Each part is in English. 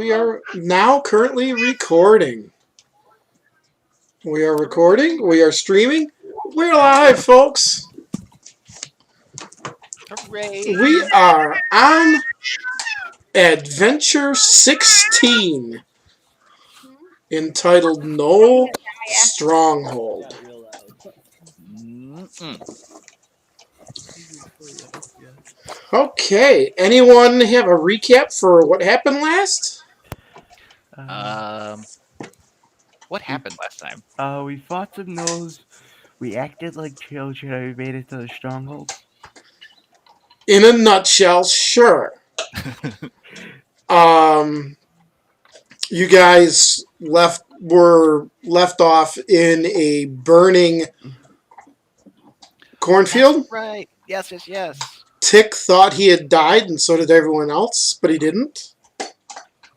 We are now currently recording. We are recording. We are streaming. We're live, folks. Hooray! We are on Adventure 16, entitled Gnoll Stronghold. Okay, anyone have a recap for what happened last? Um, what happened last time? We fought some gnolls. We acted like children and we made it to the stronghold. In a nutshell, sure. You guys were left off in a burning cornfield. Right. Yes. Tick thought he had died, and so did everyone else, but he didn't.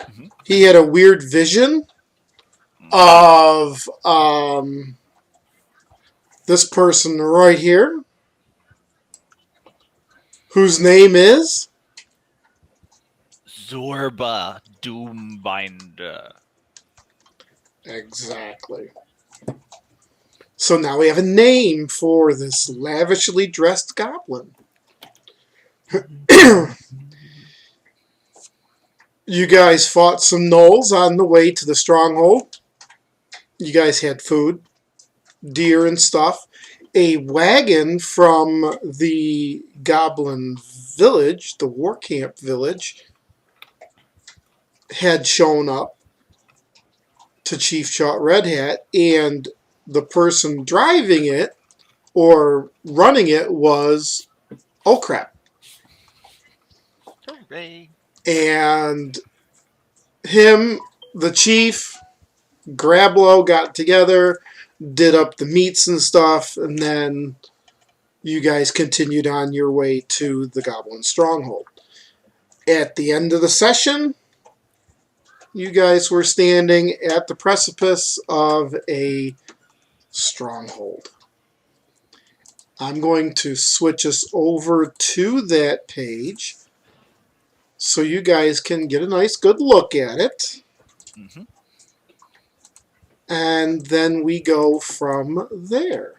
Mhm. He had a weird vision of this person right here, whose name is Zorba Doombinder. exactly. So now we have a name for this lavishly dressed goblin. You guys fought some gnolls on the way to the stronghold. You guys had food, deer and stuff. A wagon from the goblin village, the war camp village, had shown up to Chief Shot Red Hat, and the person driving it or running it was oh crap. Hooray! And him, the chief, Grablow got together, did up the meats and stuff, and then you guys continued on your way to the Goblin Stronghold. At the end of the session, you guys were standing at the precipice of a stronghold. I'm going to switch us over to that page so you guys can get a nice good look at it. Mm-hmm. And then we go from there.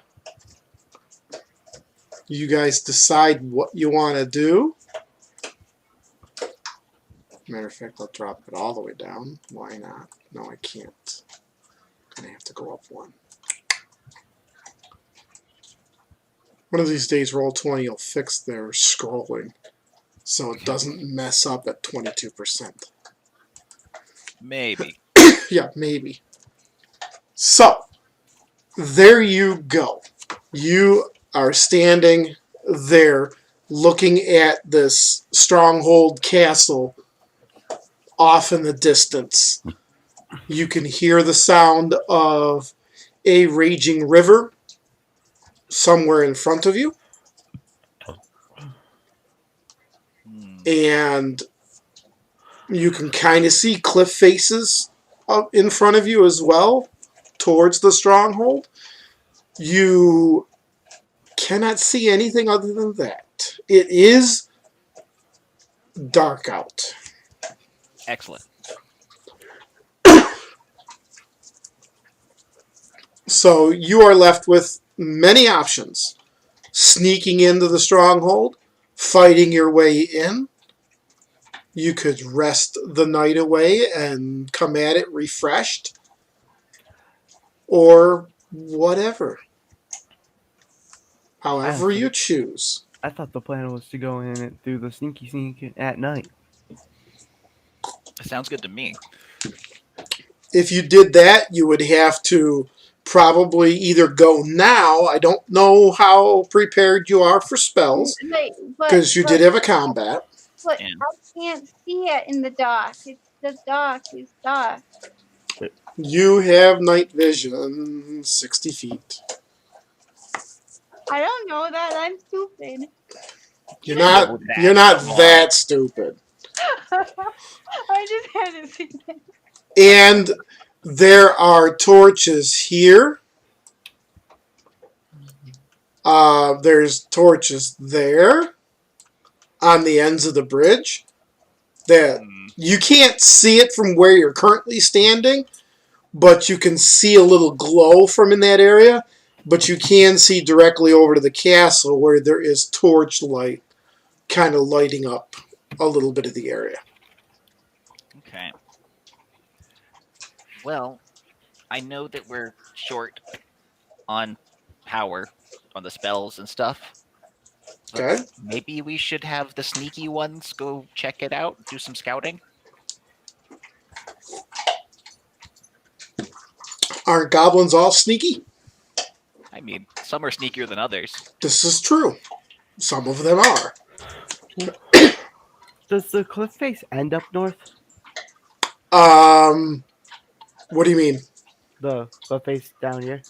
You guys decide what you want to do. Matter of fact, I'll drop it all the way down. Why not? No, I can't. I'm going to have to go up one. One of these days, Roll20 will fix their scrolling so it doesn't mess up at 22%. Maybe. Yeah, maybe. So, there you go. You are standing there looking at this stronghold castle off in the distance. You can hear the sound of a raging river somewhere in front of you. And you can kind of see cliff faces up in front of you as well, towards the stronghold. You cannot see anything other than that. It is dark out. Excellent. So you are left with many options. Sneaking into the stronghold, fighting your way in. You could rest the night away and come at it refreshed. Or whatever. However you choose. I thought the plan was to go in and do the sneaky sneak at night. Sounds good to me. If you did that, you would have to probably either go now. I don't know how prepared you are for spells, because you did have a combat. But And- I can't see it in the dark. The dark is dark. You have night vision, 60 feet. I don't know that. I'm stupid. You're not that stupid. I just had to see that. And there are torches here. There's torches there on the ends of the bridge that You can't see it from where you're currently standing, but you can see a little glow from in that area. But you can see directly over to the castle where there is torchlight kind of lighting up a little bit of the area. Okay. Well, I know that we're short on power on the spells and stuff, but Okay? maybe we should have the sneaky ones go check it out, do some scouting. Aren't goblins all sneaky? I mean, some are sneakier than others. This is true. Some of them are. Does the cliff face end up north? What do you mean? The cliff face down here,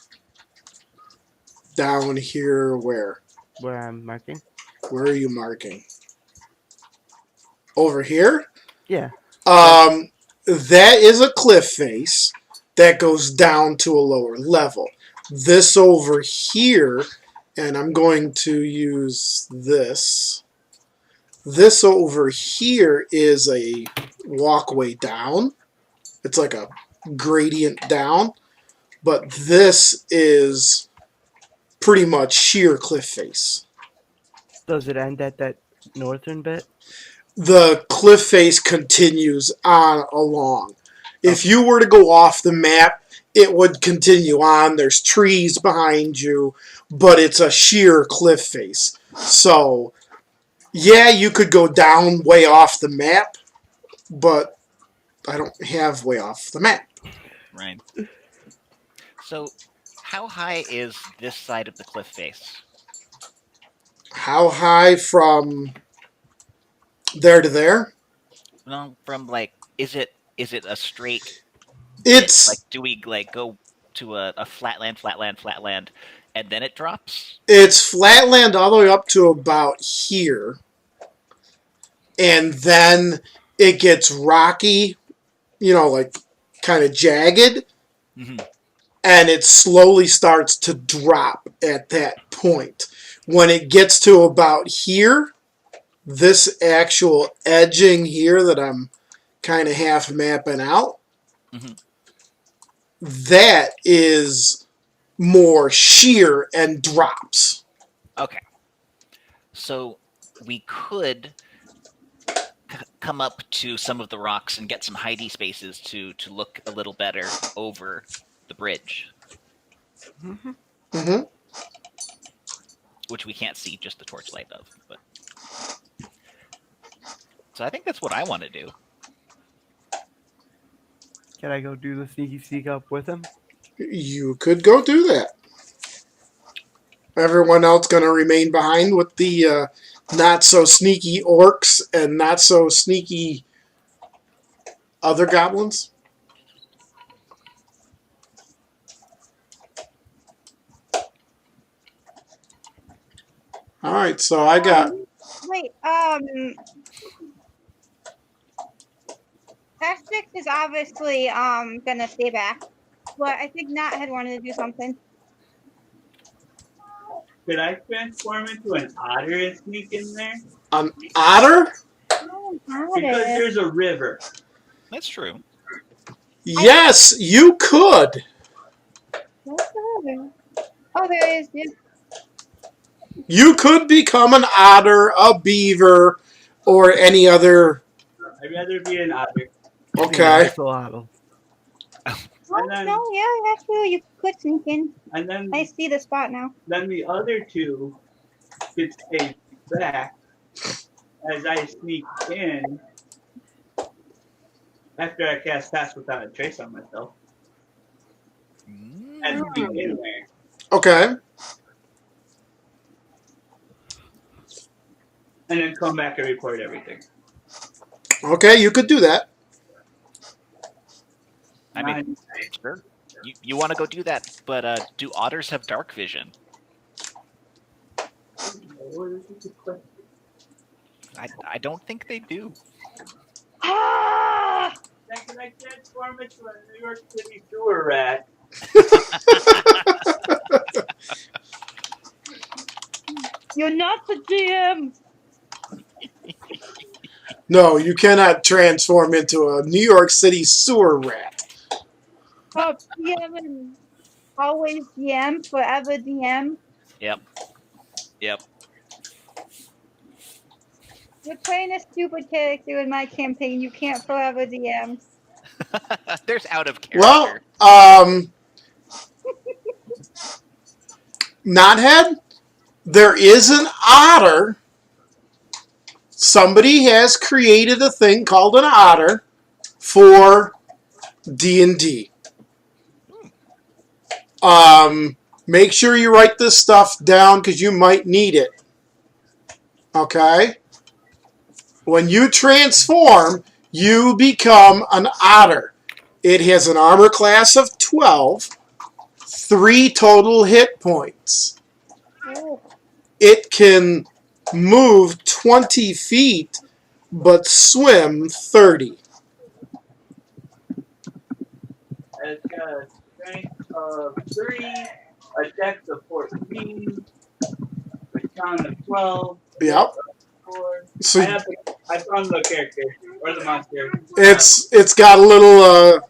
Down here where? where I'm marking? Where are you marking? Over here? Yeah. That is a cliff face that goes down to a lower level. This over here, and I'm going to use this. This over here is a walkway down. It's like a gradient down. But this is pretty much sheer cliff face. Does it end at that northern bit? The cliff face continues on along. If you were to go off the map, it would continue on. There's trees behind you, but it's a sheer cliff face. So, yeah, you could go down way off the map, but I don't have way off the map. Right. So, how high is this side of the cliff face? How high from there to there? No, from like, is it a straight? It's like, do we like go to a flatland, and then it drops? It's flatland all the way up to about here. And then it gets rocky, like kind of jagged. Mm-hmm. And it slowly starts to drop at that point. When it gets to about here, this actual edging here that I'm kind of half mapping out, that is more sheer and drops. Okay. So we could come up to some of the rocks and get some hidey spaces to look a little better over the bridge. Mm-hmm. Which we can't see just the torchlight of. But so I think that's what I want to do. Can I go do the sneaky sneak up with him? You could go do that. Everyone else going to remain behind with the not-so-sneaky orcs and not-so-sneaky other goblins? Alright, so I got... Wait, Tactics is obviously gonna stay back, but I think Nat had wanted to do something. Could I transform into an otter and sneak in there? An otter? Oh, Because there's a river. That's true. Yes, you could. Oh, there is. Yeah. You could become an otter, a beaver, or any other... I'd rather be an otter. Okay. Axolotl. Oh, then- no, yeah, actually, you could sneak in. And then, I see the spot now. then the other two could stay back as I sneak in after I cast Pass Without a Trace on myself. And sneak in there. Okay. And then come back and report everything. Okay, you could do that. I mean, sure. You want to go do that, but do otters have dark vision? I don't think they do. Ah! Can I transform into a New York City sewer rat? You're not the DM! No, you cannot transform into a New York City sewer rat. Oh, DM and always DM, forever DM. Yep. Yep. You're playing a stupid character in my campaign. You can't forever DM. There's out of Well, character. Knothead, there is an otter. Somebody has created a thing called an otter for D&D. Make sure you write this stuff down because you might need it. Okay? When you transform, you become an otter. It has an armor class of 12, 3 total hit points. Oh, It can move 20 feet, but swim 30. It's got a strength of 3, a dex of 14, a con of 12. Yep. 4. So I found the character or the monster. it's got a little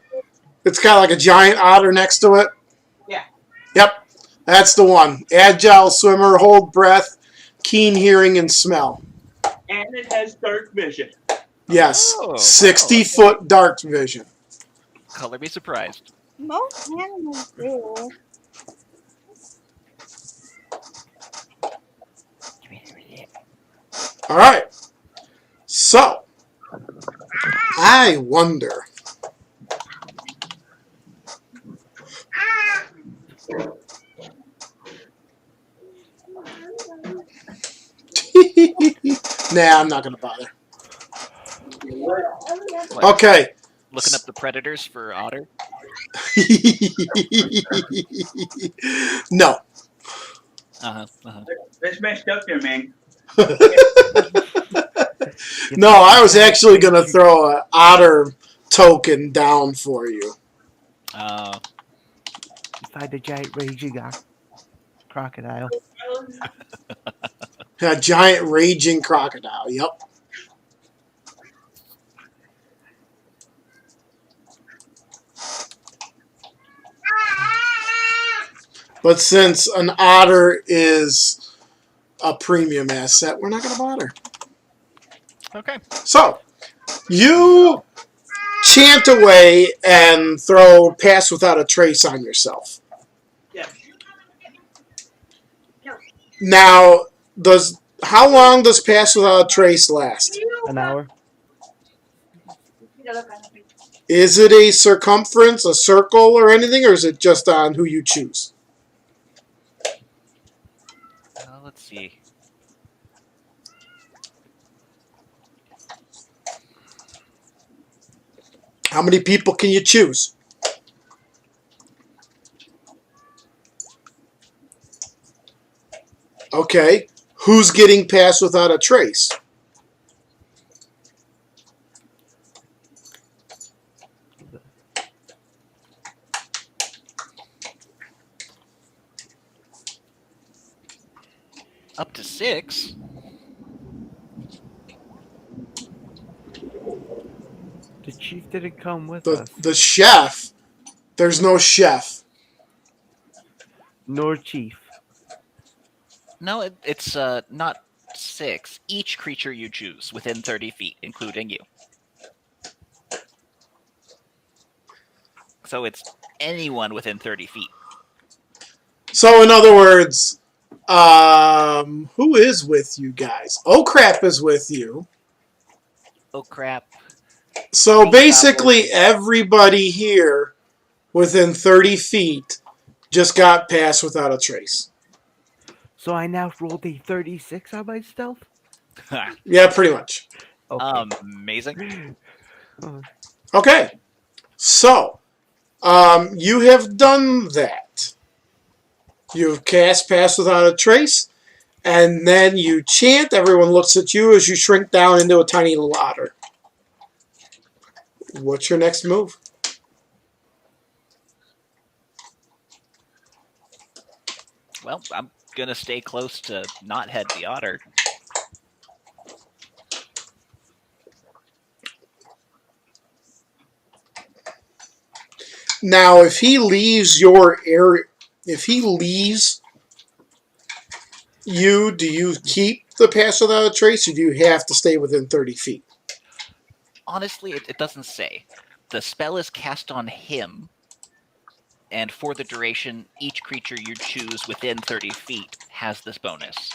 it's got like a giant otter next to it. Yeah. Yep. That's the one. Agile swimmer, hold breath, keen hearing and smell. And it has dark vision. Yes. Oh, wow. 60-foot dark vision. Color me surprised. most animals do. All right. So, I wonder. Nah, I'm not going to bother. What, Okay. looking up the predators for otter? No. Uh-huh. Uh-huh. That's messed up there, man. No, I was actually going to throw an otter token down for you. Find a giant raging crocodile. A giant raging crocodile. Yep. But since an otter is a premium asset, we're not going to bother. Okay. So, you chant away and throw Pass Without a Trace on yourself. Yeah. Now, how long does Pass Without a Trace last? An hour. Is it a circumference, a circle, or anything, or is it just on who you choose? Let's see. How many people can you choose? Okay. Who's getting Pass Without a Trace? Up to 6? The chief didn't come with The us. the chef. There's no chef. Nor chief. No, it's not 6. Each creature you choose within 30 feet, including you. So it's anyone within 30 feet. So in other words, who is with you guys? Oh crap is with you. Oh crap. So Green basically goblin. everybody here within 30 feet just got Pass Without a Trace. So I now rolled a 36 on my stealth? Yeah, pretty much. Okay. Amazing. Okay. So, you have done that. You've cast Pass Without a Trace, and then you chant. Everyone looks at you as you shrink down into a tiny little otter. What's your next move? Well, I'm gonna stay close to Knothead the otter. Now, if he leaves your area, if he leaves you, do you keep the pass without a trace, or do you have to stay within 30 feet? Honestly, it doesn't say. The spell is cast on him, and for the duration, each creature you choose within 30 feet has this bonus.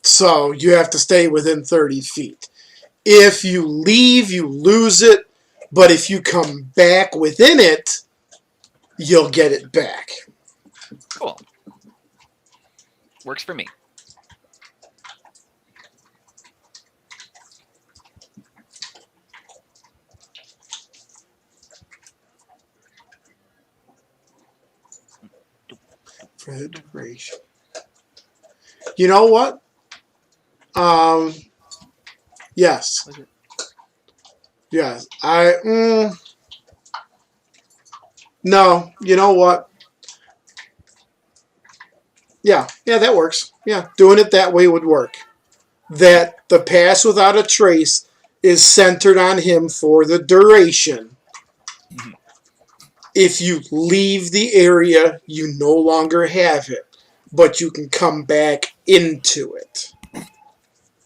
So you have to stay within 30 feet. If you leave, you lose it, but if you come back within it, you'll get it back. Cool. Works for me. For the duration. You know what? Yes. Was it? Yes. No, you know what? Yeah, that works. Yeah, doing it that way would work. That the pass without a trace is centered on him for the duration. Mhm. If you leave the area, you no longer have it, but you can come back into it.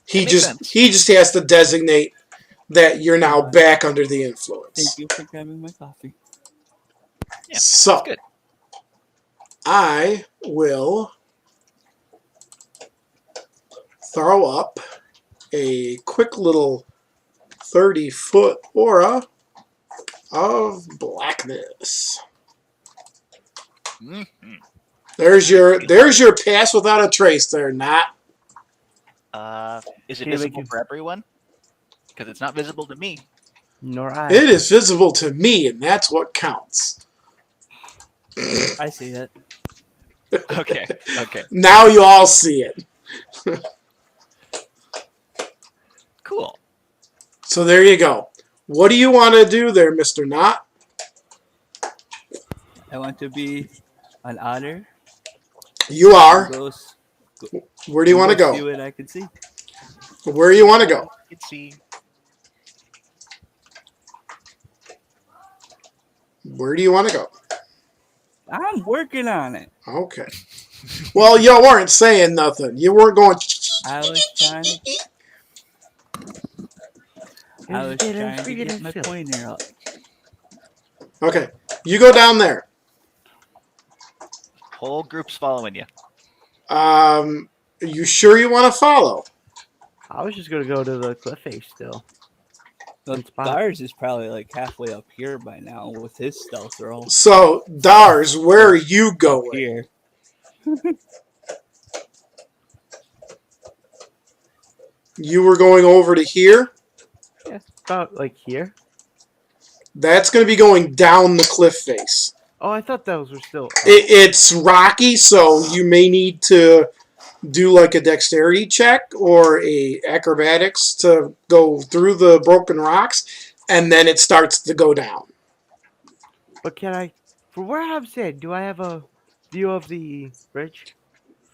He Makes sense. just has to designate that you're now back under the influence. Thank you for grabbing my coffee. Yeah, So that's good. I will throw up a quick little 30-foot aura of blackness. Mm-hmm. There's your pass without a trace there, Nat. Is it Can you make visible it- for everyone? Because it's not visible to me. Nor I. It is visible to me, and that's what counts. I see it. Okay. Okay. Now you all see it. Cool. So there you go. What do you want to do there, Mr. Knott? I want to be an otter. You are. Goes, Where do you want to See go? what I can see. Where do you want to go? Let's see. Where do you want to go? I'm working on it. Okay. Well, you weren't saying nothing. You weren't going. I was trying to. I was trying to get my pointer up. Okay. You go down there. Whole group's following you. Are you sure you want to follow? I was just gonna go to the cliff face still. Look, spot. Dars is probably like halfway up here by now with his stealth roll. So, Dars, where are you Up going? here. You were going over to here? Yeah, about like here. That's going to be going down the cliff face. Oh, I thought those were still. It's rocky, so you may need to do like a dexterity check or a acrobatics to go through the broken rocks, and then it starts to go down. But can I? For where I'm saying, do I have a view of the bridge?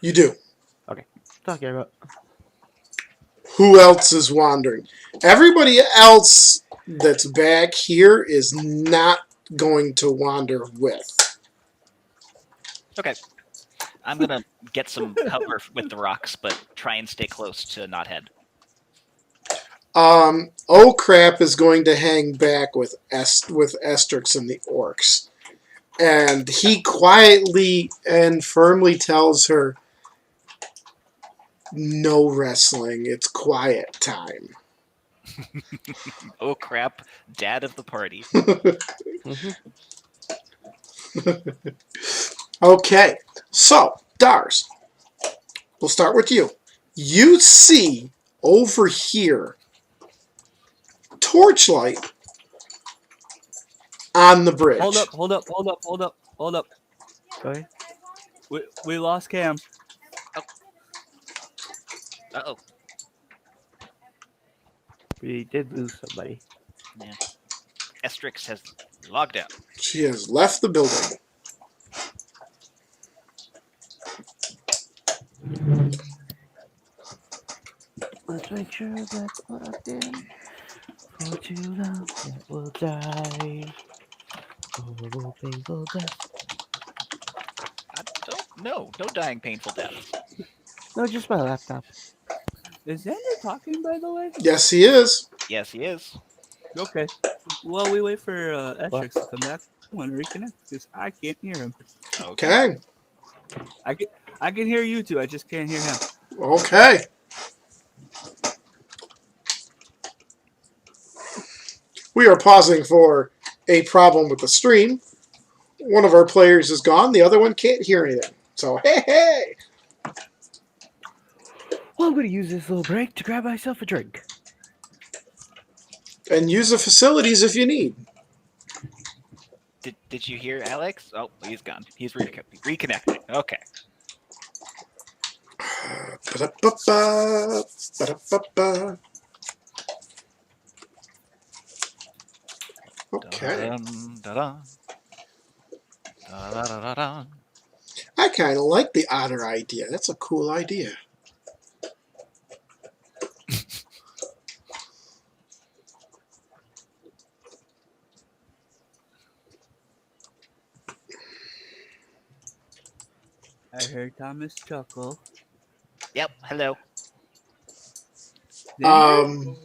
You do. Talking about. Who else is wandering? Everybody else that's back here is not going to wander with. Okay. I'm gonna get some cover with the rocks, but try and stay close to Knothead. Oh Crap is going to hang back with Estrix and the orcs. And he quietly and firmly tells her, no wrestling, it's quiet time. Oh crap, dad of the party. Okay, so, Dars, we'll start with you. You see over here torchlight on the bridge. Hold up. Go ahead. We lost Cam. Uh-oh. We did lose somebody. Yeah. Estrix has logged out. She has left the building. Let's make sure that's plugged in. For too long, it will die. Total painful death. I don't know. No dying painful deaths. No, just my laptop. Is Xander talking, by the way? Yes, he is. Yes, he is. Okay. While we wait for What? Estrix to come back, I want to reconnect because I can't hear him. Okay. I can hear you two. I just can't hear him. Okay. We are pausing for a problem with the stream. One of our players is gone. The other one can't hear anything. So, hey. Well, I'm going to use this little break to grab myself a drink. And use the facilities if you need. Did you hear Alex? Oh, he's gone. He's reconnecting. Okay. Ba-da-ba-ba, ba-da-ba-ba. Okay. Dun-dun-dun-dun. Da-da-da-da-da. I kind of like the otter idea. That's a cool idea. I heard Thomas chuckle. Yep. Hello. Xander?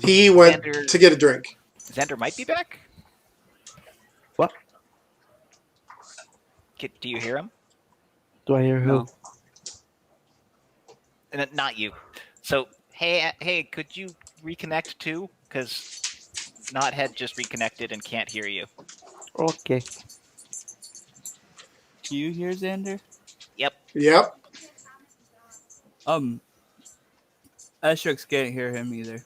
He went Xander- to get a drink. Xander might be back. What? Do you hear him? Do I hear who? No. Not you. So hey, could you reconnect too? Because Knothead just reconnected and can't hear you. Okay. Do you hear Xander? Yep. Yep. Estrix can't hear him either.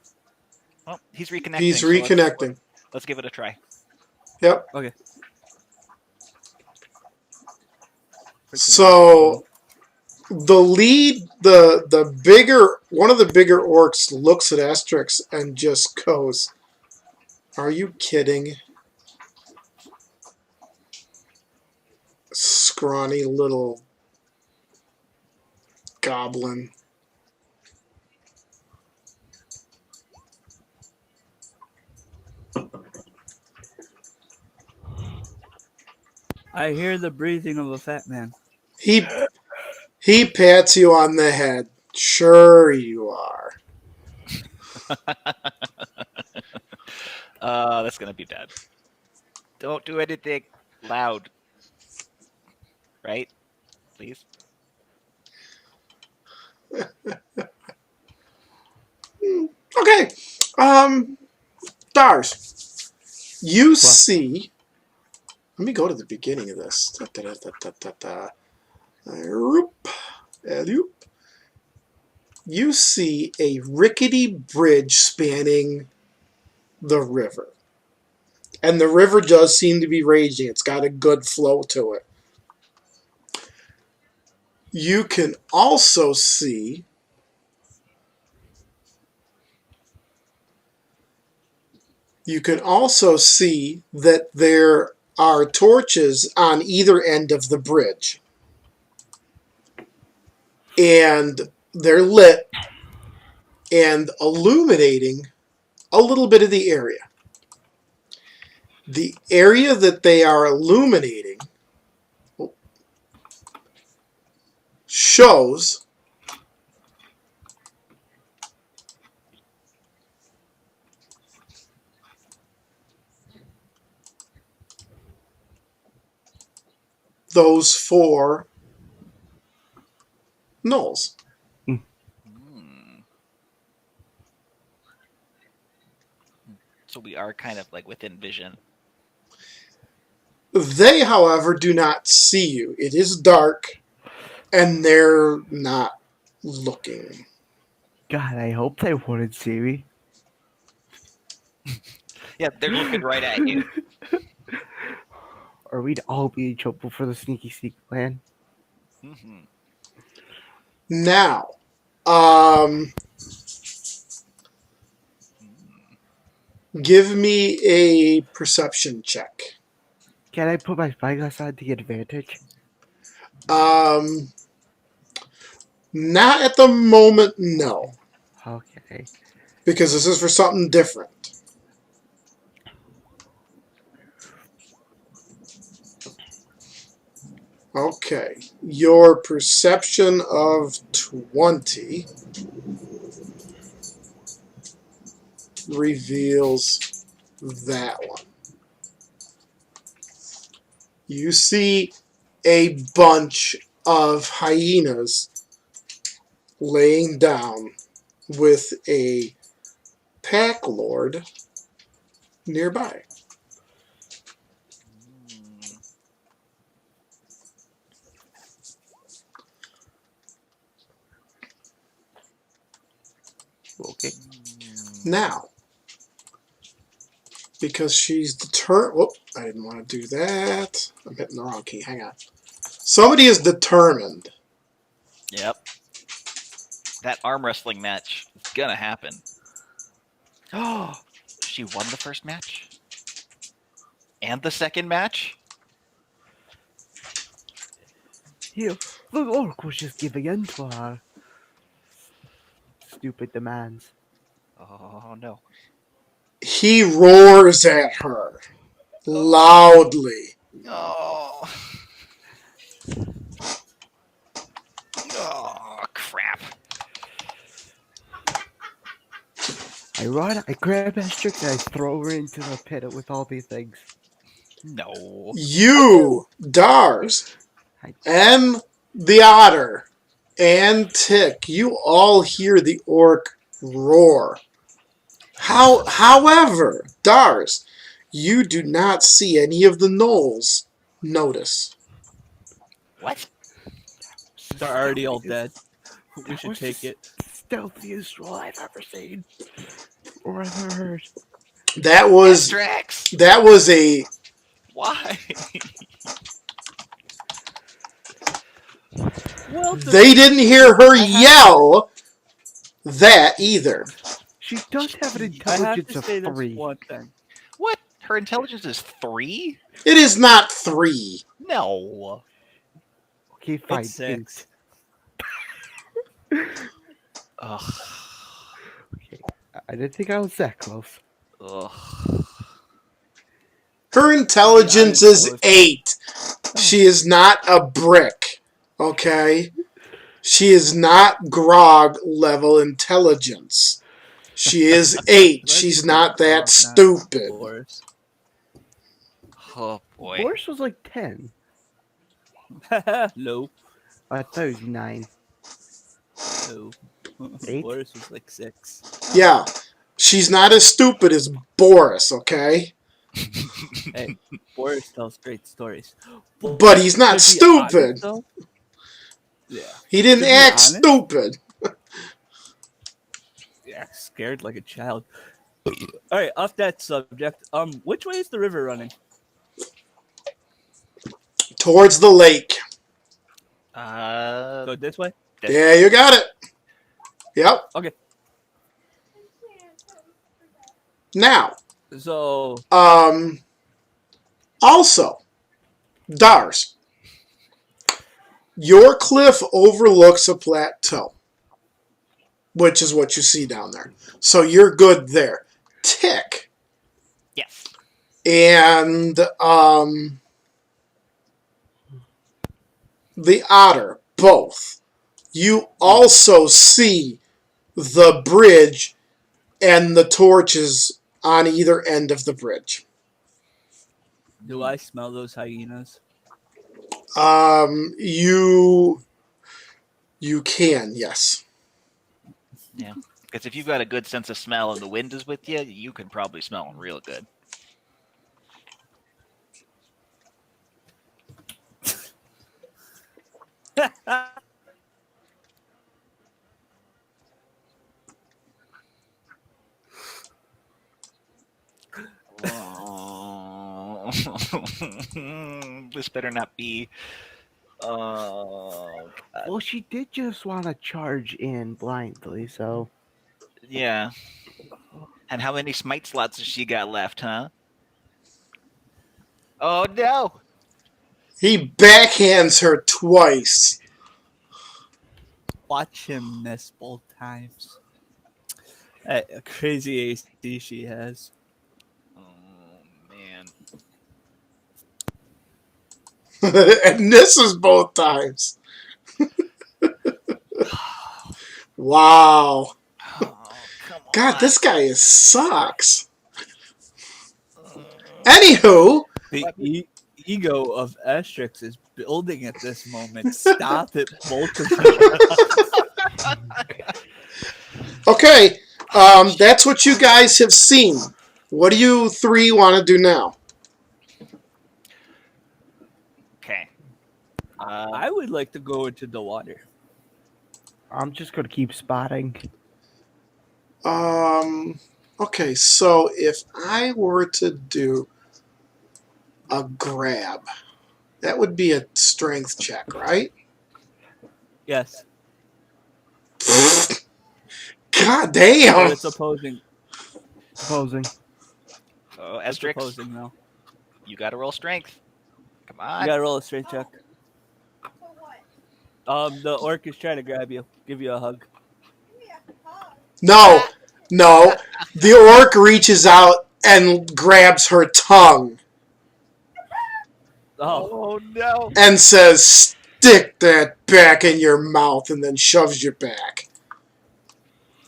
Well, he's reconnecting. He's so reconnecting. let's give it a try. Yep. Okay. So the lead, the bigger, one of the bigger orcs looks at Asterix and just goes, "Are you kidding? Scrawny little goblin." I hear the breathing of a fat man. He pats you on the head. Sure you are. That's gonna be bad. Don't do anything loud. Right? Please. Okay. Dars. You see. Let me go to the beginning of this. You see a rickety bridge spanning the river. And the river does seem to be raging. It's got a good flow to it. You can also see that there are torches on either end of the bridge. And they're lit and illuminating a little bit of the area. The area that they are illuminating shows those 4 gnolls. Hmm. So we are kind of like within vision. They, however, do not see you. It is dark, and they're not looking. God, I hope they wouldn't see me. Yeah, they're looking right at you. Or we'd all be in trouble for the sneaky sneak plan. Mm-hmm. Now, give me a perception check. Can I put my spyglass on to get advantage? Not at the moment, no. Okay. Because this is for something different. Okay. Your perception of 20 reveals that one. You see a bunch of hyenas laying down with a pack lord nearby. Hmm. Okay. Now, because she's determined. Whoop, I didn't want to do that. I'm hitting the wrong key. Hang on. Somebody is determined. Yep. That arm wrestling match is gonna happen. Oh, she won the first match? And the second match? Here, the orc was just giving in to her stupid demands. Oh no. He roars at her loudly. Oh. Oh, crap. I run, I grab Asterix, and I throw her into the pit with all these things. No. You, Dars, I, and the otter, and Tick, you all hear the orc roar. However, Dars, you do not see any of the gnolls notice. What? They're already all stealthiest- dead. We That should was take the it. stealthiest roll I've ever seen or ever heard. That was Astrax! a. Why? Well, They didn't hear her I have- yell that either. She does have an I have intelligence to of say this 3. one thing. What? Her intelligence is 3? It is not 3. No. Okay, fine, It's 6. 8. Ugh. Okay, I didn't think I was that close. Ugh. Her intelligence honest, is though, 8. She is not a brick. Okay? She is not Grog level intelligence. She is 8. Let's She's say not that Grog, not stupid. Boris. Oh boy. Boris was like 10. No. I thought it was 9. No. 8? Boris was like 6. Yeah. She's not as stupid as Boris, okay? Hey, Boris tells great stories. But he's not To be stupid. honest, though, yeah. He didn't To be act honest- stupid. Yeah, scared like a child. All right, off that subject. Which way is the river running? Towards the lake. Go this way. Yeah, you got it. Yep. Okay. Now, So also, Dars, your cliff overlooks a plateau, which is what you see down there. So you're good there. Tick Yes. and the otter, both. You also see the bridge and the torches on either end of the bridge. do I smell those hyenas? You can, yes. Yeah. Because if you've got a good sense of smell and the wind is with you, you can probably smell them real good. This better not be. Oh, God. Well, she did just want to charge in blindly, so. Yeah. And how many smite slots has she got left, huh? Oh no! He Backhands her twice. Watch him miss both times. A crazy AC she has. Oh man. And misses both times. Wow. Oh, come on. God, this guy sucks. Anywho, The ego of Asterix is building at this moment. Stop it, both of you. okay, that's what you guys have seen. What do you three want to do now? Okay. I would like to go into the water. I'm just gonna keep spotting. Okay, so if I were to do a grab, that would be a strength check, right? Yes. God But damn! it's opposing. Opposing. So, It's Estrix, opposing now. you got to roll strength. Come on. You gotta roll a straight check. The orc is trying to grab you, give you a hug. No, no. The orc reaches out and grabs her tongue Oh, Oh, no. and says, "Stick that back in your mouth," and then shoves you back.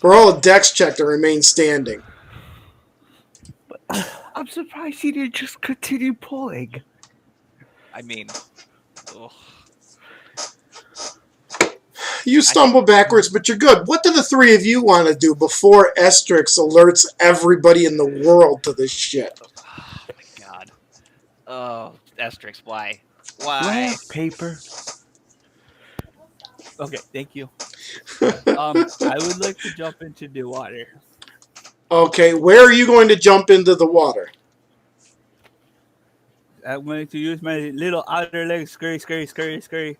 Roll a dex check to remain standing. I'm surprised he didn't just continue pulling. I mean, ugh. You stumble backwards, but you're good. What do the three of you want to do before Estrix alerts everybody in the world to this shit? Oh, my God. Oh, Estrix, why? Do I Why? have paper? okay. Thank you. I would like to jump into the water. Okay, where are you going to jump into the water? I'm going to use my little outer leg. Scurry, scurry, scurry, scurry.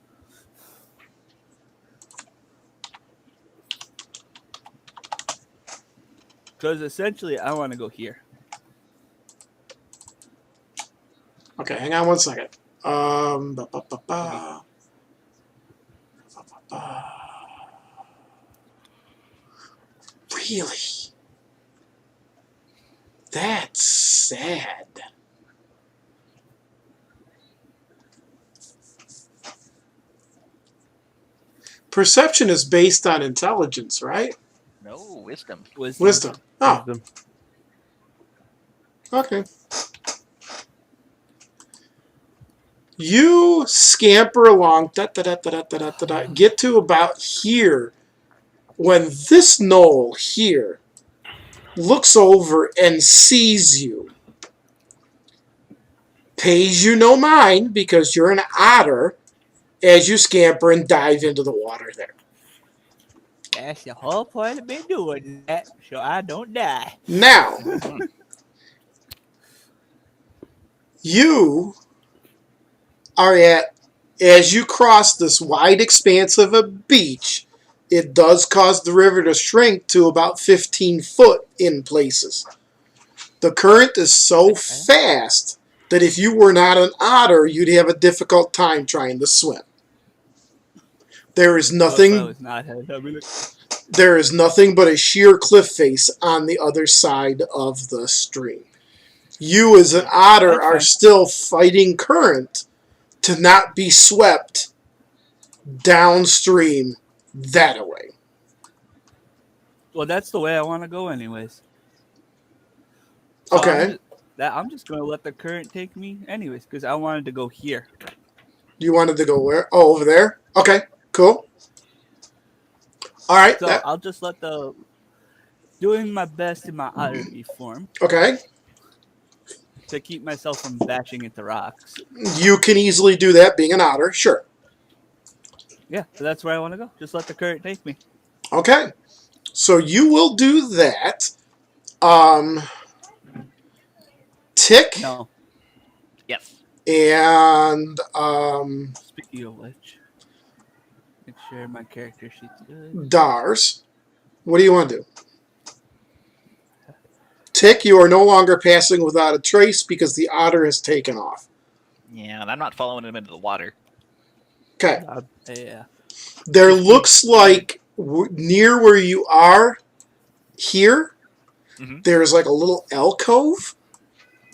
Because essentially, I want to go here. Okay, hang on one second. Ba, ba, ba, ba. Ba, ba, ba. Really? That's sad. Perception is based on intelligence, right? No, wisdom. Wisdom. Oh, Wisdom. okay. You scamper along, get to about here, when this gnoll here looks over and sees you. Pays you no mind because you're an otter as you scamper and dive into the water there. That's the whole point of me doing that, so I don't die. Now, you are at, as you cross this wide expanse of a beach, it does cause the river to shrink to about 15 foot in places. The current is so fast that if you were not an otter, you'd have a difficult time trying to swim. There is Well, if I nothing. was not, I'd be like, There is nothing but a sheer cliff face on the other side of the stream. You, as an otter, That's are fine. still fighting current to not be swept downstream that way. well, that's the way I want to go, anyways. So Okay. I'm just going to let the current take me, anyways, because I wanted to go here. You wanted to go where? Oh, over there? Okay, cool. All right. So I'll just let the doing my best in my otterly form Okay. to keep myself from bashing into rocks. You can easily do that being an otter. Sure. Yeah, so that's where I want to go. Just let the current take me. Okay. So you will do that. Tick No. Yes. and Speaking of which, make sure my character sheet's good. Dars. What do you want to do? Tick, you are no longer passing without a trace because the otter has taken off. Yeah, and I'm not following him into the water. Okay. Yeah. There looks like near where you are here, Mhm. there's like a little alcove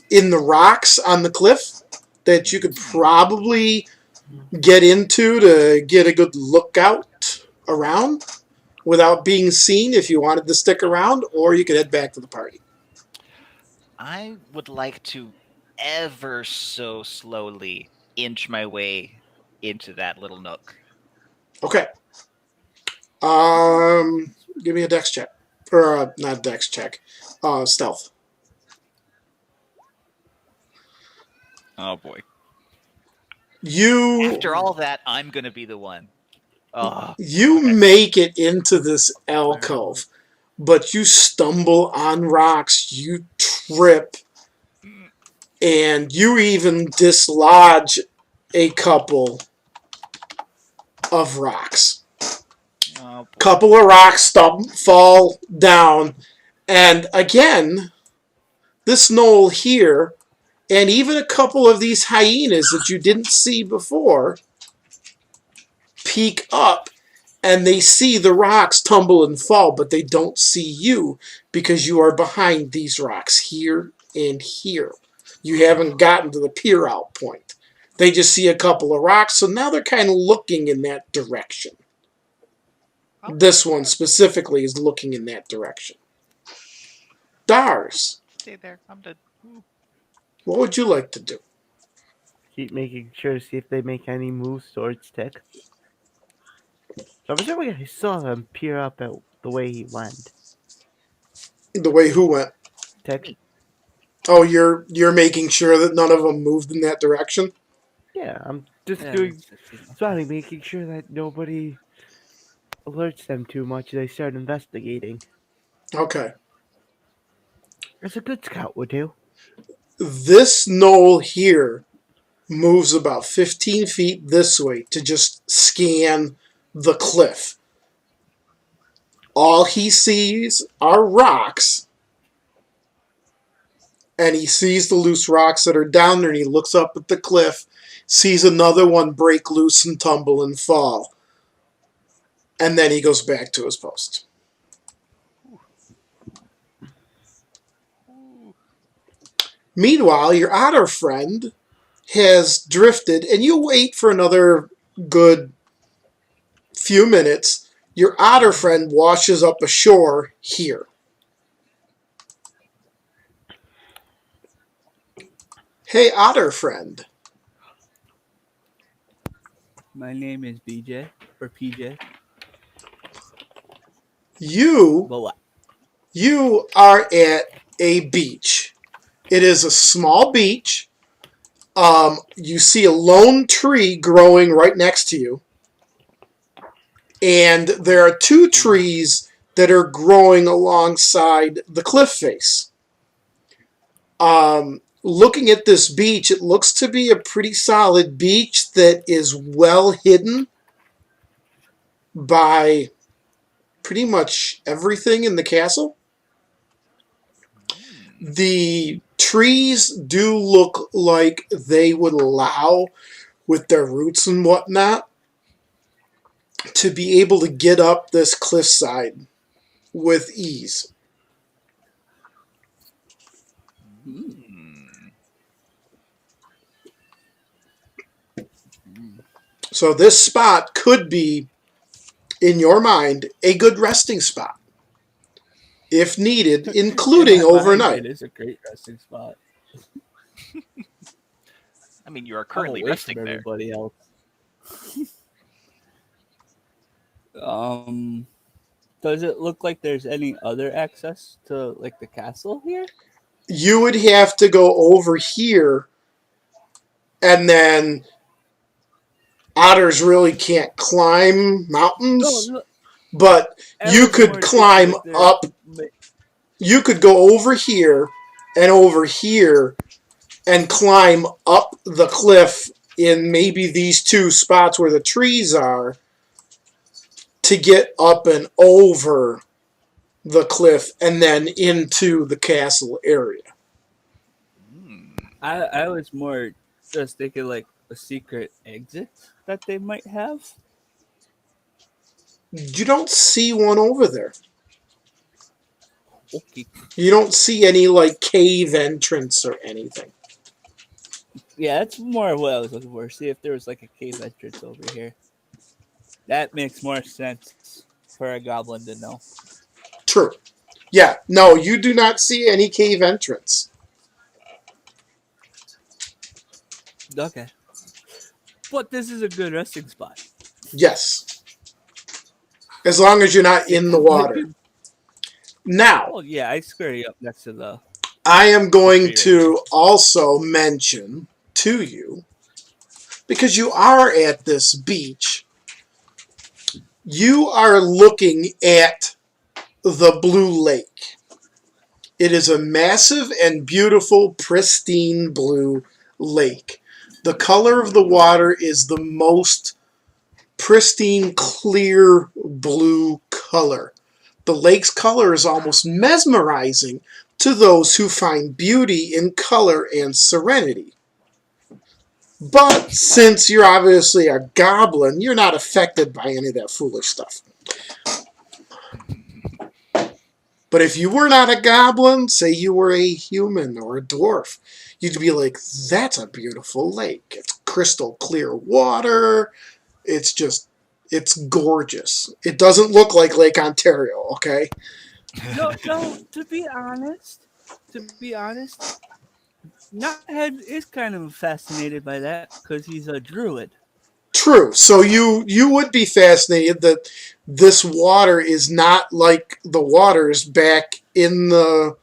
in the rocks on the cliff that you could probably get into to get a good lookout around without being seen if you wanted to stick around, or you could head back to the party. I would like to ever so slowly inch my way into that little nook. Okay. Give me a dex check. Or, not dex check. Stealth. Oh boy. You After all that, I'm gonna be the one. Oh, you okay. make it into this alcove, but you stumble on rocks, you trip, and you even dislodge a couple of rocks. Oh boy. Couple of rocks fall down, and again, this gnoll here, and even a couple of these hyenas that you didn't see before, peek up, and they see the rocks tumble and fall, but they don't see you because you are behind these rocks here and here. You haven't gotten to the peer out point. They just see a couple of rocks, so now they're kind of looking in that direction. Oh. This one specifically is looking in that direction. Dars, Stay there. I'm dead. Ooh. what would you like to do? Keep making sure to see if they make any moves towards Tech. So I'm assuming I saw him peer up at the way he went. The way who went? Tech? Me. Oh, you're making sure that none of them moved in that direction? Yeah, I'm just Yeah, doing it's just- something, making sure that nobody alerts them too much. They start investigating. Okay. As a good scout would do. This knoll here moves about 15 feet this way to just scan the cliff. All he sees are rocks, and he sees the loose rocks that are down there, and he looks up at the cliff, sees another one break loose and tumble and fall, and then he goes back to his post. Meanwhile, your otter friend has drifted, and you wait for another good few minutes. Your otter friend washes up ashore here. Hey, otter friend. My name is BJ or PJ. You But what? you are at a beach. It is a small beach. You see a lone tree growing right next to you. And there are two trees that are growing alongside the cliff face. Looking at this beach, it looks to be a pretty solid beach that is well hidden by pretty much everything in the castle. The trees do look like they would allow, with their roots and whatnot, to be able to get up this cliffside with ease. So this spot could be, in your mind, a good resting spot, if needed, including In my mind, overnight. It is a great resting spot. I mean, you are I'm currently away resting from there. everybody else. um, does it look like there's any other access to like the castle here? You would have to go over here, and then otters really can't climb mountains, No, but I you was could more climb thinking if there- up. You could go over here and climb up the cliff in maybe these two spots where the trees are to get up and over the cliff and then into the castle area. I was more just thinking like a secret exit that they might have. You don't see one over there. Okay. You don't see any like cave entrance or anything. Yeah, that's more of what I was looking for. See if there was like a cave entrance over here. That makes more sense for a goblin to know. True. Yeah, no, you do not see any cave entrance. Okay. But this is a good resting spot. Yes. As long as you're not in the water. Now, Well, yeah, I scurry up next to the. I am going tree right to also mention to you, because you are at this beach, you are looking at the Blue Lake. It is a massive and beautiful, pristine blue lake. The color of the water is the most pristine, clear blue color. The lake's color is almost mesmerizing to those who find beauty in color and serenity. But since you're obviously a goblin, you're not affected by any of that foolish stuff. But if you were not a goblin, say you were a human or a dwarf, you'd be like, that's a beautiful lake. It's crystal clear water. It's gorgeous. It doesn't look like Lake Ontario, okay? No. To be honest, Knothead is kind of fascinated by that because he's a druid. True. So you would be fascinated that this water is not like the waters back in the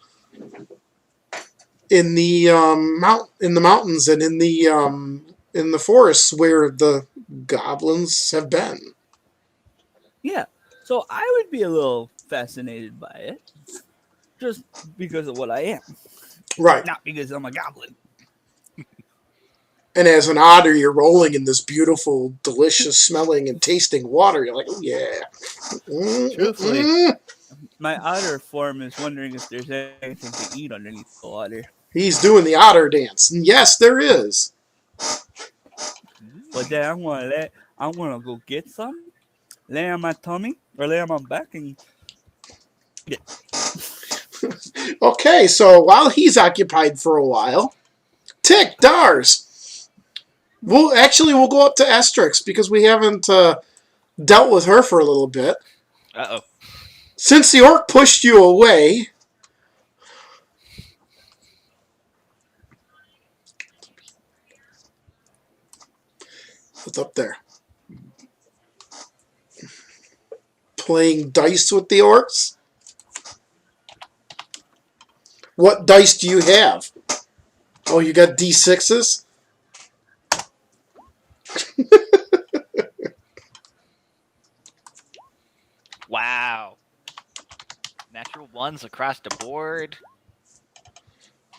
mountains and in the forests where the goblins have been. Yeah. So I would be a little fascinated by it, just because of what I am, Right. not because I'm a goblin. And as an otter, you're rolling in this beautiful, delicious smelling and tasting water. You're like, oh yeah. Truthfully, my otter form is wondering if there's anything to eat underneath the water. He's doing the otter dance. And yes, there is. But then I'm gonna go get some, lay on my tummy or lay on my back and eat it. Okay, so while he's occupied for a while, Tick, Dars. We'll go up to Estrix because we haven't dealt with her for a little bit. Uh-oh. Since the orc pushed you away, what's up there? Playing dice with the orcs? What dice do you have? Oh, you got D6s? Wow. Natural ones across the board.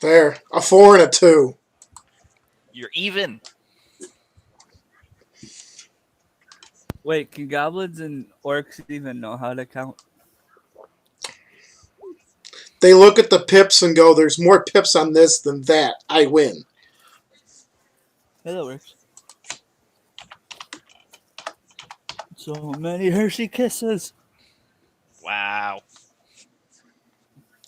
There, a 4 and a 2. You're even. Wait, can goblins and orcs even know how to count? They look at the pips and go, there's more pips on this than that. I win. Yeah, that works. So many Hershey kisses. Wow.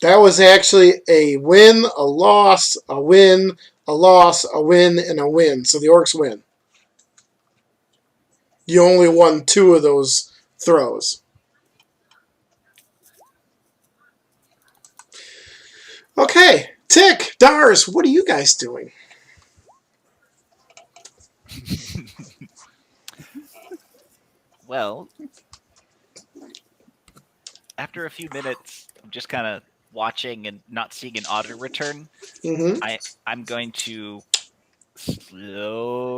That was actually a win, a loss, a win, a loss, a win, and a win. So the orcs win. You only won 2 of those throws. Okay, Tick, Dars, what are you guys doing? Well, after a few minutes of just kind of watching and not seeing an otter return, Mm-hmm. I'm going to slowly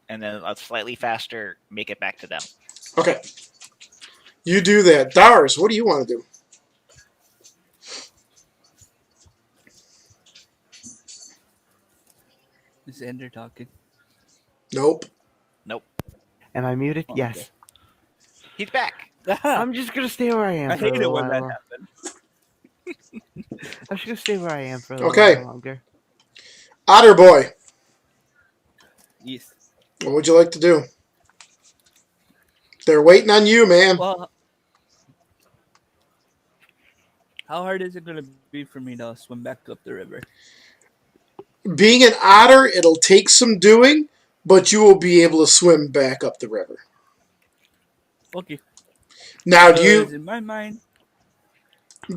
and then slightly faster make it back to them. Okay. You do that. Dars, what do you want to do? Is Ender talking? Nope. Nope. Am I muted? Oh, Yes. He's back. I'm just gonna stay where I am I for a hate it little when that while. happens. I'm just gonna stay where I am for a little Okay. while longer. Otter boy, Yes. what would you like to do? They're waiting on you, man. Well, how hard is it going to be for me to swim back up the river? being an otter, it'll take some doing, but you will be able to swim back up the river. Okay. Now, Because in my mind,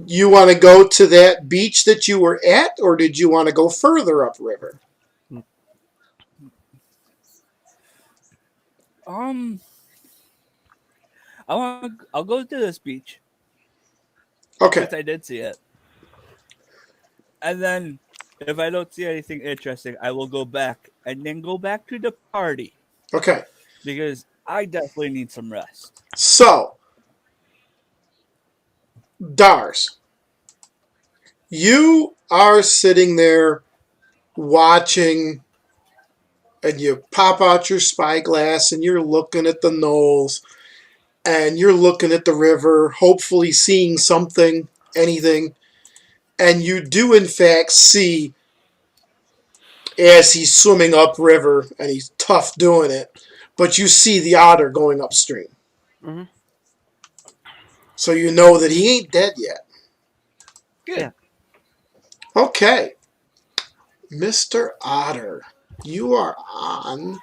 you want to go to that beach that you were at, or did you want to go further upriver? um, I'll go to this beach Okay, since I did see it, and then if I don't see anything interesting, I will go back and then go back to the party okay. because I definitely need some rest. So, Dars, you are sitting there watching, and you pop out your spyglass and you're looking at the knolls and you're looking at the river, hopefully seeing something, anything. And you do, in fact, see, as he's swimming upriver, and he's tough doing it, but you see the otter going upstream. Mm-hmm. So you know that he ain't dead yet. Good. Yeah. Okay. Mr. Otter, you are on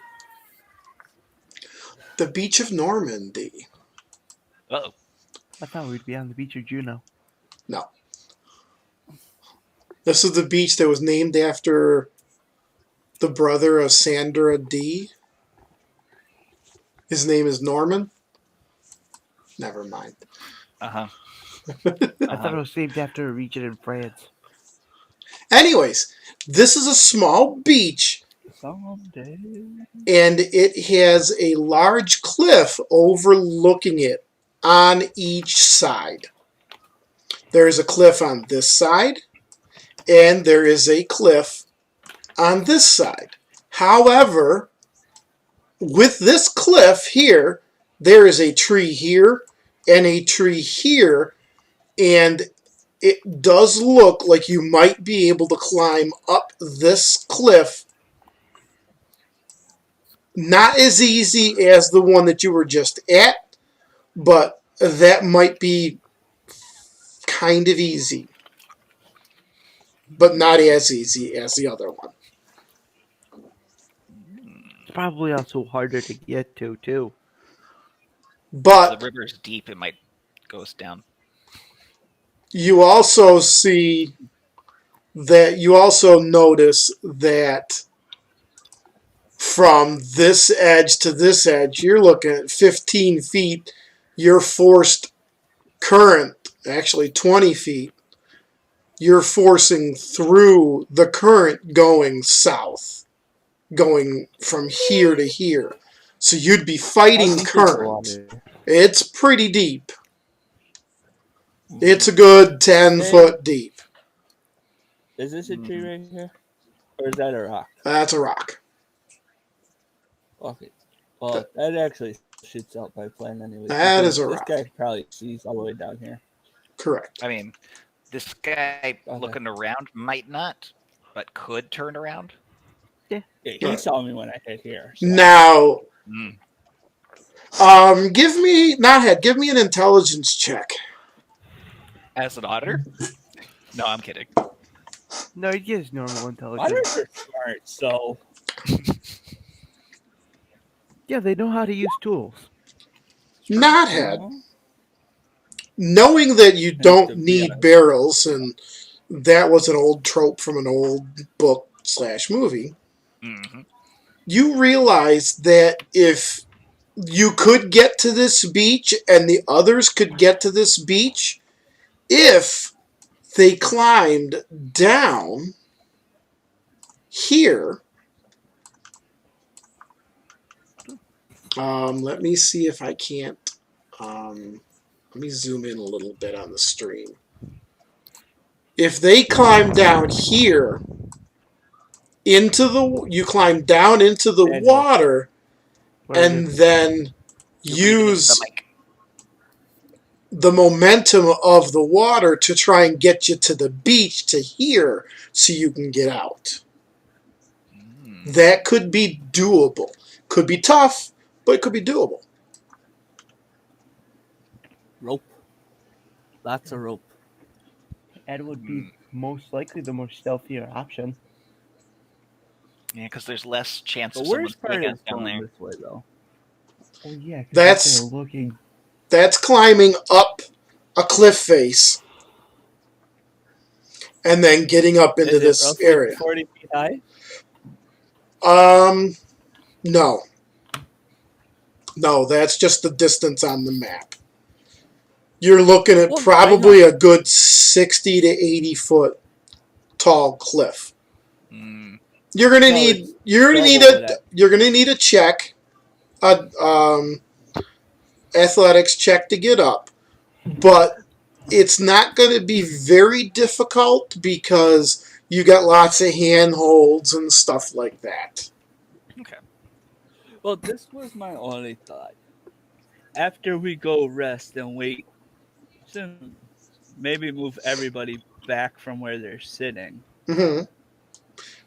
the beach of Normandy. Uh-oh. I thought we'd be on the beach of Juno. No. This is the beach that was named after the brother of Sandra Dee. His name is Norman. Never mind. Uh-huh. I thought it was named after a region in France. Anyways, this is a small beach, Someday. and it has a large cliff overlooking it on each side. There is a cliff on this side, and there is a cliff on this side. However, with this cliff here, there is a tree here and a tree here, and it does look like you might be able to climb up this cliff. Not as easy as the one that you were just at, but that might be kind of easy. But not as easy as the other one. It's probably also harder to get to, too. If the But river's deep, it might go us down. you also see that you also notice that from this edge to this edge, you're looking at 15 feet. You're forced current, actually 20 feet. You're forcing through the current going south, going from here to here. So you'd be fighting How deep is the current. water? It's pretty deep. It's a good 10-foot deep. Is this a tree right here? Or is that a rock? That's a rock. Okay. Well, that actually shoots out my plan anyway. That is a This rock. guy probably sees all the way down here. Correct. I mean, this guy Okay. looking around might not, but could turn around. Yeah, he Right. saw me when I hit here. So. Now, Mm. give me an intelligence check. As an otter? No, I'm kidding. No, he gives normal intelligence. Otters are smart, so Yeah, they know how to use tools. Knothead, knowing that you to don't be need honest. barrels, and that was an old trope from an old book/movie, Mm-hmm. you realize that if you could get to this beach and the others could get to this beach, if they climbed down here. Let me see if I can't. Let me zoom in a little bit on the stream. If they climb down here you climb down into the And water, and then You're breathing into use the mic. the momentum of the water to try and get you to the beach to here so you can get out. Mm. That could be doable. Could be tough, but it could be doable. rope. Lots of rope. That would be most likely the more stealthier option. Yeah, because there's less chance The of someone worst part seeing us is down going there. this way, though. Oh yeah, 'cause That's- they're looking. That's climbing up a cliff face and then getting up into Is it this roughly area. 40 feet high? No. No, that's just the distance on the map. You're looking at Well, I probably know. a good 60 to 80 foot tall cliff. Mm, You're gonna So need it's you're gonna need double a what I- you're gonna need a check, a athletics check to get up, but it's not going to be very difficult because you got lots of handholds and stuff like that. okay. Well, this was my only thought. After we go rest and wait, soon, maybe move everybody back from where they're sitting. hmm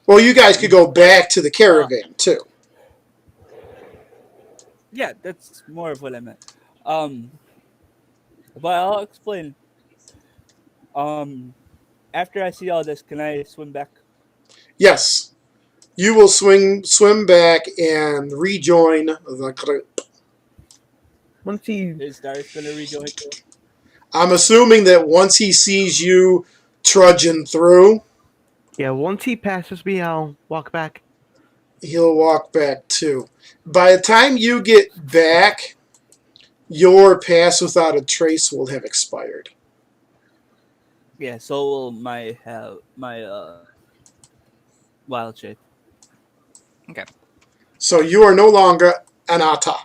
Well, you guys could go back to the caravan too. Yeah, that's more of what I meant. Um, but I'll explain. Um, after I see all this, can I swim back? Yes, you will swim back and rejoin the group. Once he, Is Darius gonna rejoin too? I'm assuming that once he sees you trudging through, once he passes me, I'll walk back. he'll walk back too. By the time you get back, your pass without a trace will have expired. Yeah, so will my wild shape. Okay. So you are no longer an Ata.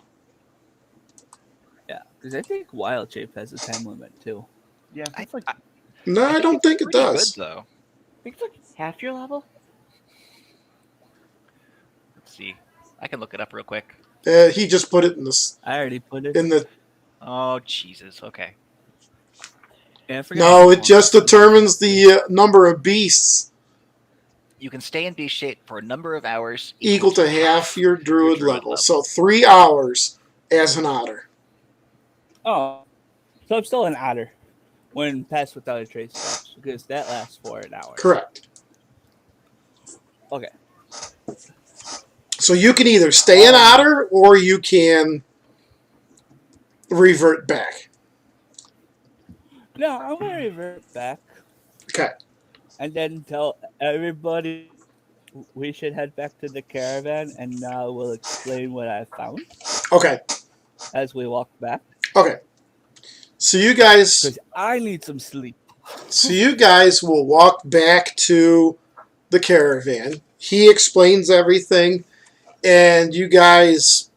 Yeah, because I think wild shape has a time limit too. Yeah, I, it's like I, No, I don't it's think it pretty does. good though. I think it's like half your level. Let's see. I can look it up real quick. He just put it in I already put it. the. Oh Jesus. Okay. Yeah, I forgot No, how it long just this is. determines the number of beasts You can stay in beast shape for a number of hours equal to half your druid druid level. level. So 3 hours as an otter. Oh, so I'm still an otter when Pass Without a Trace stops because that lasts for an hour. Correct. Okay. So you can either stay an otter or you can revert back. No, I'm gonna revert back Okay. and then tell everybody we should head back to the caravan, and now we'll explain what I found Okay. as we walk back Okay. So you guys because I need some sleep. will walk back to the caravan. He explains everything and you guys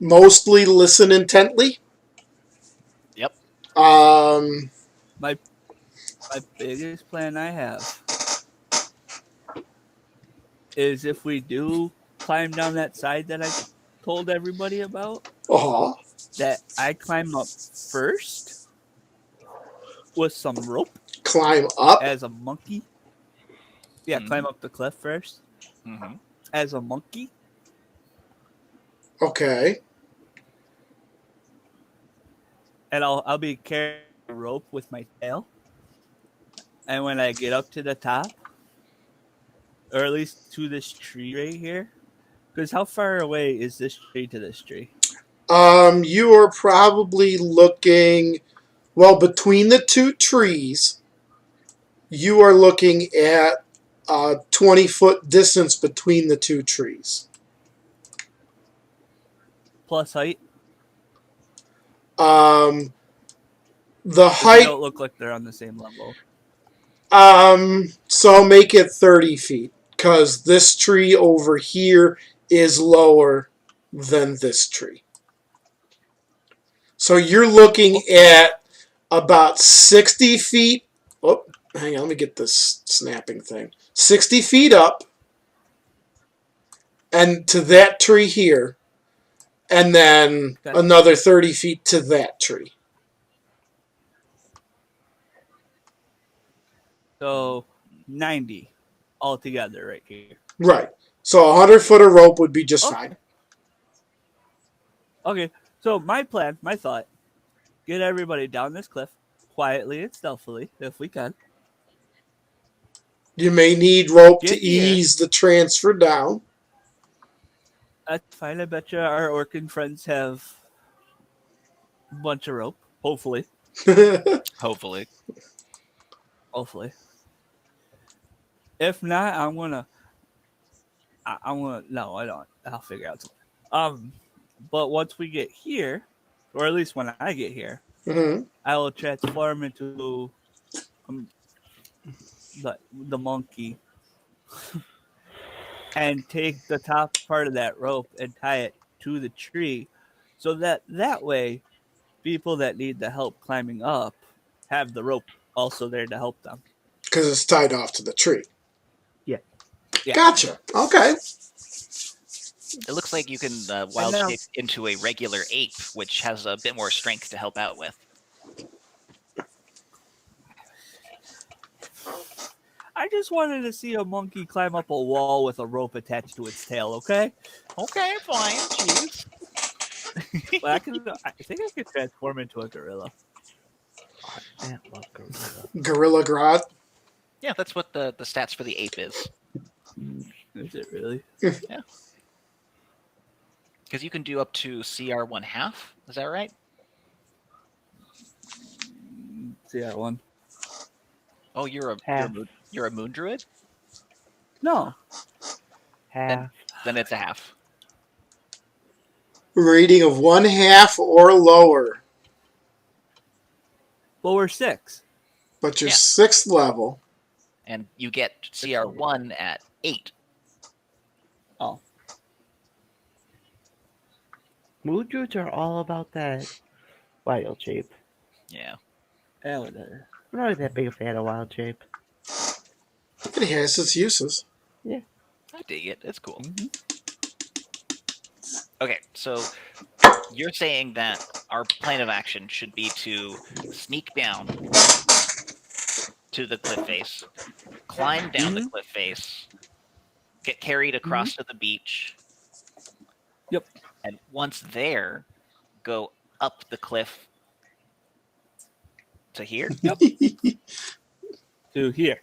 mostly listen intently. Yep. My biggest plan I have is if we do climb down that side that I told everybody about, that I climb up first with some rope climb up. as a monkey. Yeah, climb up the cliff first Mm-hmm. as a monkey, Okay. and I'll be carrying a rope with my tail. And when I get up to the top, or at least to this tree right here, because how far away is this tree to this tree? You are probably looking, well, between the two trees, you are looking at a 20-foot distance between the two trees. Plus height. The They height, don't look like they're on the same level. so make it 30 feet, because this tree over here is lower than this tree. So you're looking at about 60 feet. Oh, hang on, let me get this snapping thing. 60 feet up, and to that tree here, and then Okay. another 30 feet to that tree. So 90 altogether right here. Right. So 100 foot of rope would be just fine. Okay, so my plan, my thought, get everybody down this cliff quietly and stealthily if we can. You may need rope Get to here. ease the transfer down. That's fine. I bet you our orcan friends have a bunch of rope. Hopefully. Hopefully. Hopefully. If not, I'm gonna. No, I don't. I'll figure out something. But once we get here, or at least when I get here, hmm I will transform into um, the monkey and take the top part of that rope and tie it to the tree, so that way people that need the help climbing up have the rope also there to help them. Because it's tied off to the tree. Yeah. Yeah. Gotcha. Okay. It looks like you can wild now- shape into a regular ape, which has a bit more strength to help out with. I just wanted to see a monkey climb up a wall with a rope attached to its tail. Okay. Okay, fine. Jeez. But I think I could transform into a gorilla. That love gorilla. Gorilla Grodd. Yeah, that's what the stats for the ape is. Is it really? Because you can do up to CR 1/2. Is that right? CR1. Oh, Half. you're a moon druid? No. Half. Then it's a half. Rating of 1/2 or lower. But we're 6. But you're Yeah. 6th level. And you get CR1 at 8. Oh. Mood druids are all about that wild shape. Yeah. Yeah, whatever. I'm not that big a fan of wild shape. It has its uses. I dig it. It's cool. Mhm. Okay, so you're saying that our plan of action should be to sneak down to the cliff face, climb down the cliff face, get carried across to the beach. Yep. And once there, go up the cliff to here. To here.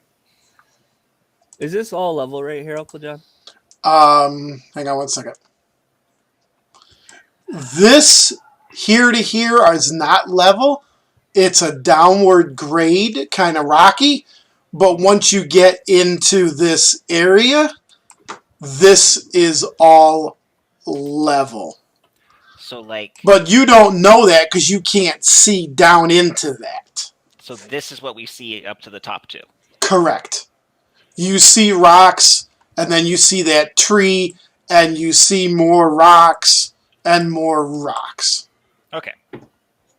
Is this all level right here, Uncle John? Hang on one second. This here to here is not level. It's a downward grade, kind of rocky. But once you get into this area, this is all level. So like, But you don't know that because you can't see down into that. so this is what we see up to the top too. Correct. You see rocks, and then you see that tree, and you see more rocks and more rocks. Okay.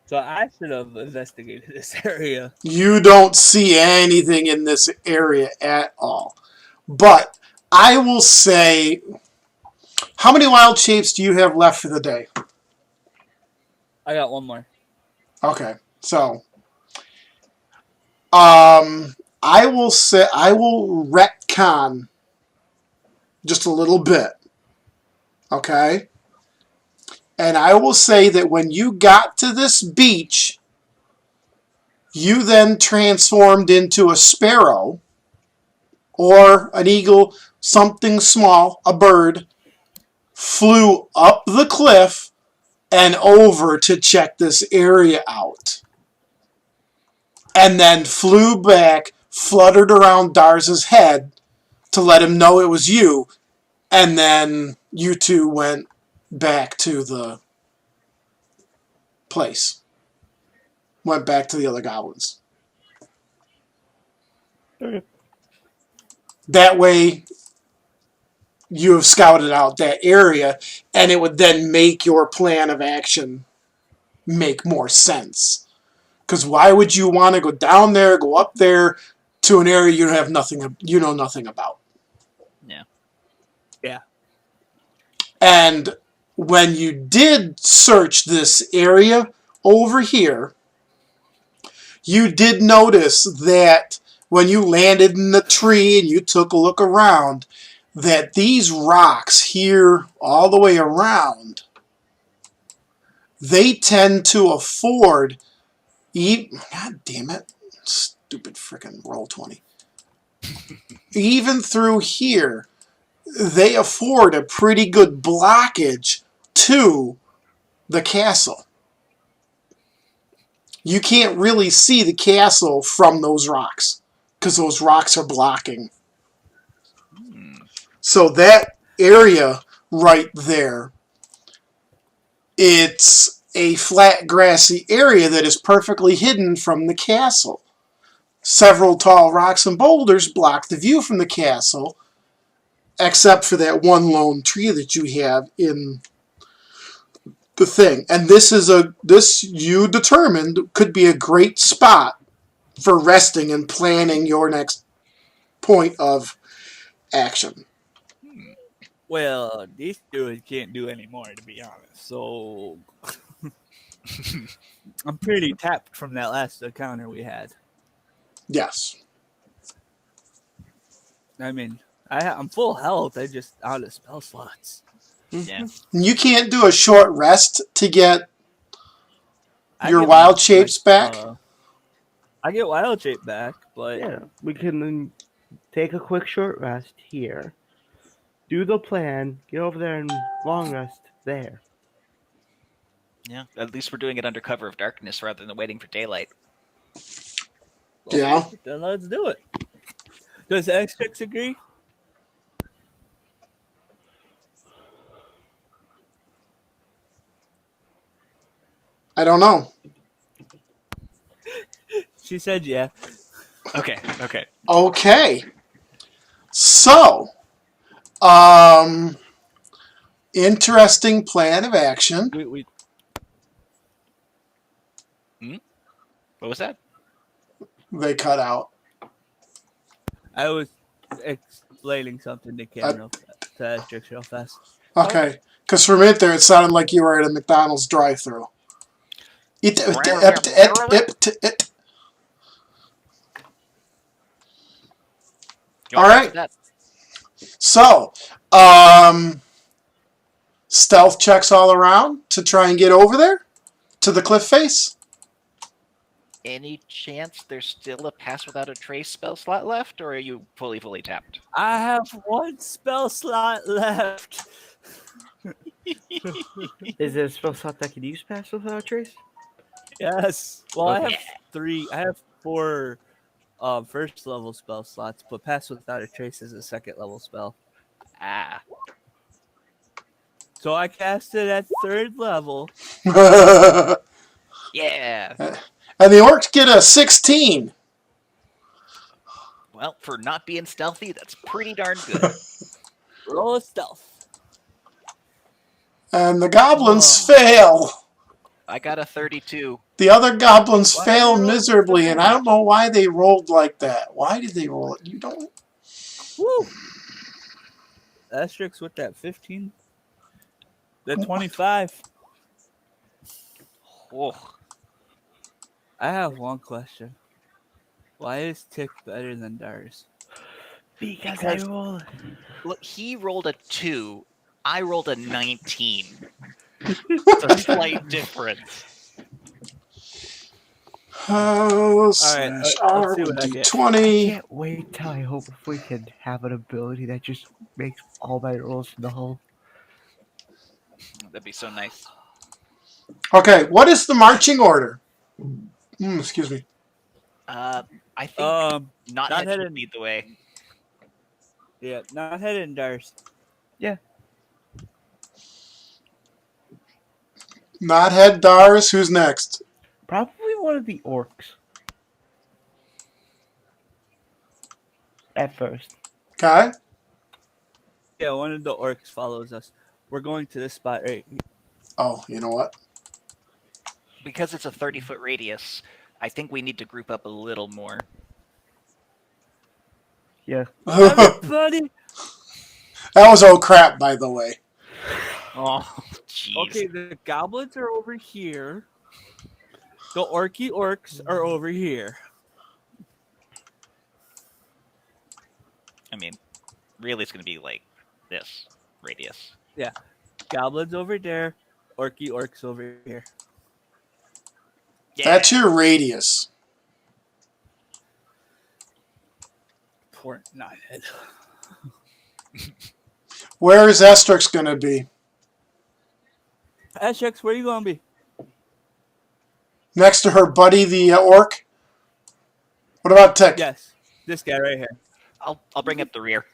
So I should have investigated this area. You don't see anything in this area at all. But I will say, how many wild shapes do you have left for the day? I got one more. Okay, so I will say I will retcon just a little bit. Okay? And I will say that when you got to this beach, you then transformed into a sparrow or an eagle, something small, a bird, flew up the cliff and over to check this area out. And then flew back, fluttered around Darz's head to let him know it was you. And then you two went back to the place. Went back to the other goblins. Okay. That way, you have scouted out that area, and it would then make your plan of action make more sense. Because why would you want to go down there, go up there to an area you have nothing, you know nothing about? Yeah. Yeah. And when you did search this area over here, you did notice that when you landed in the tree and you took a look around, that these rocks here all the way around, they tend to afford, God damn it, stupid frickin' roll 20. Even through here, they afford a pretty good blockage to the castle. You can't really see the castle from those rocks because those rocks are blocking. So that area right there, it's a flat grassy area that is perfectly hidden from the castle. Several tall rocks and boulders block the view from the castle, except for that one lone tree that you have in the thing. And this you determined could be a great spot for resting and planning your next point of action. Well, these dudes can't do any more, to be honest. So I'm pretty tapped from that last encounter we had. Yes. I mean, I'm full health. I just out of spell slots. Yeah. You can't do a short rest to get I your get wild shapes back? I get wild shape back, but Yeah, we can then take a quick short rest here. Do the plan. Get over there and long rest there. Yeah. At least we're doing it under cover of darkness rather than waiting for daylight. okay, Yeah. then let's do it. Does X6 agree? I don't know. She said yeah. Okay. Okay. Okay. So, interesting plan of action. We What was that? They cut out. I was explaining something to Cam to Asterix real fast. Okay. Because for a minute there, it sounded like you were at a McDonald's drive-thru. You All want right. that? So, stealth checks all around to try and get over there to the cliff face. Any chance there's still a pass without a trace spell slot left, or are you fully tapped? I have one spell slot left. Is there a spell slot that could use Pass Without a Trace? Yes. Well, I have Okay. 3. I have 4 first level spell slots, but Pass Without a Trace is a second level spell. Ah. So I cast it at 3rd level. And Yeah. the orcs get a 16. Well, for not being stealthy, that's pretty darn good. Roll a stealth. And the goblins Oh. fail. I got a 32. The other goblins Why fail did they roll miserably, so and I bad? don't know why they rolled like that. Why did they roll it? You don't. Woo! Asterix with that 15. The 25. Oh. I have one question. Why is Tick better than Dars? Because Because- I roll. Look, he rolled a 2. I rolled a 19. It's a slight difference. Slash let's see R what I get. D20. Can't wait till I hope if we can have an ability that just makes all my rolls null. That'd be so nice. Okay, what is the marching order? Excuse me. I think Not not head headed- should lead the way. Yeah, not headed in Dars. Knothead, Dars, who's next? Probably one of the orcs. At first. Okay. Yeah, one of the orcs follows us. We're going to this spot right here. Oh, you know what? Because it's a 30-foot radius, I think we need to group up a little more. Yeah. That Everybody! was oh crap, by the way. Oh, jeez. Okay, the goblins are over here. The orcs are over here. I mean, really, it's going to be like this radius. Goblins over there. Orcs over here. Yeah. That's your radius. Poor knothead. Where is Estrix going to be? Ashex, where you gonna be? Next to her buddy, the orc? What about Tick? Yes, this guy right here. I'll bring up the rear.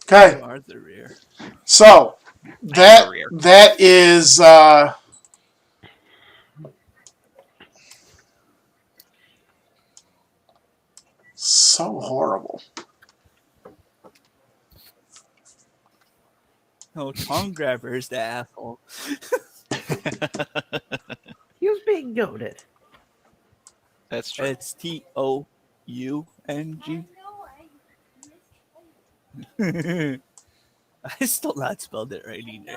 Okay, You are the rear. so I am that the rear. that is so horrible. No, tongue grabber is the asshole. He was being goaded. That's true. It's Toung. I still not spelled it right either.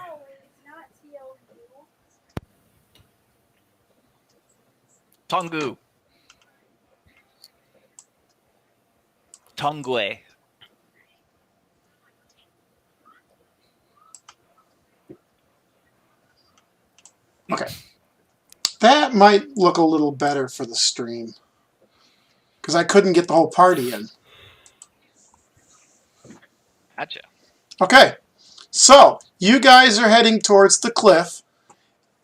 Tongu. Tongwe. Okay. That might look a little better for the stream. Because I couldn't get the whole party in. Gotcha. Okay. So, you guys are heading towards the cliff.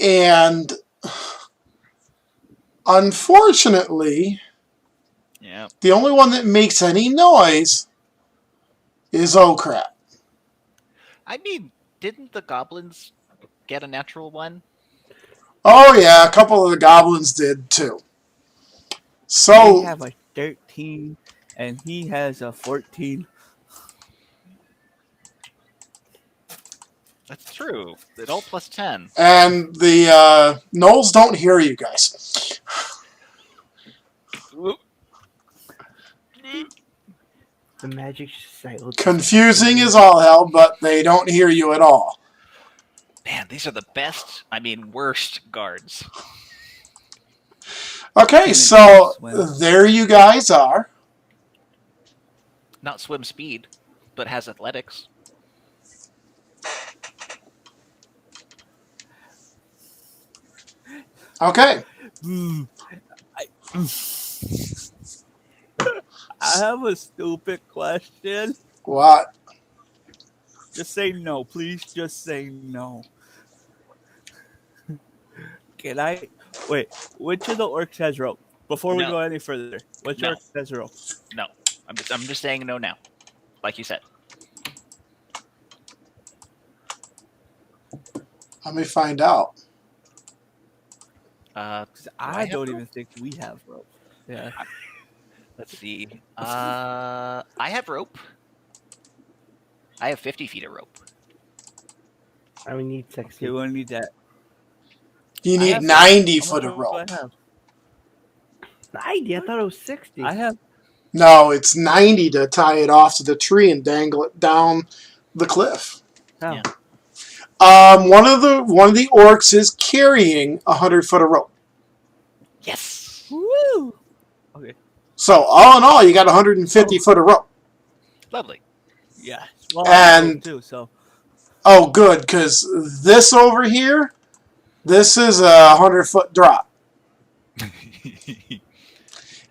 And unfortunately, Yeah. the only one that makes any noise is Oh Crap. I mean, didn't the goblins get a natural one? Oh yeah, a couple of the goblins did too. They So have a 13 and he has a 14. That's true. It all plus 10. and the Gnolls don't hear you guys. The magic silence. Confusing as all hell, but they don't hear you at all. Man, these are the best, worst guards. Okay, Can it so swim? there you guys are. Not swim speed, but has athletics. Okay. I have a stupid question. What? Just say no, please. Just say no. Can I wait? Which of the orcs has rope? Before we No. go any further, which No. orc has rope? No. I'm just saying no now. Like you said. Let me find out. 'Cause Do I have don't rope? even think we have rope. Yeah. Let's see. I have rope. I have 50 feet of rope. I would need 60. Okay, we'll need that. You I need have 90 How foot much of rope do rope. I have? 90? I thought it was 60. I have. No, it's 90 to tie it off to the tree and dangle it down the cliff. Oh. Yeah. One of the orcs is carrying 100 foot of rope. Yes. Woo! Okay. So all in all, you got 150 foot of rope. Lovely. Yeah. Well, I have rope And too. So oh, good, because this over here, this is a 100 foot drop.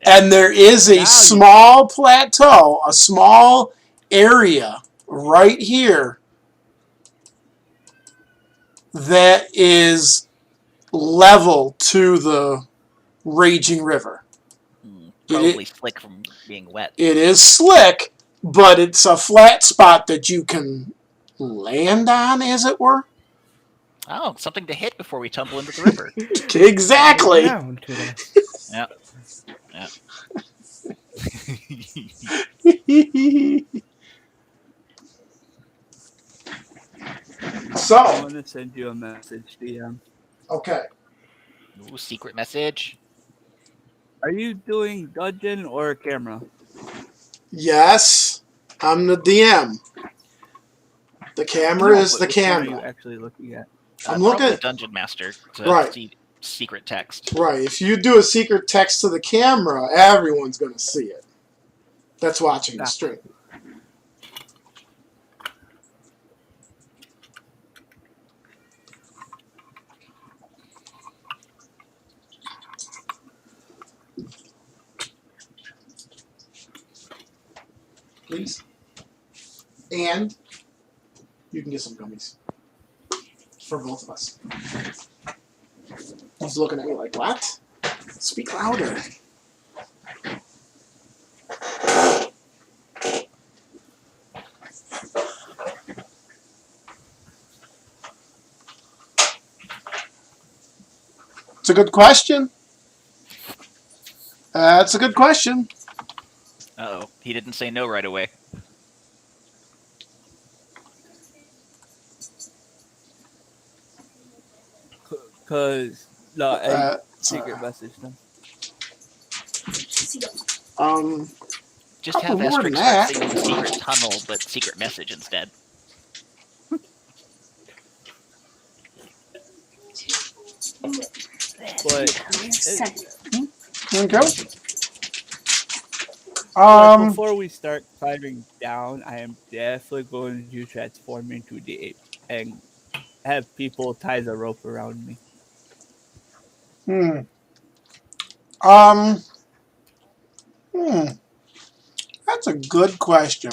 And there is a small plateau, a small area right here that is level to the raging river. Probably slick from being wet. It is slick, but it's a flat spot that you can land on, as it were. Oh, something to hit before we tumble into the river. Exactly. Down to the... Yeah. Yeah. I'm So, gonna send you a message, DM. okay. Ooh, secret message. Are you doing dungeon or camera? Yes, I'm the DM. The camera No, is but the which one are you camera. actually looking at? I'm Probably looking. Dungeon Master to Right. see secret text. Right. If you do a secret text to the camera, everyone's going to see it. That's watching the Ah. stream. Please. And You can get some gummies for both of us. He's looking at me like, what? Speak louder. It's a good question. That's a good question. Uh-oh. He didn't say no right away. Cause no, secret message them. Just have couple more than Estrix start that. singing Secret Tunnel, but Secret Message instead. But There we go. but before we start climbing down, I am definitely going to transform into the ape and have people tie the rope around me. That's a good question.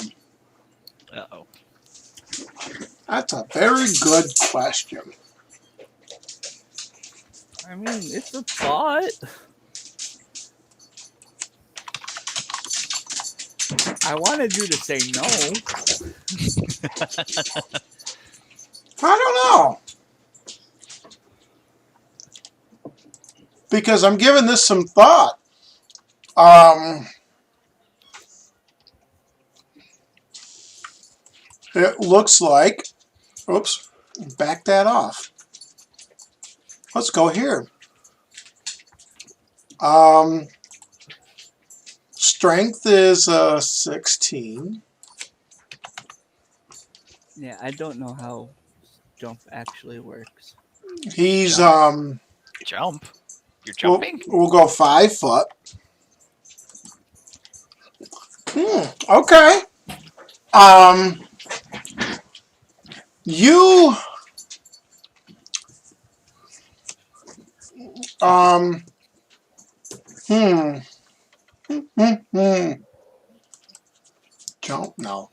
Uh-oh. That's a very good question. I mean, it's a thought. I wanted you to say no. I don't know. Because I'm giving this some thought. It looks like, oops, back that off. Let's go here. Strength is 16. Yeah, I don't know how jump actually works. He's Jump. You're jumping? We'll go 5 foot. Okay. You Jump? No.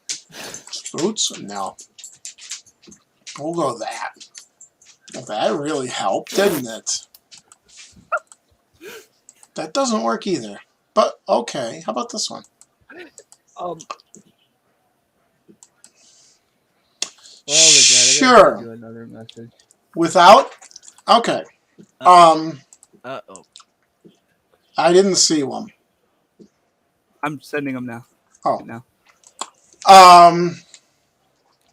Boots? No. We'll go that. That really helped, didn't it? That doesn't work either. But okay, how about this one? Well, Sure. do another message. Without? Okay. Uh-oh. I didn't see one. I'm sending them now. Oh. Now.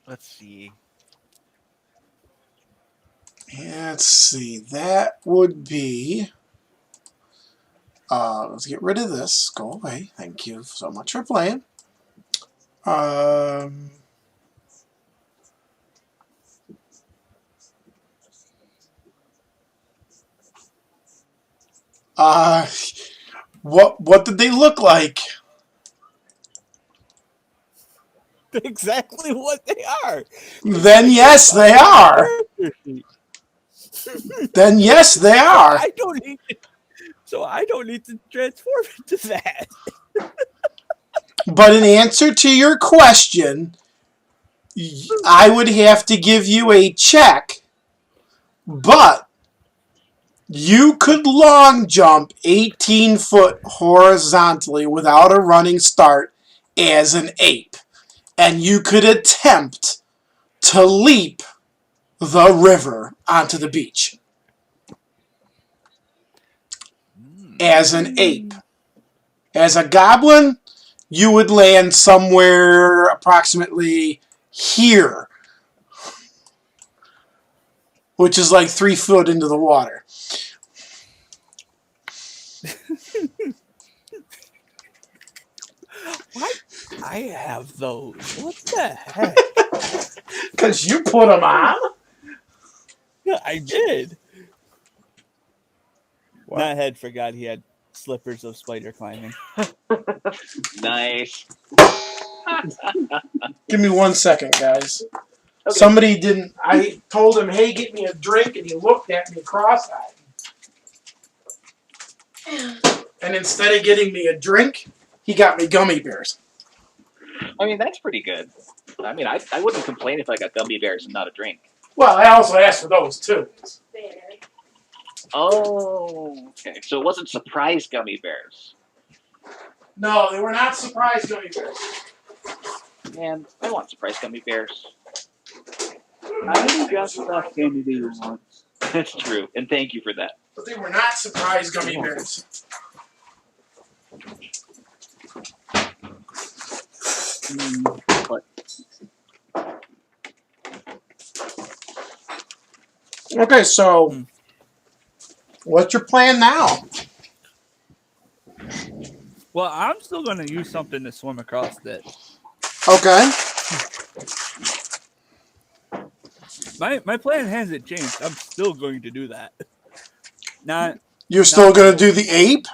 Let's see. Let's see. That would be. Let's get rid of this. Go away. Thank you so much for playing. What did they look like? Exactly what they are. Then yes, they are. Then yes, they are. So I don't need to transform into that. But in answer to your question, I would have to give you a check. But you could long jump 18 foot horizontally without a running start as an ape. And you could attempt to leap the river onto the beach as an ape. As a goblin, you would land somewhere approximately here, which is like 3 foot into the water. Why? I have those. What the heck? Because you put them on? Yeah, I did. What? That forgot he had slippers of spider climbing. Nice. Give me 1 second, guys. Okay. Somebody didn't. I told him, hey, get me a drink, and he looked at me cross-eyed. And instead of getting me a drink, he got me gummy bears. I mean, that's pretty good. I mean, I wouldn't complain if I got gummy bears and not a drink. Well, I also asked for those too. Oh, okay. So it wasn't surprise gummy bears. No, they were not surprise gummy bears. Man, I want surprise gummy bears. I only got stuff handed to you once. That's true, and thank you for that. But they were not surprise gummy bears. But Okay, so what's your plan now? Well, I'm still going to use something to swim across this. Okay. My plan hasn't changed. I'm still going to do that. Not You're still going to do the ape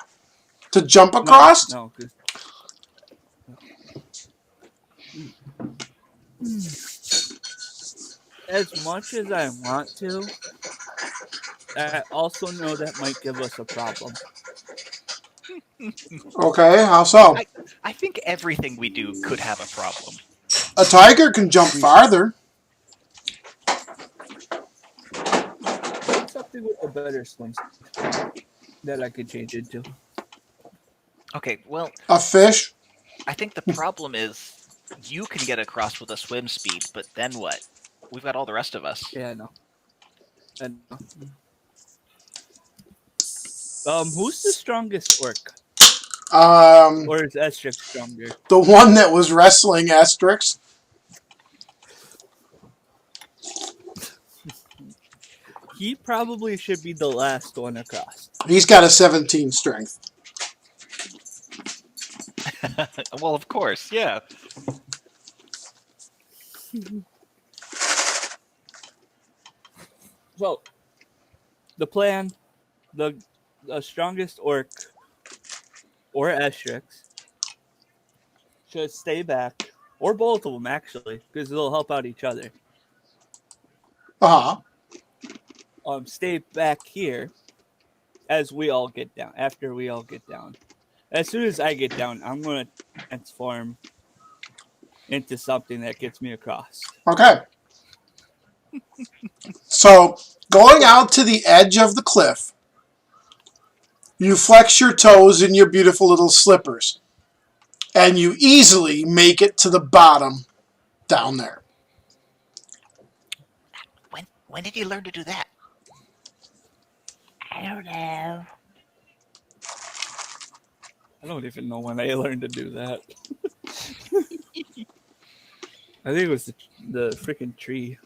to jump across? No, because as much as I want to, I also know that might give us a problem. Okay, how so? I think everything we do could have a problem. A tiger can jump farther. Something with a better swim that I could change into. Okay, well, A fish? I think the problem is you can get across with a swim speed, but then what? We've got all the rest of us. Yeah, I know. Who's the strongest orc? Or is Estrix stronger? The one that was wrestling Asterix. He probably should be the last one across. He's got a 17 strength. Well, of course, yeah. So, the plan, the strongest orc or Estrix should stay back, or both of them actually, because they'll help out each other. Uh-huh. Stay back here as we all get down. After we all get down, as soon as I get down, I'm gonna transform into something that gets me across. Okay. So, going out to the edge of the cliff, you flex your toes in your beautiful little slippers, and you easily make it to the bottom down there. When did you learn to do that? I don't know. I don't even know when I learned to do that. I think it was the freaking tree.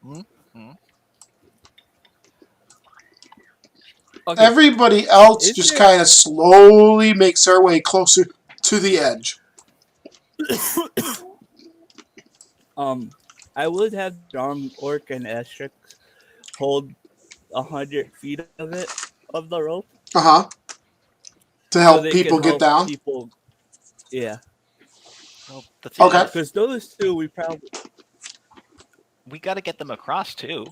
Mm-hmm. Okay. Everybody else Is just there- kind of slowly makes their way closer to the edge. I would have strong orc and Estrix hold 100 feet of the rope. Uh-huh. To so help they people can get help down. People, yeah. Well, the thing Okay. is, Because those two, we we got to get them across too.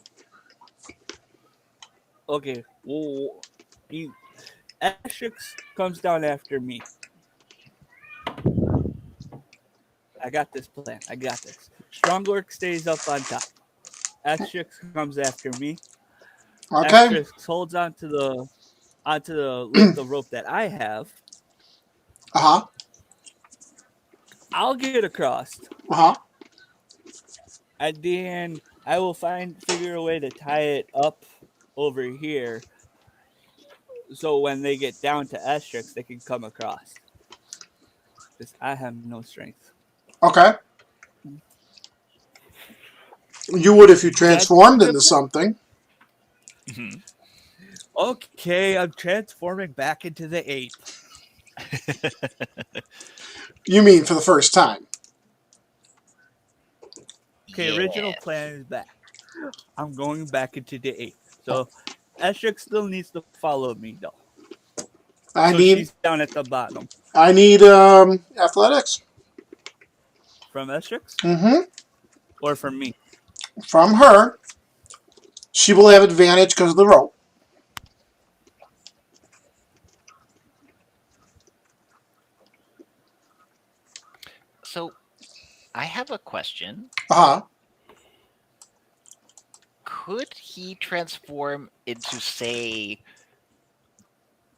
okay. Well, Estrix comes down after me. I got this plan. I got this. Strong orc stays up on top. Estrix comes after me. Okay. Estrix holds onto the length of rope that I have. Uh-huh. I'll get across, Uh-huh. and then I will figure a way to tie it up over here, so when they get down to Estrix, they can come across. Because I have no strength. Okay. You would if you transformed into something. Mm-hmm. Okay, I'm transforming back into the ape. You mean for the first time. Okay, original plan is back. I'm going back into the ape. So Estrix still needs to follow me though. She's down at the bottom. I need athletics. From Estrix? Mm-hmm. Or from me? From her. She will have advantage because of the rope. So, I have a question. Uh-huh. Could he transform into, say,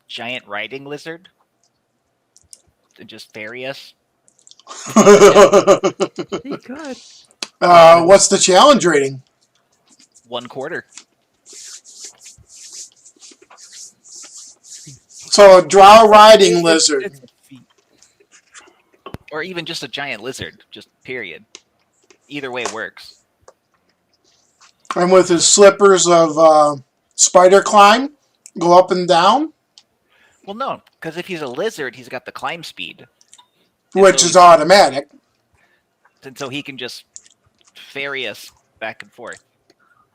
giant riding lizard? And just ferry us? He could. What's the challenge rating? 1/4. So a drow riding lizard. It's a feat. Or even just a giant lizard, just period. Either way works. And with his slippers of spider climb, go up and down, Well, no, because if he's a lizard, he's got the climb speed. And which so is automatic. And so he can just ferry us back and forth.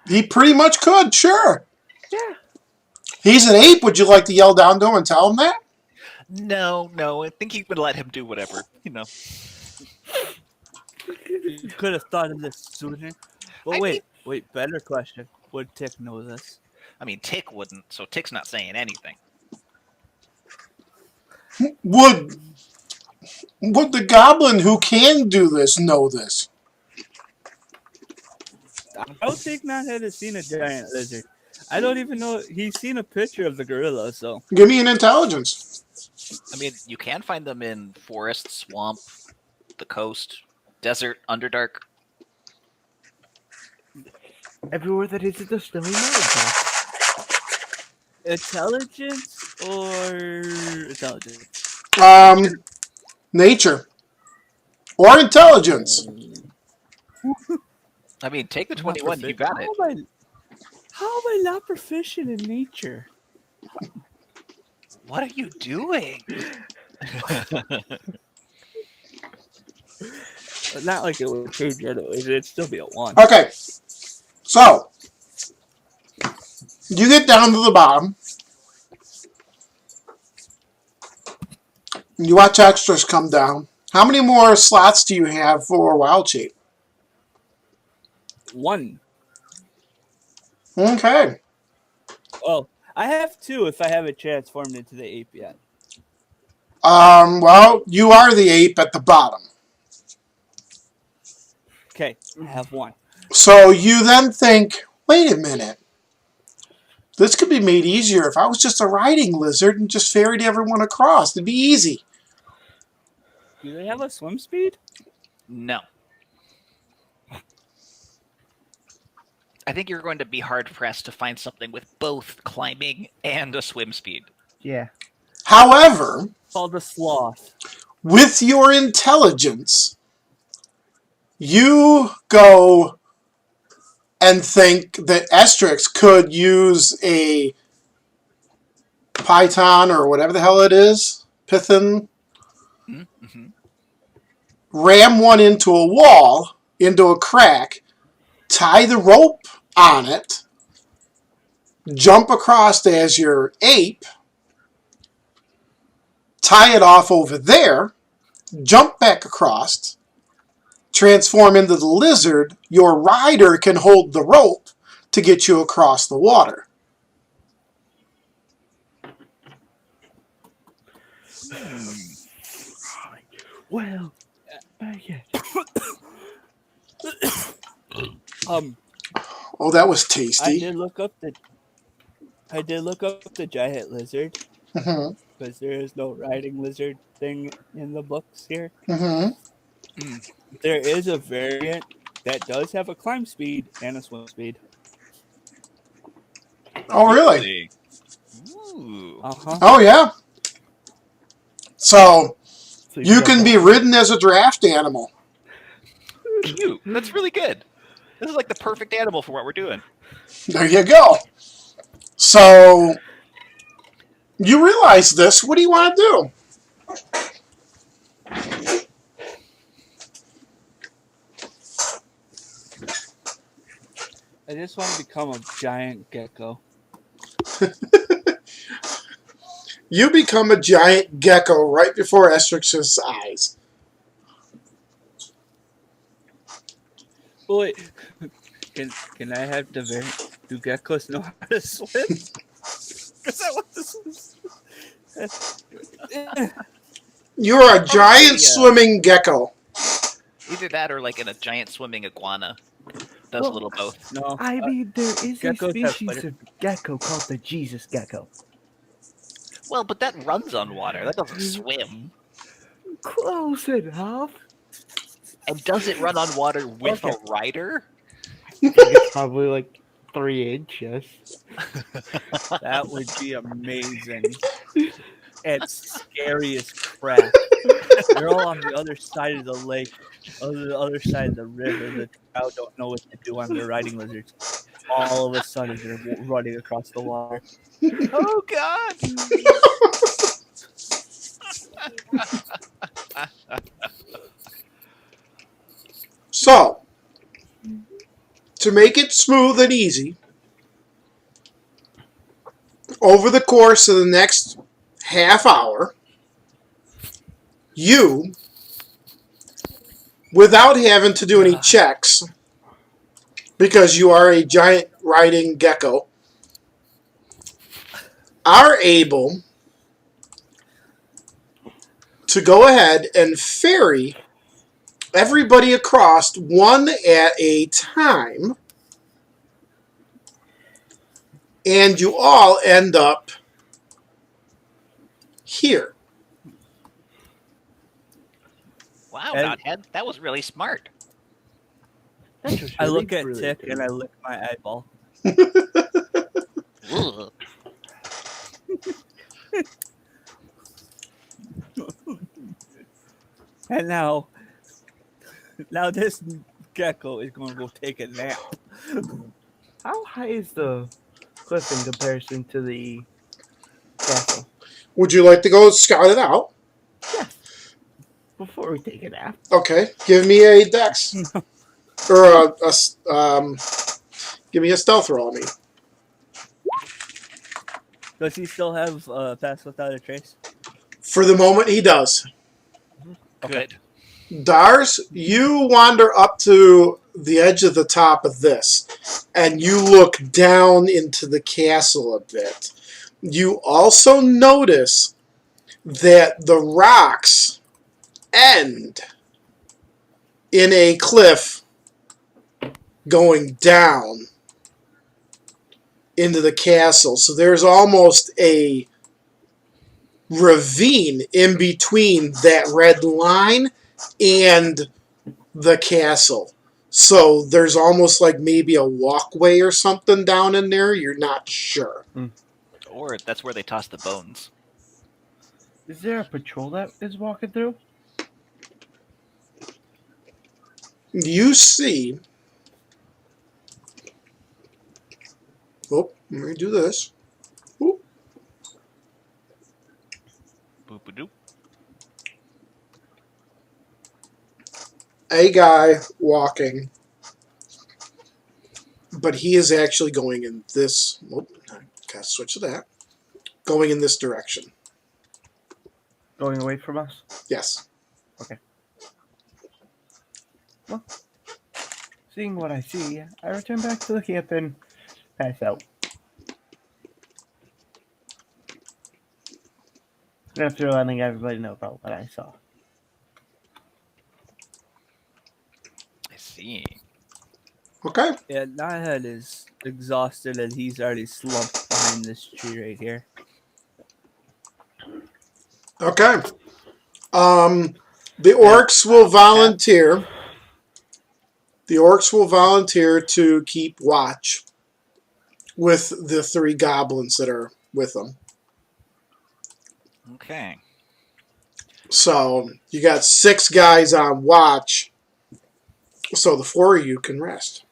He pretty much could, sure. Yeah. He's an ape. Would you like to yell down to him and tell him that? No, I think you would let him do whatever, You could have thought of this sooner. But I wait, better question. Would Tick know this? I mean, Tick wouldn't, so Tick's not saying anything. Would the goblin who can do this know this? I don't think Matt had seen a giant lizard. I don't even know. He's seen a picture of the gorilla, so. Give me an intelligence. I mean, you can find them in forest, swamp, the coast, desert, underdark. Everywhere that isn't the snowy mountaintop. Intelligence or intelligence? Nature. Or intelligence. I mean, take the I'm not 21, you proficient. got it. How am I not proficient in nature? What are you doing? Not like it would change anyways. It'd still be a 1. Okay. So, you get down to the bottom. You watch extras come down. How many more slots do you have for wild shape? 1. Okay. Oh, I have 2 if I haven't transformed into the ape yet. Well, you are the ape at the bottom. Okay, I have 1. So you then think, wait a minute. This could be made easier if I was just a riding lizard and just ferried everyone across. It'd be easy. Do they have a swim speed? No. I think you're going to be hard-pressed to find something with both climbing and a swim speed. Yeah. However, Called a sloth. with your intelligence, you go and think that Estrix could use a python or whatever the hell it is, python, Mm-hmm. ram one into a wall, into a crack, tie the rope on it, jump across as your ape, tie it off over there, jump back across, transform into the lizard. Your rider can hold the rope to get you across the water. Well, yeah. Oh, that was I tasty. did look up the giant lizard Mm-hmm. because there is no riding lizard thing in the books here. Mm-hmm. There is a variant that does have a climb speed and a swim speed. Oh, really? Ooh. Uh-huh. Oh, yeah. So So you got can that. be ridden as a draft animal. Cute. That's really good. This is like the perfect animal for what we're doing. There you go. So you realize this. What do you want to do? I just want to become a giant gecko. You become a giant gecko right before Estrix's eyes. Oh, wait, can I have the variant? Do geckos know how to swim? Because I want to swim. You're a giant Yeah. swimming gecko. Either that or like in a giant swimming iguana. Does a little both. No, I mean, there is a geckos have species spider. of gecko called the Jesus gecko. Well, but that runs on water. That doesn't swim. Close enough. And does it run on water with Okay. a rider? I think it's probably like 3 inches. That would be amazing. It's scary as crap. They're all on the other side of the lake, on the other side of the river. The trout don't know what to do when they're riding lizards. All of a sudden, they're running across the water. Oh God! So, to make it smooth and easy, over the course of the next half hour, you, without having to do any checks, because you are a giant riding gecko, are able to go ahead and ferry everybody across one at a time, and you all end up here. Wow, And- Knothead, that was really smart. That was I really look at brilliant. Tick and I lick my eyeball. Ugh. And now this gecko is going to go take a nap. How high is the cliff in comparison to the castle? Would you like to go scout it out? Before we take a nap. Okay, give me a dex. Or give me a stealth roll, I mean. Does he still have Pass Without a Trace? For the moment, he does. Good. Dars, you wander up to the edge of the top of this, and you look down into the castle a bit. You also notice that the rocks end in a cliff going down into the castle. So there's almost a ravine in between that red line and the castle. So there's almost like maybe a walkway or something down in there. You're not sure. Or that's where they toss the bones. Is there a patrol that is walking through? You see... Oh, let me do this. Oop. Boop-a-doop. A guy walking, but he is actually going in this... Oh, I gotta switch to that. Going in this direction. Going away from us? Yes. Seeing what I see, I return back to the camp and pass out. After letting everybody know about what I saw. I see. Okay. Yeah, Knothead is exhausted and he's already slumped behind this tree right here. Okay. The orcs will volunteer. The orcs will volunteer to keep watch with the 3 goblins that are with them. Okay. So you got 6 guys on watch. So the 4 of you can rest.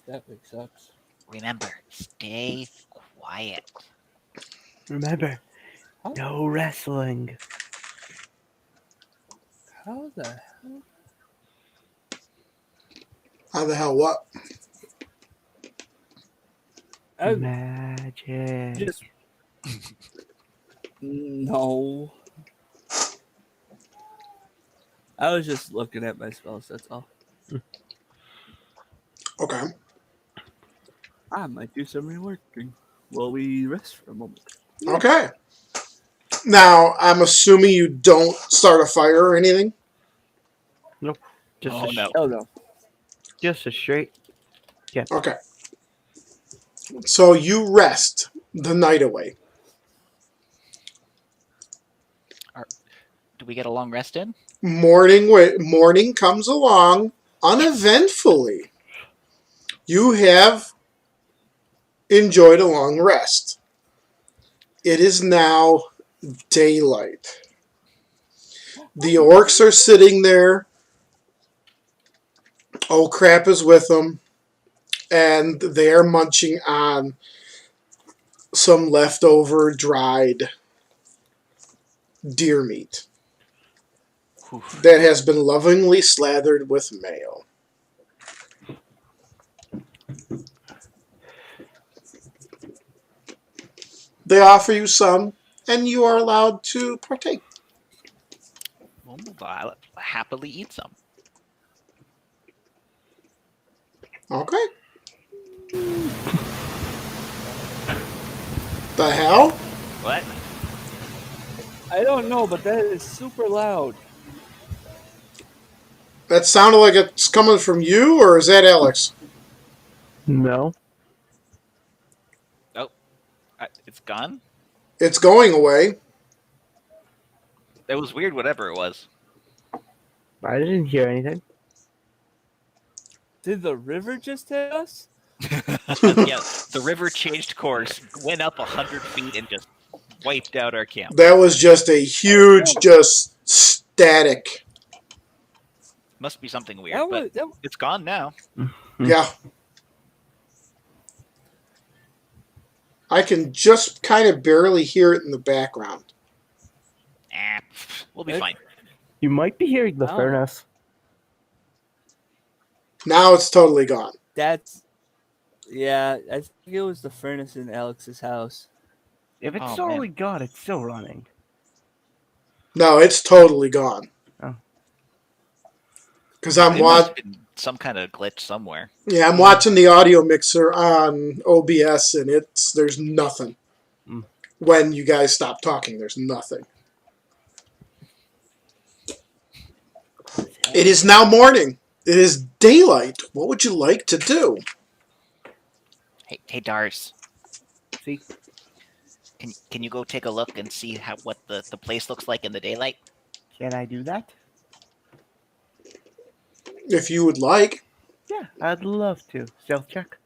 That makes sense. Remember, stay quiet. Remember, no wrestling. How the hell? How the hell what? I Magic. just no. I was just looking at my spells. That's all. Okay. I might do some reworking while we rest for a moment. Okay. Now, I'm assuming you don't start a fire or anything? Nope. Just Oh, a no. Oh no. just a straight. Yeah. Okay. So you rest the night away. Do we get a long rest in? Morning comes along uneventfully. You have enjoyed a long rest. It is now daylight. The orcs are sitting there. Oh crap is with them. And they are munching on some leftover dried deer meat Whew. that has been lovingly slathered with mayo. They offer you some, and you are allowed to partake. Well, I'll happily eat some. Okay. The hell? What? I don't know, but that is super loud. That sounded like it's coming from you, or is that Alex? No. Oh, it's gone? It's going away. It was weird, whatever it was. I didn't hear anything. Did the river just hit us? Yeah, the river changed course, went up 100 feet, and just wiped out our camp. That was just a huge, just static. Must be something weird, That but was, that, it's gone now. Yeah. I can just kind of barely hear it in the background. We'll be It- fine. You might be hearing the Wow. furnace. Now it's totally gone. that's yeah. I think it was the furnace in Alex's house. If it's Oh, totally gone, it's still running. No, it's totally gone. Oh. Because I'm It must watching. have been some kind of glitch somewhere. Yeah, I'm watching the audio mixer on OBS, and there's nothing. Mm. When you guys stop talking, there's nothing. It is now morning. It is daylight. What would you like to do? Hey, Dars. See? Can you go take a look and see what the place looks like in the daylight? Can I do that? If you would like. Yeah, I'd love to. Stealth check.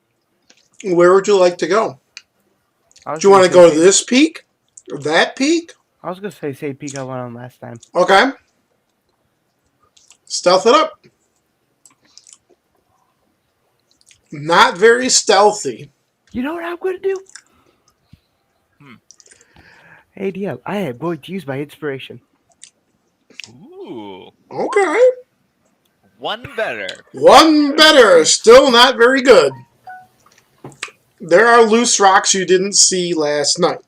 Where would you like to go? I was Do you want to gonna go to say- this peak? Or that peak? I was gonna say same peak I went on last time. Okay. Stealth it up. Not very stealthy. You know what I'm gonna do? Hmm. Hey DM, I am going to use my inspiration. Ooh, Okay. one better. One better. Still not very good. There are loose rocks you didn't see last night.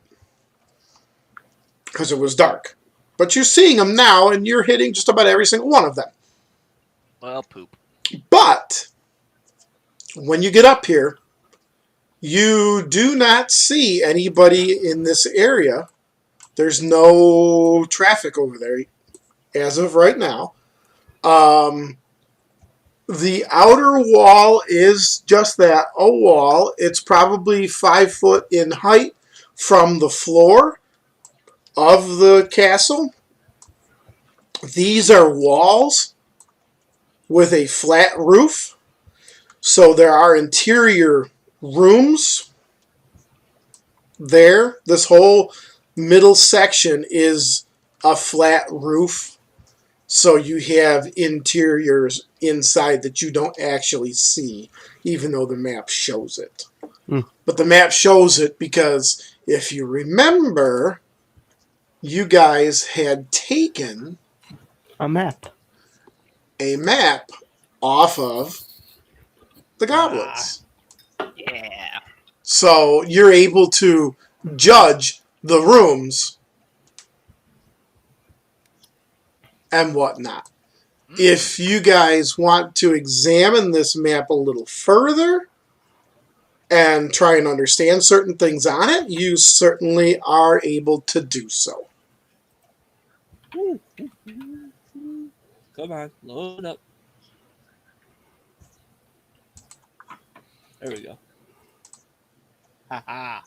Because it was dark. But you're seeing them now, and you're hitting just about every single one of them. Well, poop. But when you get up here, you do not see anybody in this area. There's no traffic over there as of right now. The outer wall is just that, a wall. It's probably 5 foot in height from the floor of the castle. These are walls with a flat roof. So there are interior rooms there. This whole middle section is a flat roof. So you have interiors inside that you don't actually see, even though the map shows it. Hmm. But the map shows it because if you remember, you guys had taken A map. a map off of the goblins. Yeah. So you're able to judge the rooms and whatnot. If you guys want to examine this map a little further and try and understand certain things on it, you certainly are able to do so. Come on, load up. There we go. Haha.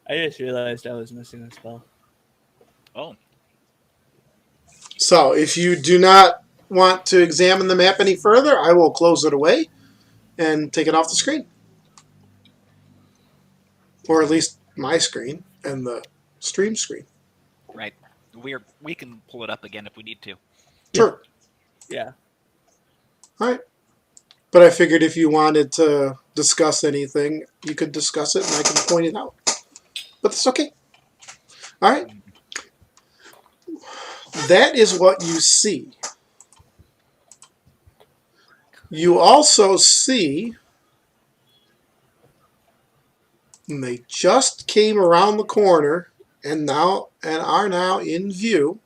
I just realized I was missing a spell. Oh, So if you do not want to examine the map any further, I will close it away and take it off the screen. Or at least my screen and the stream screen. right. We can pull it up again if we need to. Sure. Yeah. All right. But I figured if you wanted to discuss anything, you could discuss it and I can point it out. But that's okay. All right. That is what you see. You also see, and they just came around the corner and are now in view.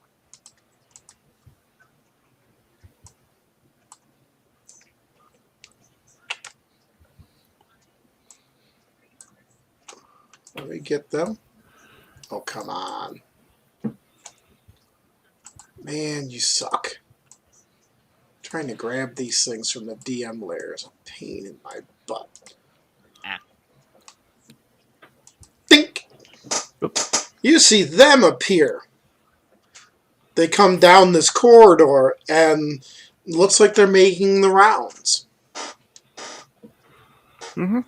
Let me get them. Oh, come on. Man, you suck. Trying to grab these things from the DM layer is a pain in my butt. Ah. Think! You see them appear. They come down this corridor and looks like they're making the rounds. Mm-hmm.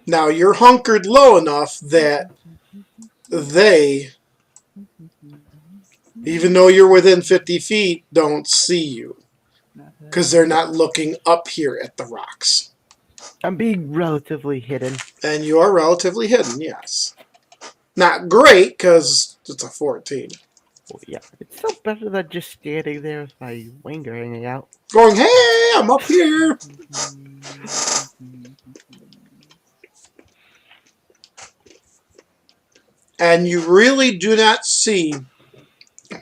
Now, you're hunkered low enough that they, even though you're within 50 feet, don't see you. Because they're not looking up here at the rocks. I'm being relatively hidden. And you are relatively hidden, yes. Not great, because it's a 14. Well, yeah, it's still better than just standing there with my winger hanging out. Going, hey, I'm up here. And you really do not see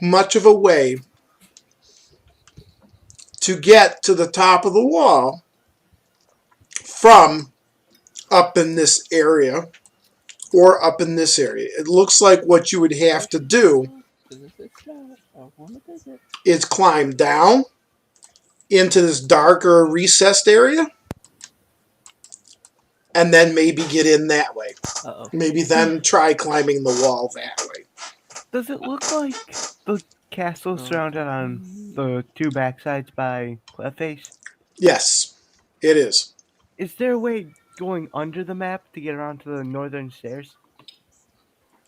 much of a way to get to the top of the wall from up in this area or up in this area. It looks like what you would have to do is climb down into this darker recessed area and then maybe get in that way. Uh-oh. Maybe then try climbing the wall that way. Does it look like the castle surrounded on the two backsides by cliff face? Yes, it is. Is there a way going under the map to get around to the northern stairs?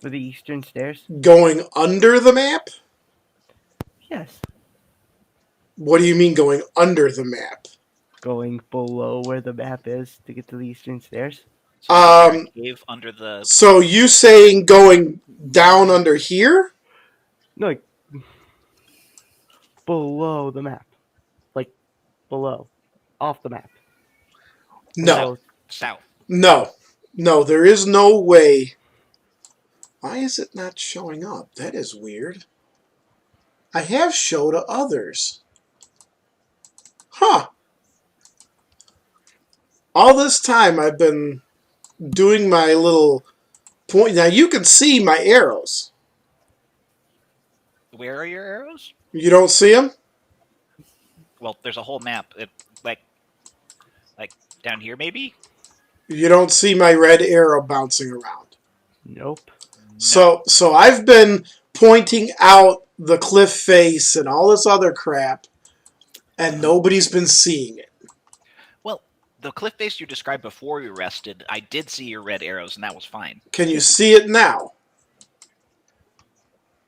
Or the eastern stairs? Going under the map? Yes. What do you mean going under the map? Going below where the map is to get to the eastern stairs? So is there a cave under the. So you saying going down under here? No, like below the map. Like below. Off the map. No. South. No. No, there is no way. Why is it not showing up? That is weird. I have showed to others. Huh. All this time I've been doing my little point. Now you can see my arrows. Where are your arrows? You don't see them? Well, there's a whole map. Like down here, maybe? You don't see my red arrow bouncing around. Nope. So I've been pointing out the cliff face and all this other crap, and nobody's been seeing it. Well, the cliff face you described before you rested, I did see your red arrows, and that was fine. Can you see it now?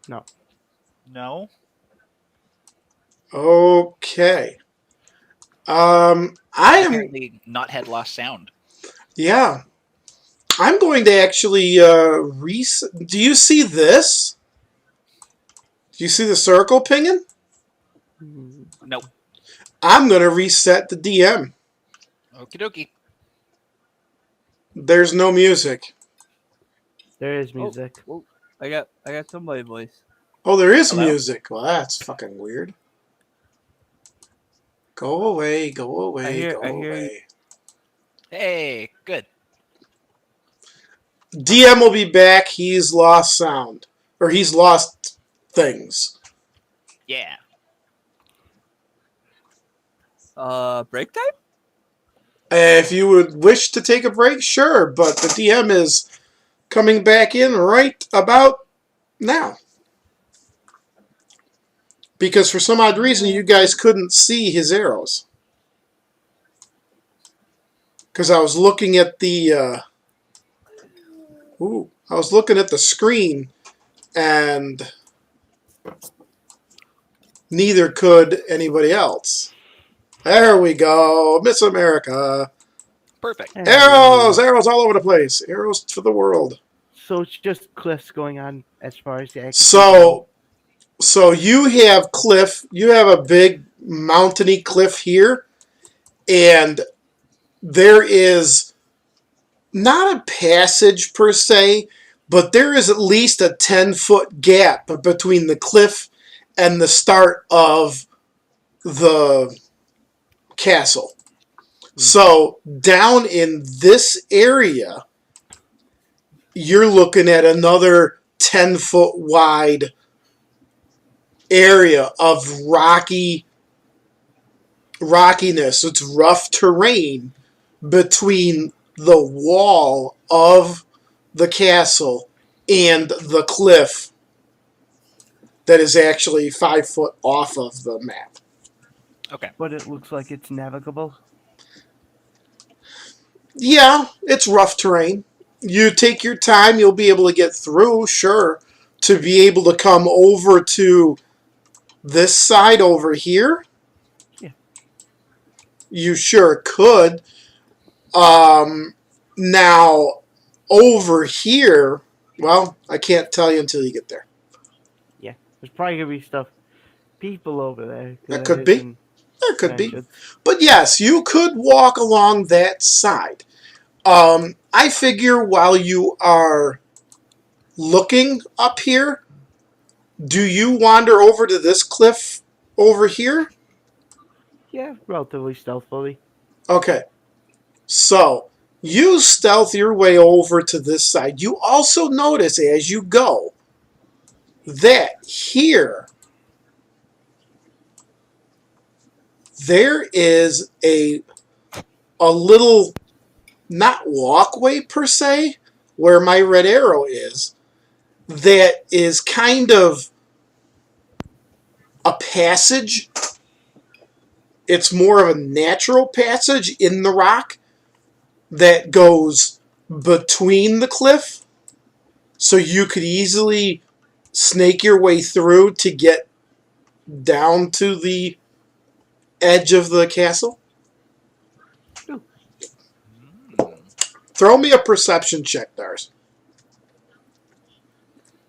No. No? Okay. I am. Apparently not had lost sound. Yeah. I'm going to actually do you see this? Do you see the circle pinging? Nope. I'm going to reset the DM. Okie dokie. There's no music. There is music. Oh, I got somebody voice. Oh, there is Hello? music. Well, that's fucking weird. Go away, go away, I hear away. Hey, good. DM will be back. He's lost sound. Or he's lost things. Yeah. Break time? If you would wish to take a break, sure, but the DM is coming back in right about now. Because for some odd reason, you guys couldn't see his arrows. Because I was looking at the I was looking at the screen, and neither could anybody else. There we go, Miss America. Perfect. Arrows, Hey. arrows all over the place. Arrows for the world. So it's just cliffs going on as far as I can see. So you have cliff. You have a big mountainy cliff here, and there is not a passage per se, but there is at least a 10-foot gap between the cliff and the start of the castle. So down in this area, you're looking at another 10-foot wide area of rockiness. It's rough terrain between the wall of the castle and the cliff that is actually 5 foot off of the map. Okay. But it looks like it's navigable. Yeah, it's rough terrain. You take your time, you'll be able to get through, sure. To be able to come over to this side over here, Yeah. you sure could. Now, over here, well, I can't tell you until you get there. Yeah. There's probably gonna be people over there. 'Cause That could be. isn't There could be. mentioned. But yes, you could walk along that side. I figure while you are looking up here, do you wander over to this cliff over here? Yeah, relatively stealthily. Okay. So, you stealth your way over to this side. You also notice as you go that here there is a little, not walkway per se, where my red arrow is, that is kind of a passage. It's more of a natural passage in the rock that goes between the cliff, so you could easily snake your way through to get down to the edge of the castle. Throw me a perception check, Dars.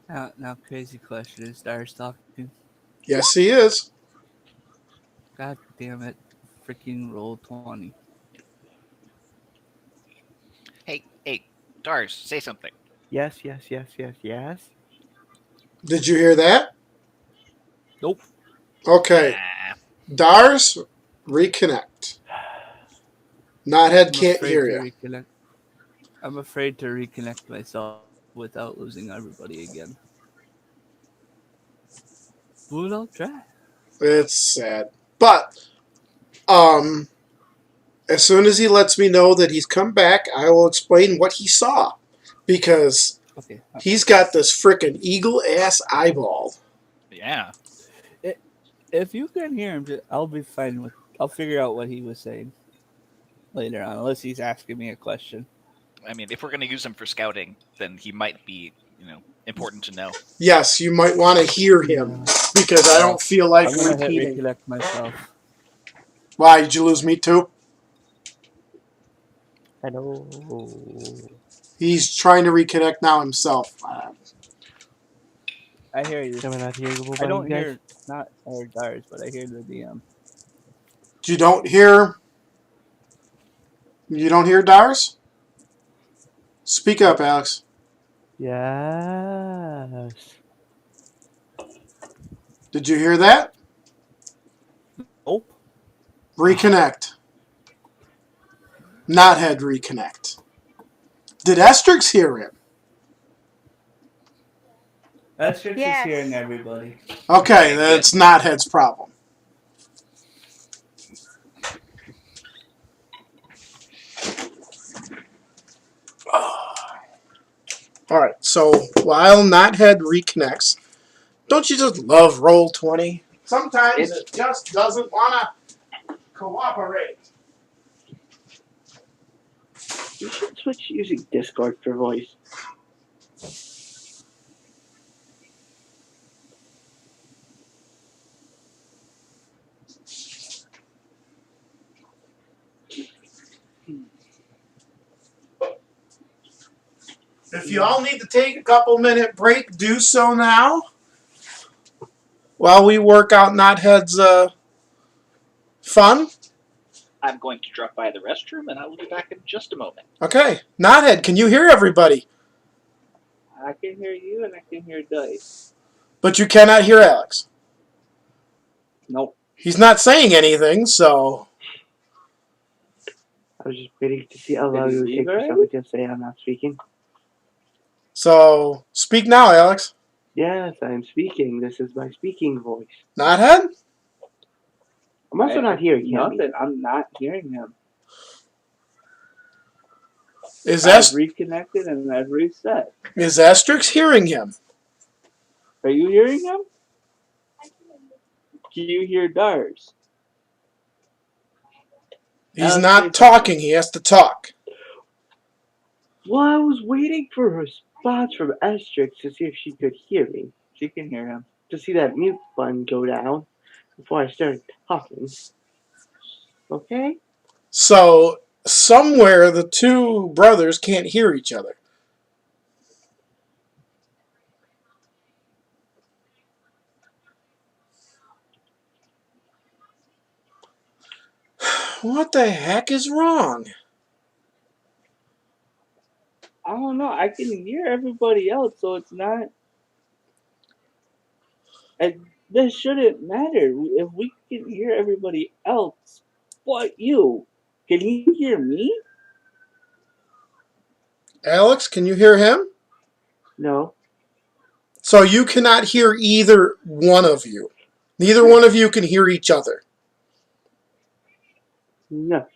Now, crazy question. Is Darius talking? Yes, he is. God damn it. Freaking roll 20. Hey, Dars, say something. Yes. Did you hear that? Nope. Okay. Ah, Dars, reconnect. Knothead I'm can't afraid hear to you. reconnect. I'm afraid to reconnect myself without losing everybody again. But I'll try. It's sad. But, as soon as he lets me know that he's come back, I will explain what he saw. Because Okay. he's got this frickin' eagle-ass eyeball. yeah. If you can hear him, I'll be fine with. I'll figure out what he was saying later on, unless he's asking me a question. I mean, if we're going to use him for scouting, then he might be, important to know. Yes, you might want to hear him. Because I don't feel like I'm gonna hit repeating. recollect myself. Why, did you lose me too? Hello. He's trying to reconnect now himself. I hear you. Am I not hearable by I don't you guys? hear not our Dars, but I hear the DM. You don't hear... You don't hear Dars? Speak up, Alex. Yes. Did you hear that? Nope. Reconnect. Knothead reconnect. Did Estrix hear him? Asterix is Yes. hearing everybody. Okay, Okay, that's not Head's problem. Alright, so while Knothead reconnects, don't you just love Roll20? Sometimes it just doesn't want to cooperate. You should switch using Discord for voice. If you all need to take a couple-minute break, do so now. While we work out Knothead's fun. I'm going to drop by the restroom, and I will be back in just a moment. Okay, Knothead, can you hear everybody? I can hear you and I can hear Dice. But you cannot hear Alex. Nope. He's not saying anything, so... I was just waiting to see how Did long he it would leave take for already? someone to say I'm not speaking. So, speak now, Alex. Yes, I'm speaking. This is my speaking voice. Knothead? I'm also not hearing him. Nothing. I'm not hearing him. Is I've reconnected and I've reset. Asterix hearing him? Are you hearing him? Can you hear Dars? He's Alex, not say talking, he has to talk. Well, I was waiting for a response from Asterix to see if she could hear me. She can hear him. To see that mute button go down before I started talking. Okay? So, somewhere the two brothers can't hear each other. What the heck is wrong? I don't know. I can hear everybody else, so it's not. This shouldn't matter if we can hear everybody else, but you. Can you hear me? Alex, can you hear him? No. So you cannot hear either one of you. Neither one of you can hear each other. No.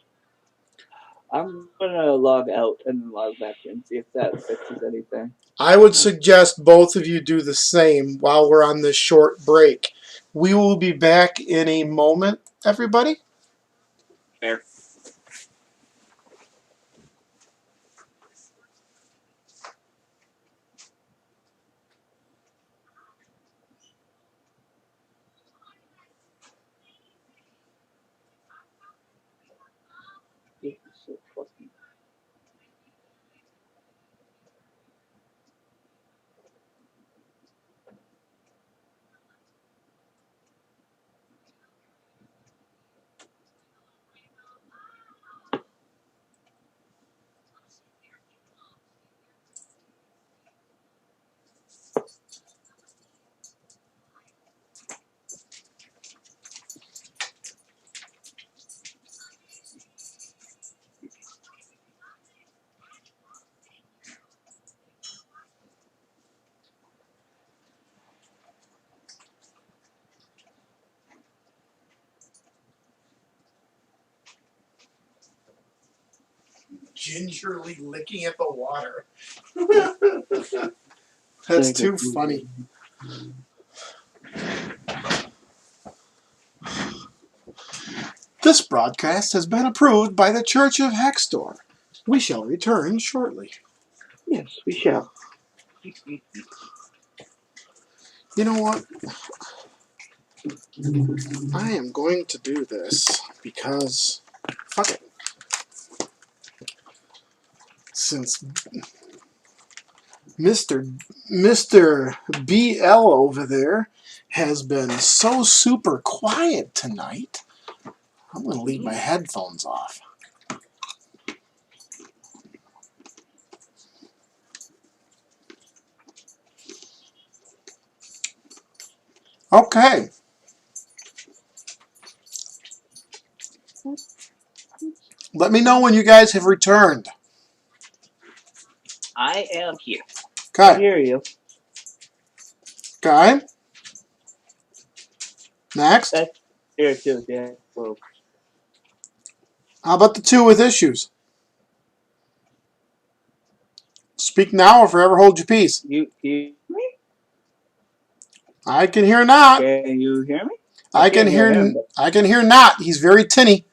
I'm gonna log out and then log back in, see if that fixes anything. I would suggest both of you do the same while we're on this short break. We will be back in a moment, everybody. Fair. This is so fucking. Gingerly licking at the water. That's too funny. This broadcast has been approved by the Church of Hextor. We shall return shortly. Yes, we shall. You know what? I am going to do this because, fuck it. Since Mr. BL over there has been so super quiet tonight, I'm going to leave my headphones off. Okay. Let me know when you guys have returned. I am here. I Okay. hear you. Okay. Next. That's here too, yeah. So How about the two with issues? Speak now or forever hold your peace. you hear me? I can hear not. Can you hear me? I can can't hear hear. him, but I can hear not. He's very tinny.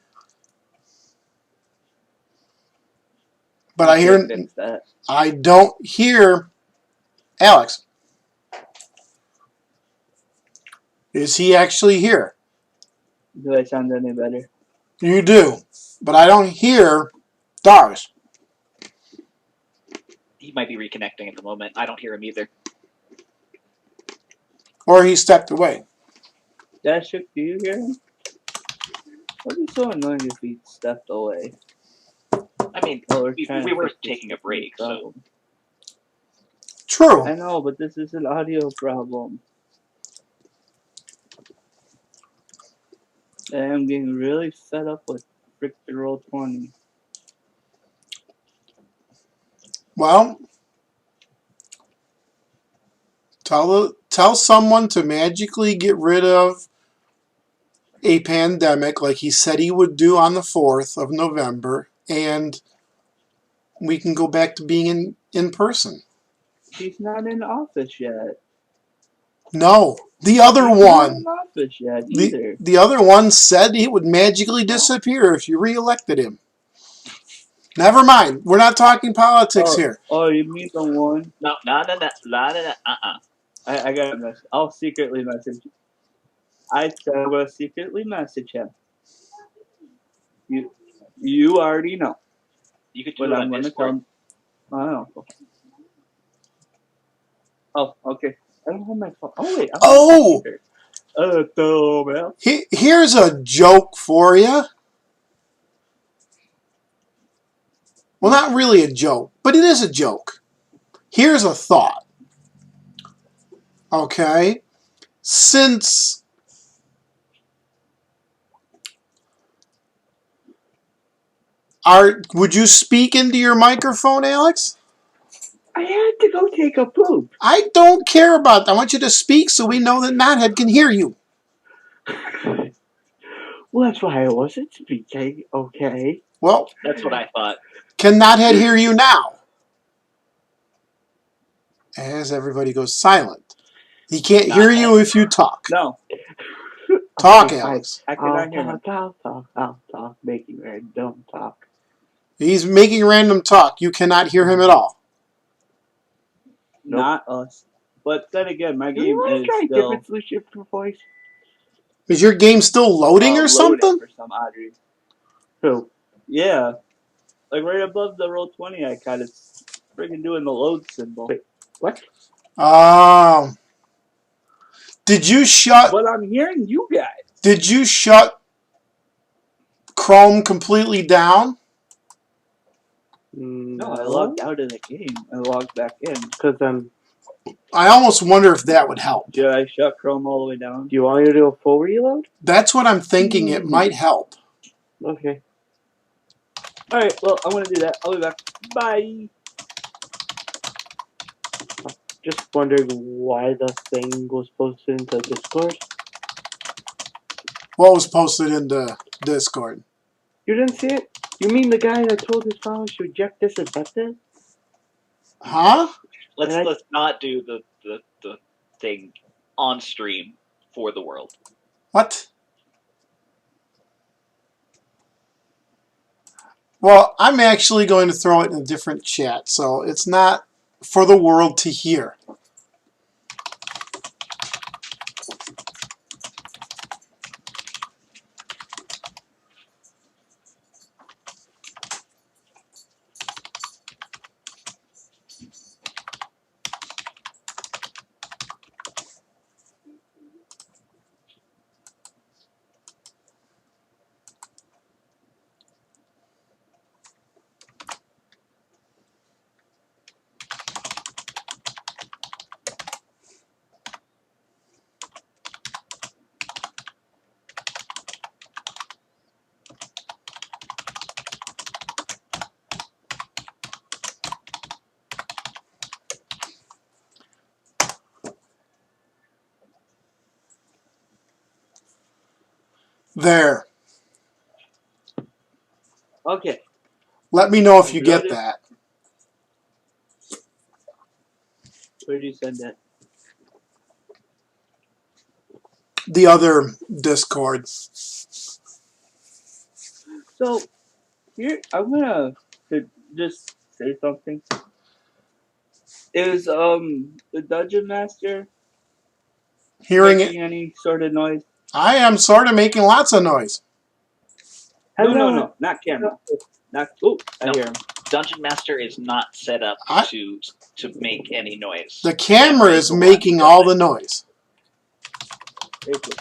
But I can't hear. fix that. I don't hear Alex. Is he actually here? Do I sound any better? You do, but I don't hear Darius. He might be reconnecting at the moment. I don't hear him either. Or he stepped away. Dashik, do you hear him? That'd be so annoying if he stepped away. I mean, Oh, we're we trying to were fix this taking a stupid break, so problem. True. I know, but this is an audio problem. And I'm getting really fed up with Frick the Roll 20. Well, tell someone to magically get rid of a pandemic like he said he would do on the 4th of November, and we can go back to being in person. He's not in office yet. No, the other He's not one. in office yet The, either. the other one said it would magically disappear if you reelected him. Never mind. We're not talking politics here. Oh, you mean the one? no. I got a message. I'll secretly message you. I said I will secretly message him. You already know. You could do But it I'm on going to Discord. tell him. I don't know. Oh, okay. I don't have my phone. Oh, wait. I'm Oh! Well. Here's a joke for you. Well, not really a joke, but it is a joke. Here's a thought. Okay? Since would you speak into your microphone, Alex? I had to go take a poop. I don't care about that. I want you to speak so we know that Knothead can hear you. Well, that's why I wasn't speaking. Okay. Well, That's what I thought. can Knothead hear you now? As everybody goes silent. He can't hear you if you talk. No. Talk, Okay, Alex. I cannot hear him. I'll talk, making random talk. He's making random talk. You cannot hear him at all. Nope. Not us. But then again, my Do game you want is to try a still different solution for voice? Is your game still loading or something? for some odd reason. Who? Yeah. Like right above the roll 20 icon, it's freaking doing the load symbol. Wait, what? Did you shut But I'm hearing you guys. Did you shut Chrome completely down? No, I logged out of the game. I logged back in. Because I almost wonder if that would help. Should I shut Chrome all the way down? do you want me to do a full reload? That's what I'm thinking. It might help. Okay. Alright, well, I'm going to do that. I'll be back. Bye. Just wondering why the thing was posted into Discord. What was posted into Discord? You didn't see it? You mean the guy that told his followers to reject this and that then? Huh? Let's not do the thing on stream for the world. What? Well, I'm actually going to throw it in a different chat, so it's not for the world to hear. There. Okay. Let me know if you get Noted. that. Where did you send that? The other Discord. So here I'm gonna just say something. Is the dungeon master Hearing it. making any sort of noise? I am sort of making lots of noise. No, not camera. Not. Oh, I No. hear him. Dungeon Master is not set up to make any noise. The camera is the one making that all does the it. noise. April.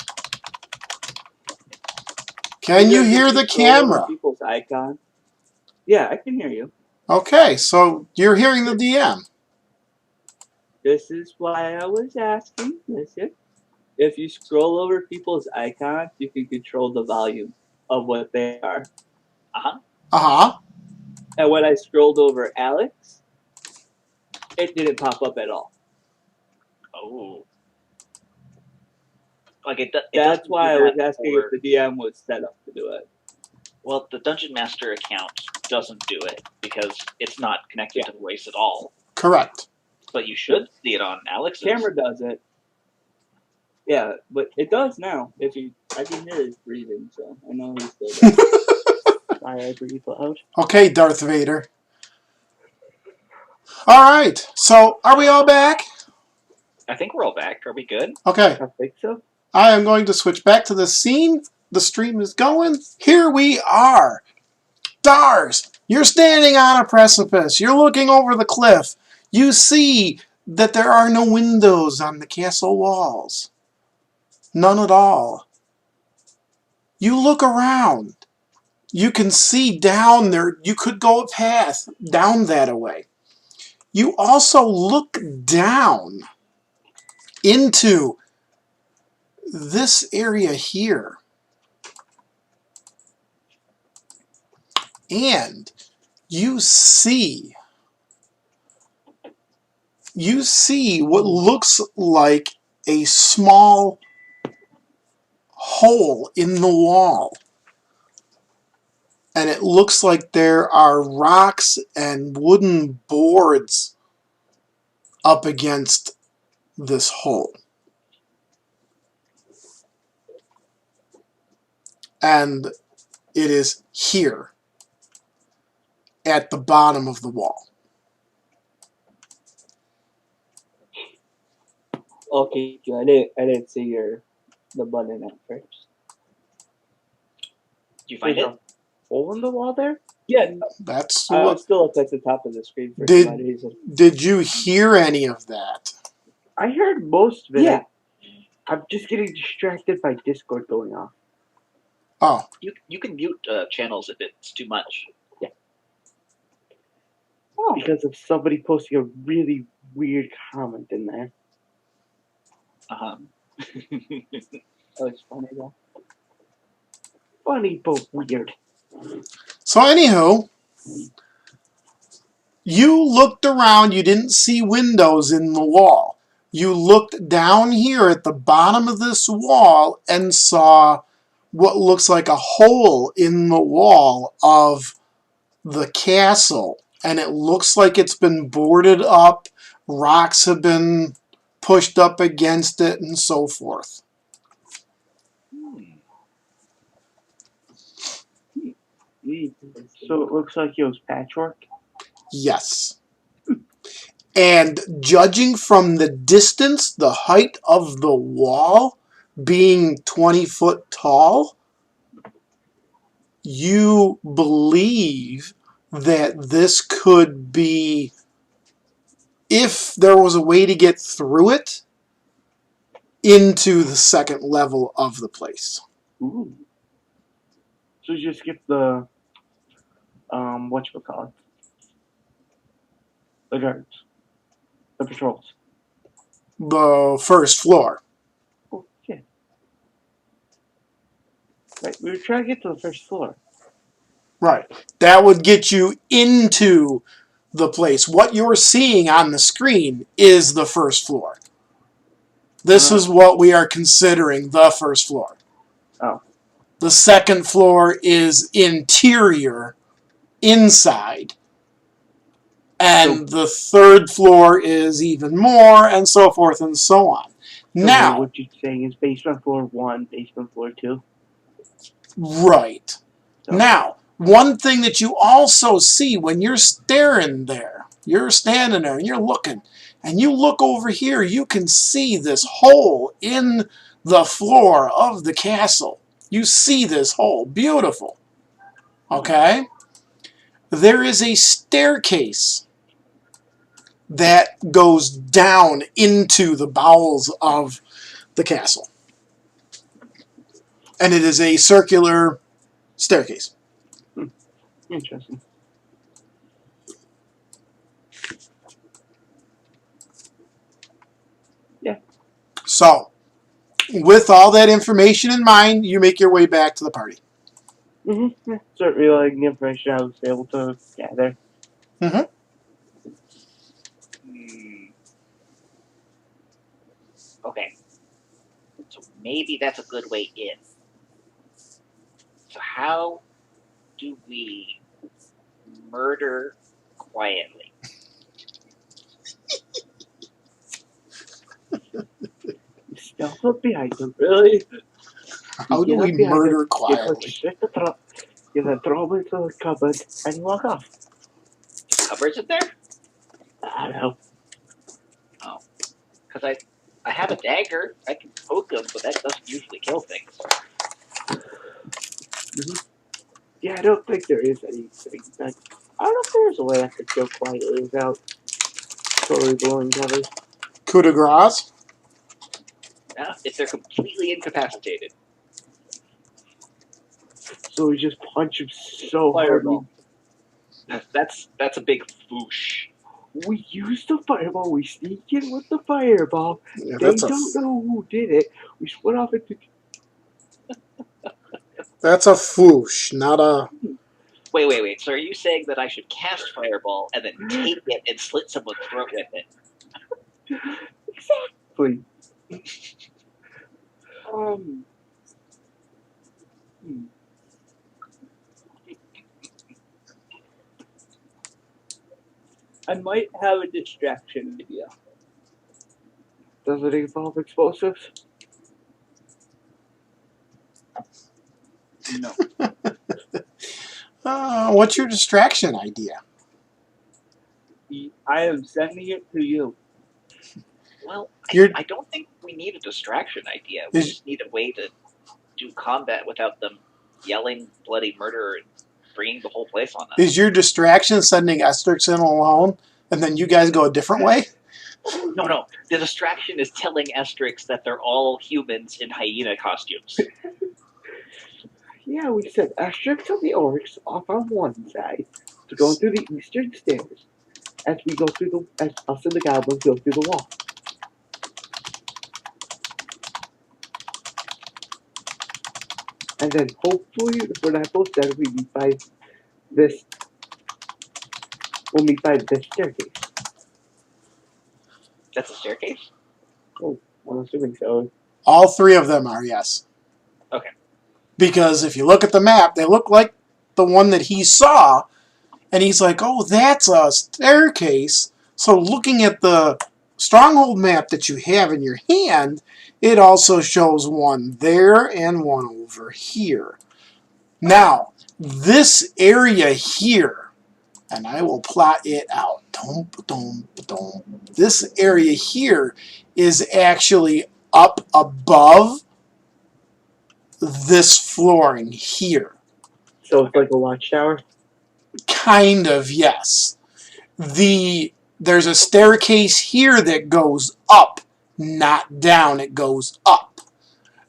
Can you Because if hear the scroll over camera? people's icon. Yeah, I can hear you. Okay, so you're hearing the DM. This is why I was asking. Listen, if you scroll over people's icons, you can control the volume of what they are. Uh-huh. And when I scrolled over Alex, it didn't pop up at all. Oh. Like it That's doesn't why I do was that asking for- if the DM was set up to do it. Well, the Dungeon Master account doesn't do it because it's not connected to voice at all. Correct. But you should see it on Alex's. Camera does it. Yeah, but it does now. I can hear his breathing, so I know he's still there. Sorry, I breathe loud. Okay, Darth Vader. All right, so are we all back? I think we're all back. Are we good? Okay, I think so. I am going to switch back to the scene. The stream is going. Here we are. Stars, you're standing on a precipice. You're looking over the cliff. You see that there are no windows on the castle walls. None at all. You look around. You can see down there. You could go a path down that way. You also look down into this area here. And you see what looks like a small hole in the wall. And it looks like there are rocks and wooden boards up against this hole. And it is here at the bottom of the wall. Okay, I didn't see the button at first. Did you find There's it? a hole in the wall there? Yeah, That's I what. was still up at the top of the screen for some odd reason. Did you hear any of that? I heard most of it. Yeah. I'm just getting distracted by Discord going off. Oh, You can mute channels if it's too much. Oh, Because of somebody posting a really weird comment in there. Uh-huh. that was funny though. Funny but weird. so anywho, you looked around. You didn't see windows in the wall. You looked down here at the bottom of this wall and saw what looks like a hole in the wall of the castle. And it looks like it's been boarded up. Rocks have been pushed up against it and so forth. So it looks like it was patchwork. Yes. And judging from the distance, the height of the wall being 20 foot tall, you believe that this could be, if there was a way to get through it, into the second level of the place. Ooh. So you just skip the whatchamacallit? The guards. The patrols. The first floor. Oh shit. Right, we were trying to get to the first floor. Right. That would get you into the place. What you're seeing on the screen is the first floor. This is what we are considering the first floor. Oh. The second floor is interior, inside. And the third floor is even more, and so forth and so on. So Now, what you're saying is basement floor 1, basement floor 2? right. Okay. Now, one thing that you also see when you're staring there, you're standing there and you're looking, and you look over here, you can see this hole in the floor of the castle. You see this hole. Beautiful. Okay? There is a staircase that goes down into the bowels of the castle. And it is a circular staircase. Interesting. Yeah. So, with all that information in mind, you make your way back to the party. Mm-hmm. Certainly, like the information I was able to gather. Mm-hmm. Okay. So maybe that's a good way in. So how do we murder quietly? Stealth up behind them. Really? How do Get we up behind murder them, you quietly? clutch at the throat, you then throw them into the cupboard, and you walk off. Cupboards in there? I don't know. Oh, because I have a dagger. I can poke them, but that doesn't usually kill things. Mm-hmm. Yeah, I don't think there is anything. Like, I don't know if there's a way I could kill quietly without totally blowing cover. Coup de grace? If they're completely incapacitated. So we just punch him so Fireball. hard. That's a big foosh. We use the fireball. We sneak in with the fireball. Yeah, They don't know who did it. We split off into. that's a foosh, not a... Wait. So are you saying that I should cast fireball and then take it and slit someone's throat with it? Exactly. I might have a distraction idea. Does it involve explosives? No. What's your distraction idea? I am sending it to you. Well, You're- I don't think we need a distraction idea. We just need a way to do combat without them yelling bloody murder and bringing the whole place on us. Is your distraction sending Estrix in alone, and then you guys go a different way? No. The distraction is telling Estrix that they're all humans in hyena costumes. Yeah, we sent Asterix and the orcs off on one side to go through the eastern stairs as we go through as us and the goblins go through the wall. And then hopefully, if we're not both dead, we'll meet by this staircase. That's a staircase? Oh, I'm assuming so. All three of them are, yes. Okay. Because if you look at the map, they look like the one that he saw, and he's like, oh, that's a staircase. So looking at the Stronghold map that you have in your hand, it also shows one there and one over here. Now, this area here, and I will plot it out. This area here is actually up above this flooring here. So it's like a watchtower? Kind of, yes. There's a staircase here that goes up, not down. It goes up.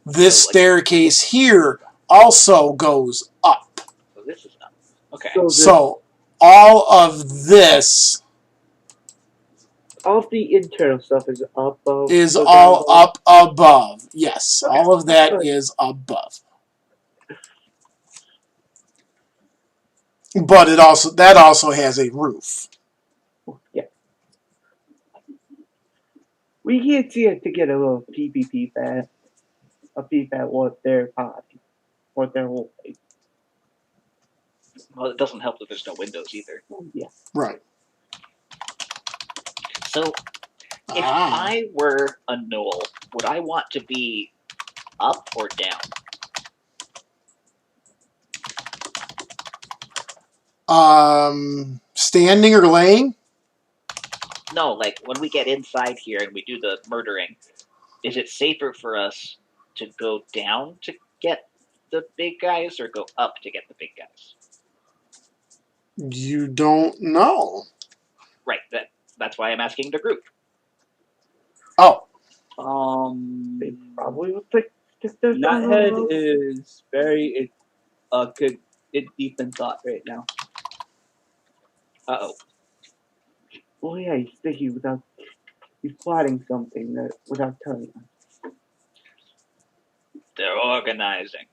This staircase here also goes up. So this is up. Okay. So all of this all of the internal stuff is up above. is the all ground up above. Yes, Okay. all of that Good. is above. But that also has a roof. Yeah. We can't see it to get a little peep at what their party. or their whole face. Well, it doesn't help that there's no windows either. Oh, yeah. Right. So, if I were a Gnoll, would I want to be up or down? Standing or laying? No, like when we get inside here and we do the murdering, is it safer for us to go down to get the big guys or go up to get the big guys? You don't know. Right, that's why I'm asking the group. Oh. They probably would stick their Nuthead is very deep in thought right now. Uh-oh. Oh yeah, he's thinking he's plotting something without telling us. They're organizing.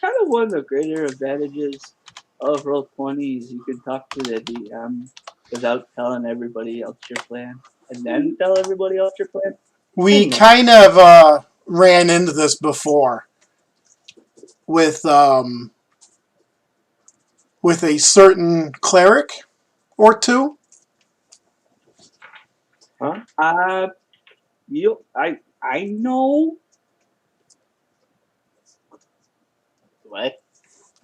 Kind of one of the greater advantages of Roll20 is you can talk to the DM without telling everybody else your plan, and then tell everybody else your plan. We kind of ran into this before with a certain cleric or two. Huh? I know. What?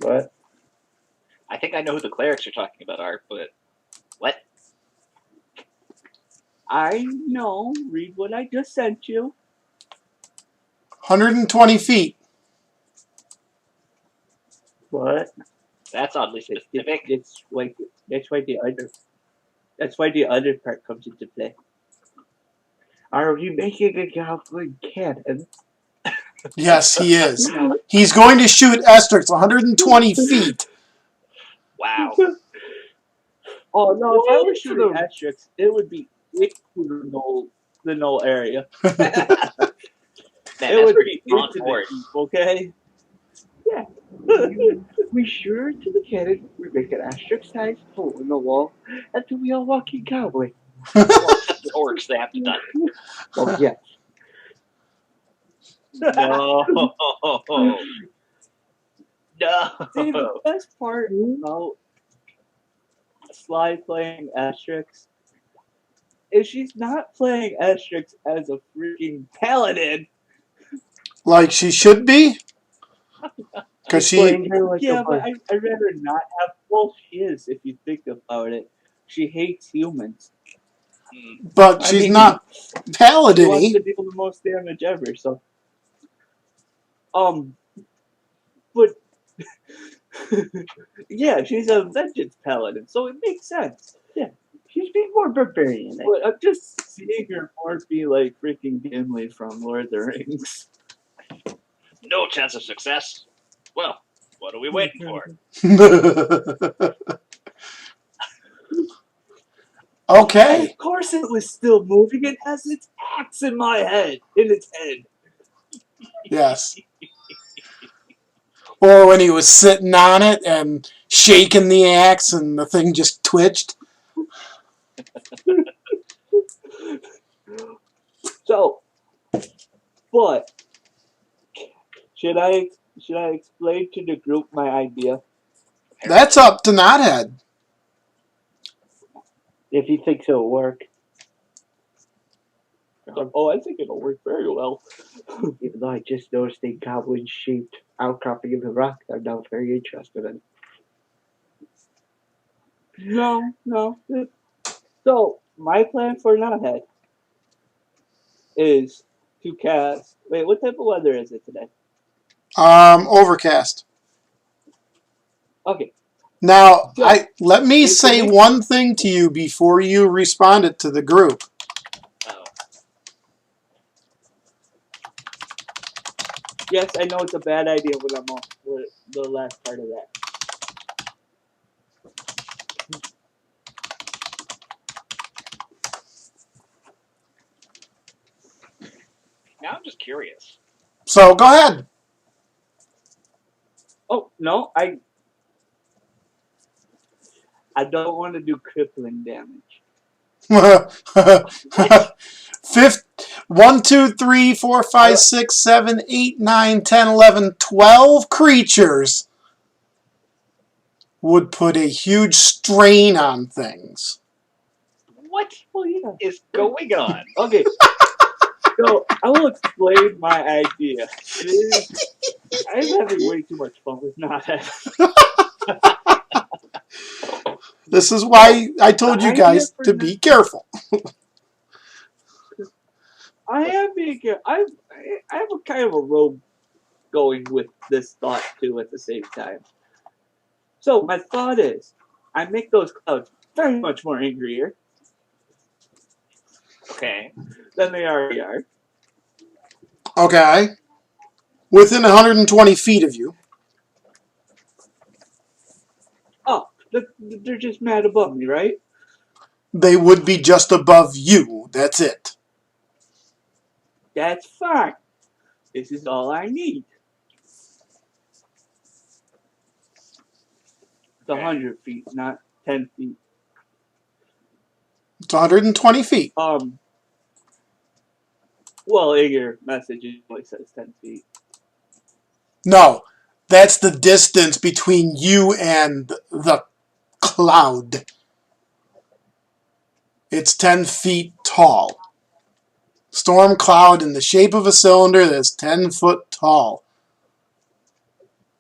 What? I think I know who the clerics you're talking about are, but what? I know. Read what I just sent you. 120 feet. What? That's oddly specific. That's why the other part comes into play. Are you making a goblin cannon? Yes, he is. He's going to shoot Estrix 120 feet. Wow. Oh no! If I were shooting Estrix, it would be into the Gnoll area. Man, It would Estrix be on into board. the deep, okay? Yeah. We sure to the cannon. We make an Asterix-sized hole in the wall, and then we all walk in cowboy. Well, except for orcs, they have to duck. Oh yes. No. No. See, the best part about Sly playing Asterix is she's not playing Asterix as a freaking paladin. Like she should be? Because she... Yeah, but I'd rather not have... Well, she is, if you think about it. She hates humans. But she's not paladin-y. She wants to deal the most damage ever, so... But... yeah, she's a vengeance paladin, so it makes sense. Yeah. She's being more barbarian. But I'm just seeing her more be like freaking Gimli from Lord of the Rings. No chance of success. Well, what are we waiting for? Okay. And of course it was still moving. It has its axe in its head. Yes. Or when he was sitting on it and shaking the axe and the thing just twitched. So, but should I explain to the group my idea? That's up to Knothead. If he thinks it'll work. Oh, I think it'll work very well. Even though I just noticed a goblin-shaped outcropping of the rock that I'm now very interested in. No. So, my plan for Knothead is to cast... Wait, what type of weather is it today? Overcast. Okay. Now, let me say one thing to you before you responded to the group. Yes, I know it's a bad idea when I'm off with the last part of that. Now I'm just curious. So, go ahead. Oh, no, I don't want to do crippling damage. Fifth, 1, 2, 3, 4, 5, 6, 7, 8, 9, 10, 11, 12 creatures would put a huge strain on things. What Well, yeah. is going on? Okay. So I will explain my idea. It is. I'm having way too much fun with Knothead. This is why I told The you idea guys for to be careful. I am being careful. I have a kind of a rogue going with this thought too at the same time. So my thought is, I make those clouds very much more angrier Okay. than they already are. Okay. Within 120 feet of you. Oh, they're just mad above me, right? They would be just above you. That's it. That's fine. This is all I need. It's 100 feet, not 10 feet. It's 120 feet. Well, in your message, it only says 10 feet. No, that's the distance between you and the cloud. It's 10 feet tall. Storm cloud in the shape of a cylinder that's 10 foot tall.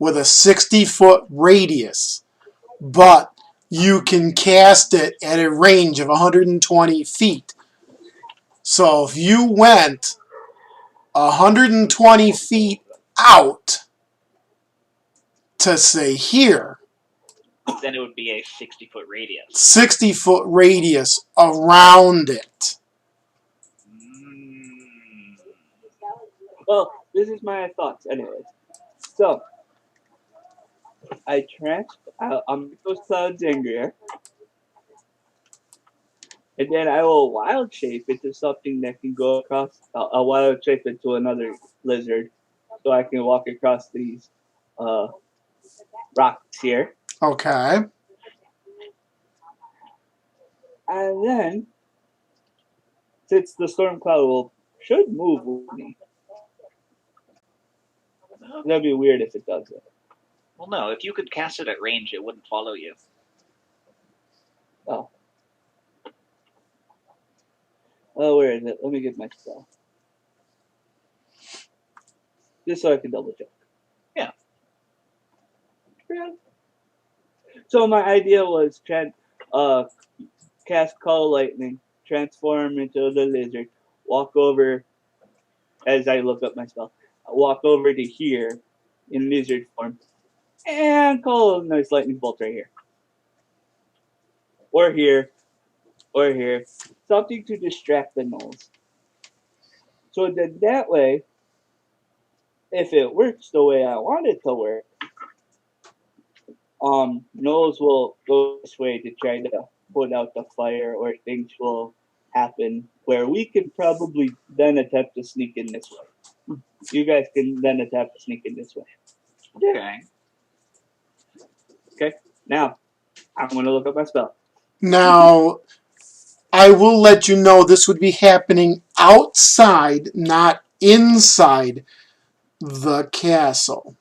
With a 60-foot radius. But you can cast it at a range of 120 feet. So if you went 120 feet out to say here, Then it would be a 60-foot radius. 60-foot radius around it. Well, this is my thoughts, anyways. So, I'll make those clouds angrier, and then I will wild shape into something that can go across. I'll wild shape into another lizard, so I can walk across these rocks here, Okay. and then since the storm cloud should move with me, that'd be weird if it doesn't. Well, no. If you could cast it at range, it wouldn't follow you. Oh. Oh, where is it? Let me get my spell. Just so I can double check. Yeah. So my idea was cast Call Lightning, transform into the lizard, walk over as I look up my spell, walk over to here in lizard form, and call a nice lightning bolt right here. Or here. Or here. Something to distract the gnolls. So that way, if it works the way I want it to work, gnolls will go this way to try to put out the fire, or things will happen where we can probably then attempt to sneak in this way. You guys can then attempt to sneak in this way. Okay. Okay. Now, I'm gonna look up my spell. Now, I will let you know this would be happening outside, not inside the castle.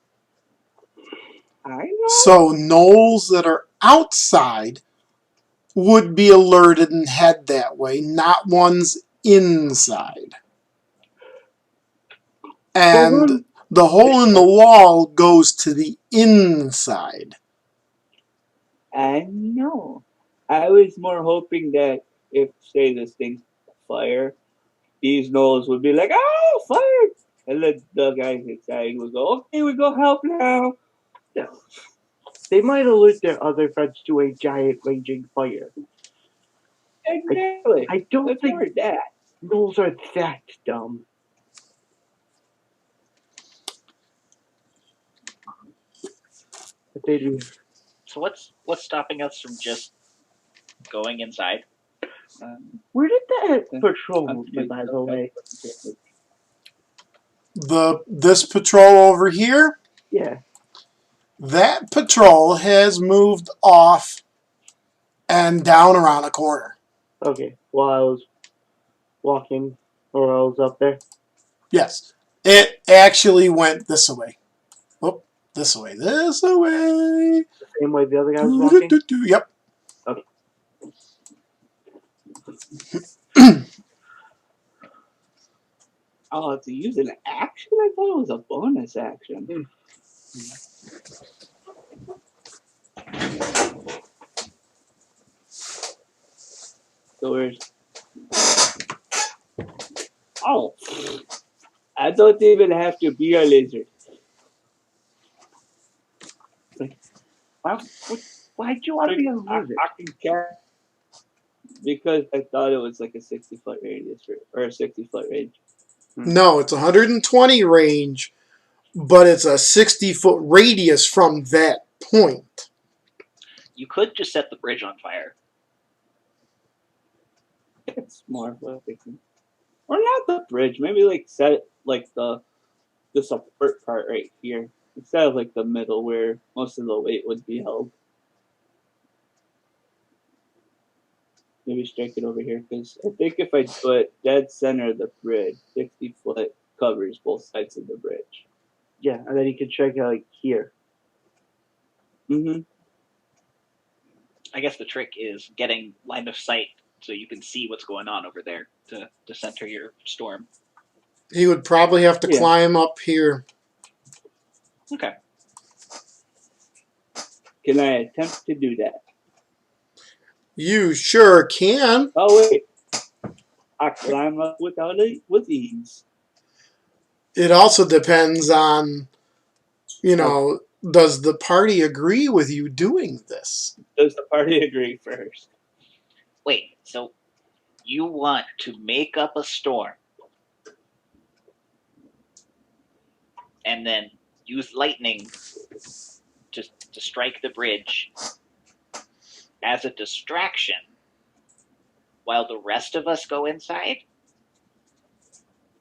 I know. So gnolls that are outside would be alerted and head that way, not ones inside. And the hole in the wall goes to the inside. I know. I was more hoping that if, say, this thing's fire, these gnolls would be like, "Oh, fire!" And the guys inside would go, "Okay, we go help now." Yeah. They might alert their other friends to a giant raging fire. Exactly. I don't Let's think work that. gnolls are that dumb. But they do. So what's stopping us from just going inside? Where did that I'm patrol move to, by the way? This patrol over here, Yeah. that patrol has moved off and down around a corner. Okay. while I was walking or I was up there? Yes. It actually went this way. Oh, this way. This way. The same way the other guy was walking? Doo-doo-doo-doo. Yep. Okay. Oh, to use an action? I thought it was a bonus action. So where's... Oh! I don't even have to be a lizard. Like, Why'd you want to be a lizard? I can cast... Because I thought it was like a 60-foot radius, or a 60-foot range. No, it's 120 range, but it's a 60-foot radius from that point. You could just set the bridge on fire. It's more of a thing. Or not the bridge, maybe like set it like the support part right here. Instead of like the middle where most of the weight would be held. Maybe strike it over here, because I think if I do it dead center of the bridge, 60 foot covers both sides of the bridge. Yeah, and then you can strike it like here. Mm-hmm. I guess the trick is getting line of sight so you can see what's going on over there to center your storm. He would probably have to climb up here. Okay. Can I attempt to do that? You sure can. Oh wait. I climb up without it with ease. It also depends on, does the party agree with you doing this? Does the party agree first? Wait, so you want to make up a storm and then use lightning to strike the bridge as a distraction while the rest of us go inside?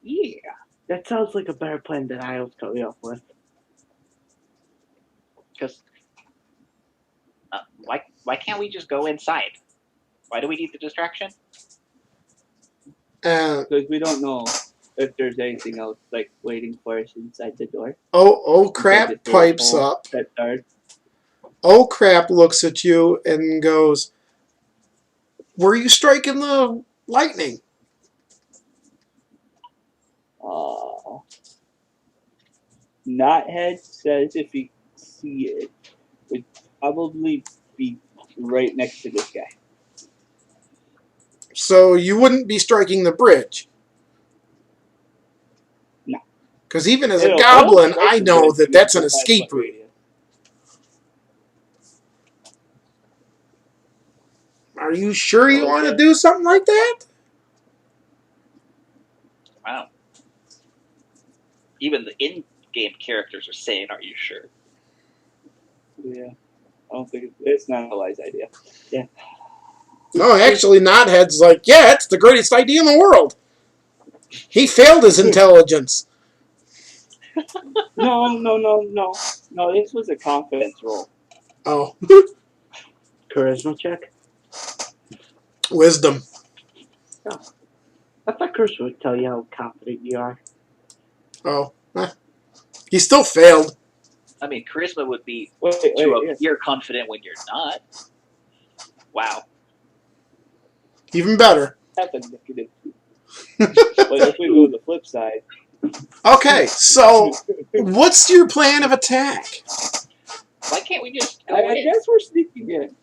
Yeah. That sounds like a better plan than I was coming up with. Because why can't we just go inside? Why do we need the distraction? Because we don't know if there's anything else like waiting for us inside the door. Oh crap pipes up. Oh crap looks at you and goes, "Were you striking the lightning?" Knothead says if he see it, would probably be right next to this guy. So you wouldn't be striking the bridge? No. Because even as a goblin, I know that that's an escape route. Are you sure you want to do something like that? Wow. Even the in-game characters are saying, "Are you sure?" Yeah. I don't think it's not a wise idea. Yeah. No, actually, Knothead's like, yeah, it's the greatest idea in the world. He failed his intelligence. No. This was a confidence roll. Oh. Charisma check? Wisdom. Oh. I thought charisma would tell you how confident you are. Oh. He still failed. I mean, charisma would be Wait. you're confident when you're not. Wow. Even better. That's a negative. But if we go to the flip side. Okay, so what's your plan of attack? Why can't we just go I in? guess we're sneaking in.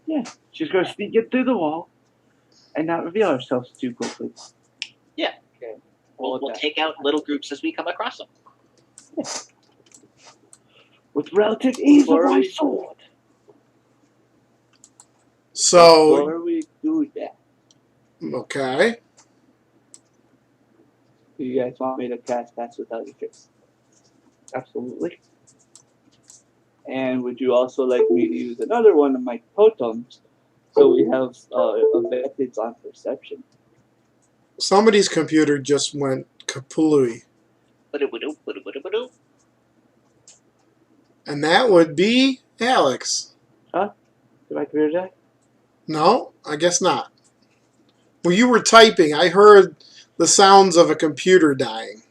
Yeah, she's going to sneak it through the wall and not reveal ourselves too quickly. Yeah. Okay. We'll take out little groups as we come across them. Yeah. With relative ease of my sword. So, before we do that, okay. do you guys want me to cast Pass Without a Trace? Absolutely. And would you also like me to use another one of my totems so we have advantage on perception? Somebody's computer just went kapooey. And that would be Alex. Huh? Did my computer die? No, I guess not. Well, you were typing. I heard the sounds of a computer dying.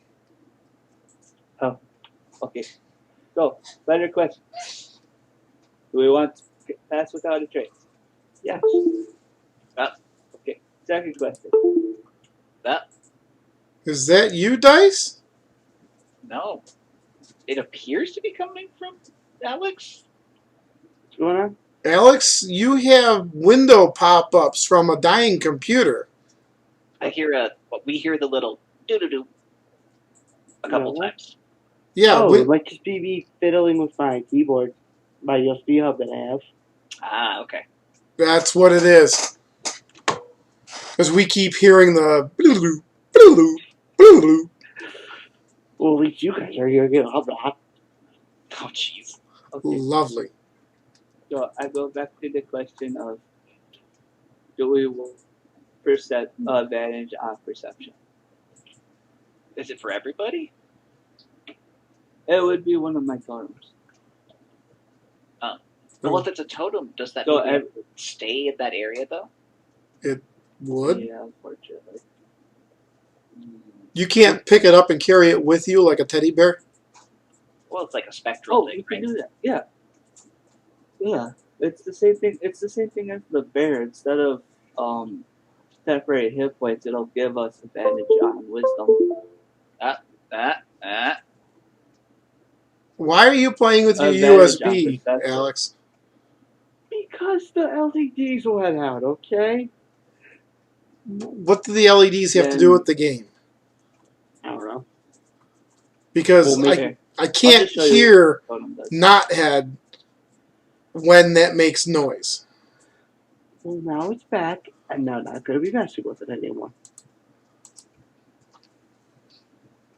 Okay. So, better question. Do we want to pass without a trace? Yes. Okay. Second question. Is that you, Dice? No. It appears to be coming from Alex. What's going on? Alex, you have window pop-ups from a dying computer. We hear the little doo-doo-doo a couple what? times. Yeah, Oh, it might just be me fiddling with my keyboard, my USB hub that I have. Ah, okay. that's what it is. Because we keep hearing the blue, blue, blue. Well, at least you guys are hearing it. I'm not. Oh, jeez. Okay. Lovely. So I go back to the question of, do we want advantage on perception? Is it for everybody? It would be one of my totems. Well, if it's a totem, does that So mean we have to stay in that area, though? Would? Yeah, unfortunately. You can't pick it up and carry it with you like a teddy bear? Well, it's like a spectral Oh, thing, you can right? do that. Yeah. Yeah. It's the same thing. It's the same thing as the bear. Instead of temporary hit points, it'll give us advantage on wisdom. Why are you playing with your Advantage on USB, perception. Alex? Because the LEDs went out, okay? What do the LEDs have to do with the game? I don't know. Because Well, Okay. I can't I'll just show you hear what totem does. knothead when that makes noise. Well, now it's back, and now not going to be messing with it anymore.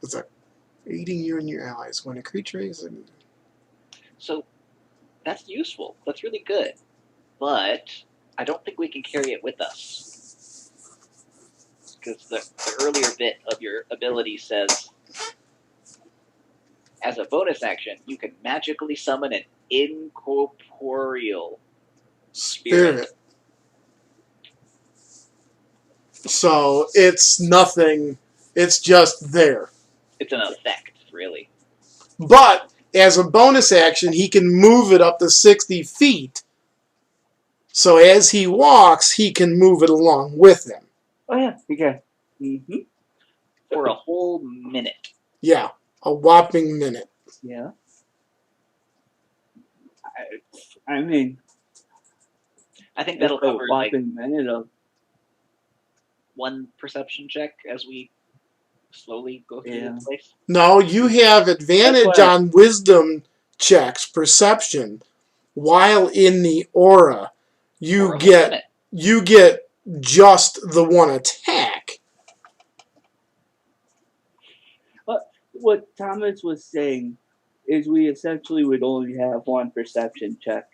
It's like aiding you and your allies when a creature is. So that's useful. That's really good. But I don't think we can carry it with us. Because the earlier bit of your ability says, as a bonus action, you can magically summon an incorporeal spirit. So it's nothing. It's just there. It's an effect, really. But as a bonus action, he can move it up to 60 feet. So as he walks, he can move it along with him. Oh, yeah, you can. Mm-hmm. For a whole minute. Yeah, a whopping minute. Yeah. I mean, I think it's that'll a cover like whopping minute of. one perception check as we slowly go through Yeah. the place. No, you have advantage That's why- on wisdom checks, perception, while in the aura. For a You whole get minute. just the one attack. What Thomas was saying is we essentially would only have one perception check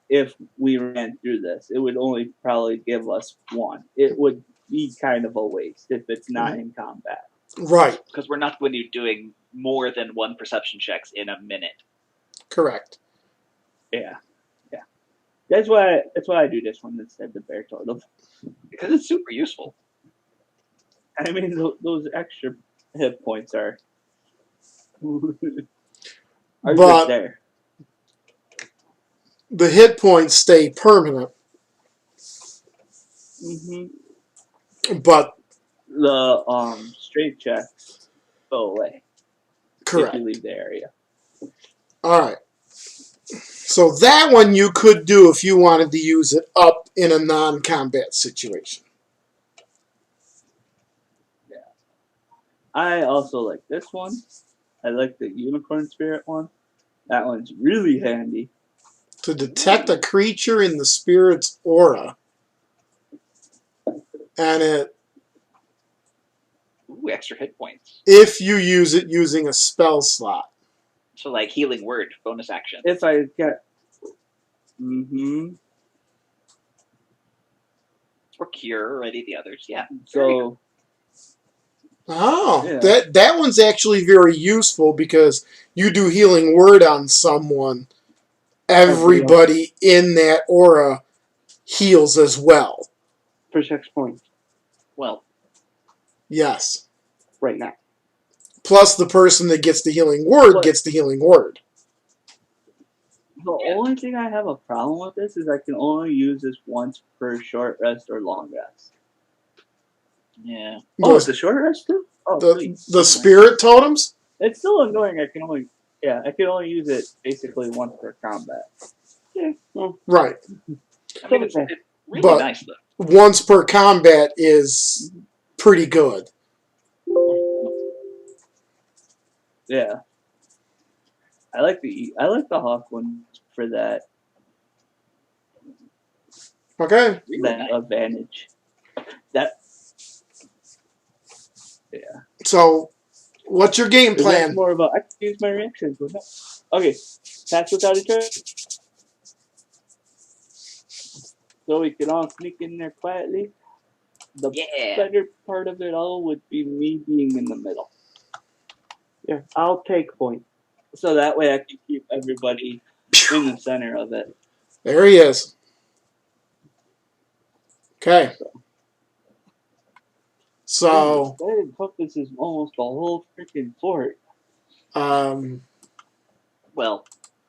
if we ran through this. It would only probably give us one. It would be kind of a waste if it's not in combat. Right, Because we're not going to be doing more than one perception checks in a minute. correct. Yeah. That's why I do this one instead of the bear totem. Because it's super useful. I mean, those extra hit points are But just there. the hit points stay permanent. Mm-hmm. But The straight checks go away correct. if you leave the area. All right. So that one you could do if you wanted to use it up in a non-combat situation. I also like this one. I like the unicorn spirit one. That one's really handy. To detect a creature in the spirit's aura. And Ooh, extra hit points. if you use it using a spell slot. So like healing word, bonus action. If I get, mm-hmm. Or cure or any of the others. Yeah. So Oh, Yeah. that one's actually very useful because you do healing word on someone. Everybody in that aura heals as well. For 6 points. Yes. right now. Plus, the person that gets the healing word gets the healing word. The only thing I have a problem with this is I can only use this once per short rest or long rest. Yeah. Oh, it's a short rest too? Oh, sweet. The spirit totems? It's still annoying. I can only use it basically once per combat. Yeah, well, Right. I mean, it's okay. really But- nice though. Once per combat is pretty good. Yeah. I like the hawk one for that Okay. Really nice. advantage. That So, what's your game that's plan? more about I can use my reactions with that. Okay. Pass without a trace. So we can all sneak in there quietly. The Yeah. better part of it all would be me being in the middle. Yeah, I'll take point. So that way I can keep everybody in the center of it. There he is. Okay. So, Fuck, this is almost a whole freaking fort. Well,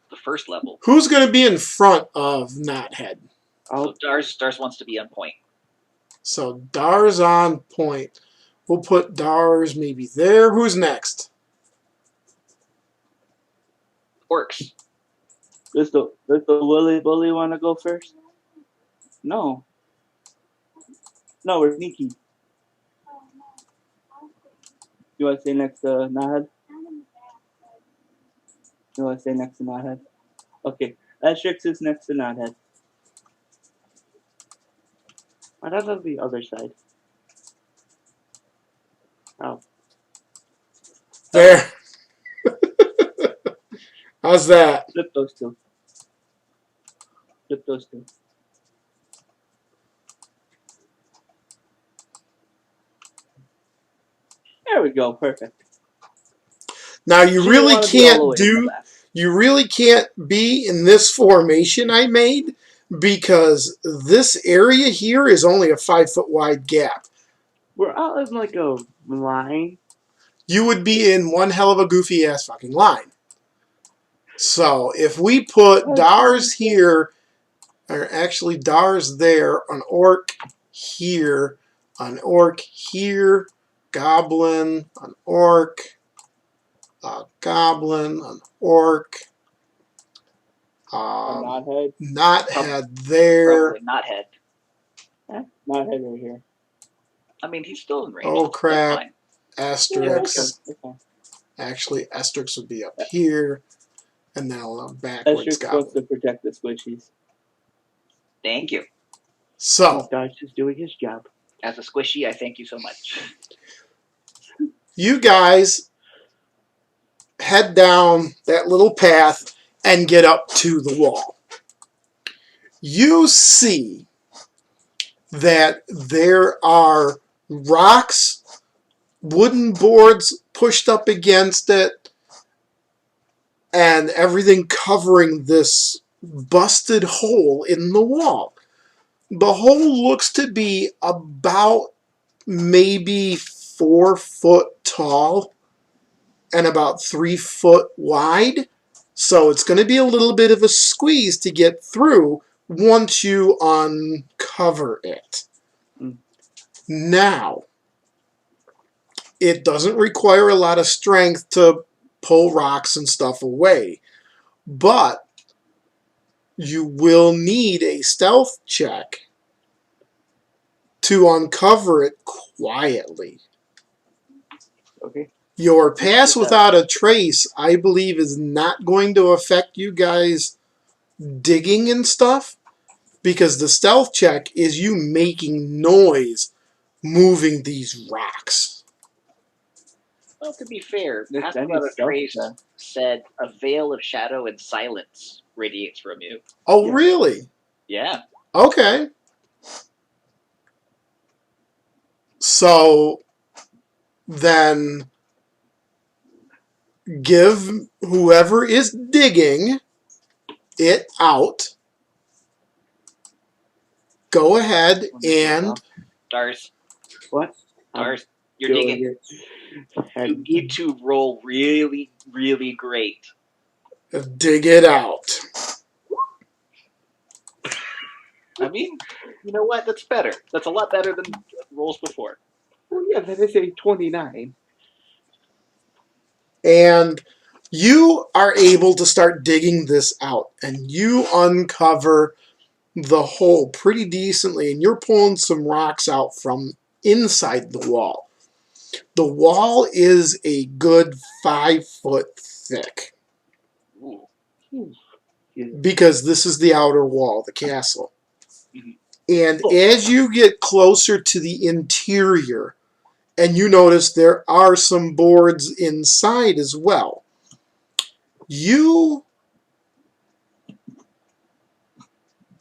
the first level. who's going to be in front of Knothead? So Dars wants to be on point. So, Dar's on point. We'll put Dars maybe there. Who's next? Orcs. Does the Willy Bully want to go first? No. No, we're sneaky. You want to stay next to Nahad? You want to stay next to Nahad? Okay. Asterix is next to Nahad. Why not on the other side? Oh, There. How's that? Flip those two. Flip those two. There we go. Perfect. Now, you She really didn't wanna be all the way can't in the do... back. You really can't be in this formation I made because this area here is only a 5-foot wide gap. we're out in like a line. You would be in one hell of a goofy ass fucking line. So if we put Dars here, or actually Dars there, an orc here, goblin, an orc, a goblin, an orc, Knothead. Knothead there. Probably not head. Knothead right here. I mean, he's still in range. Oh That's crap. fine. Asterix. Okay. Actually, Asterix would be up here, and then I'll backwards Asterix goblin. wants to protect the squishies. Thank you. So, Dodge is doing his job. As a squishy, I thank you so much. you guys head down that little path and get up to the wall. You see that there are rocks, wooden boards pushed up against it, and everything covering this busted hole in the wall. The hole looks to be about maybe 4 foot tall and about 3 foot wide. So it's going to be a little bit of a squeeze to get through once you uncover it. Now, it doesn't require a lot of strength to pull rocks and stuff away, but you will need a stealth check to uncover it quietly. Okay. Your pass without a trace, I believe, is not going to affect you guys digging and stuff, because the stealth check is you making noise moving these rocks. Well, to be fair, This Pass guy Without a needs stealth, Trace then. said a veil of shadow and silence radiates from you. Oh, Yeah. really? Yeah. Okay. So, then give whoever is digging it out. Go ahead and Dars. What? Dars. You're doing digging. it. You And need to roll really, really great. Dig it out. I mean, you know what? That's better. That's a lot better than rolls before. well, yeah, that is a 29. And you are able to start digging this out. And you uncover the hole pretty decently. And you're pulling some rocks out from inside the wall. The wall is a good 5 foot thick. Ooh. Because this is the outer wall, the castle. Mhm. And as you get closer to the interior, and you notice there are some boards inside as well, you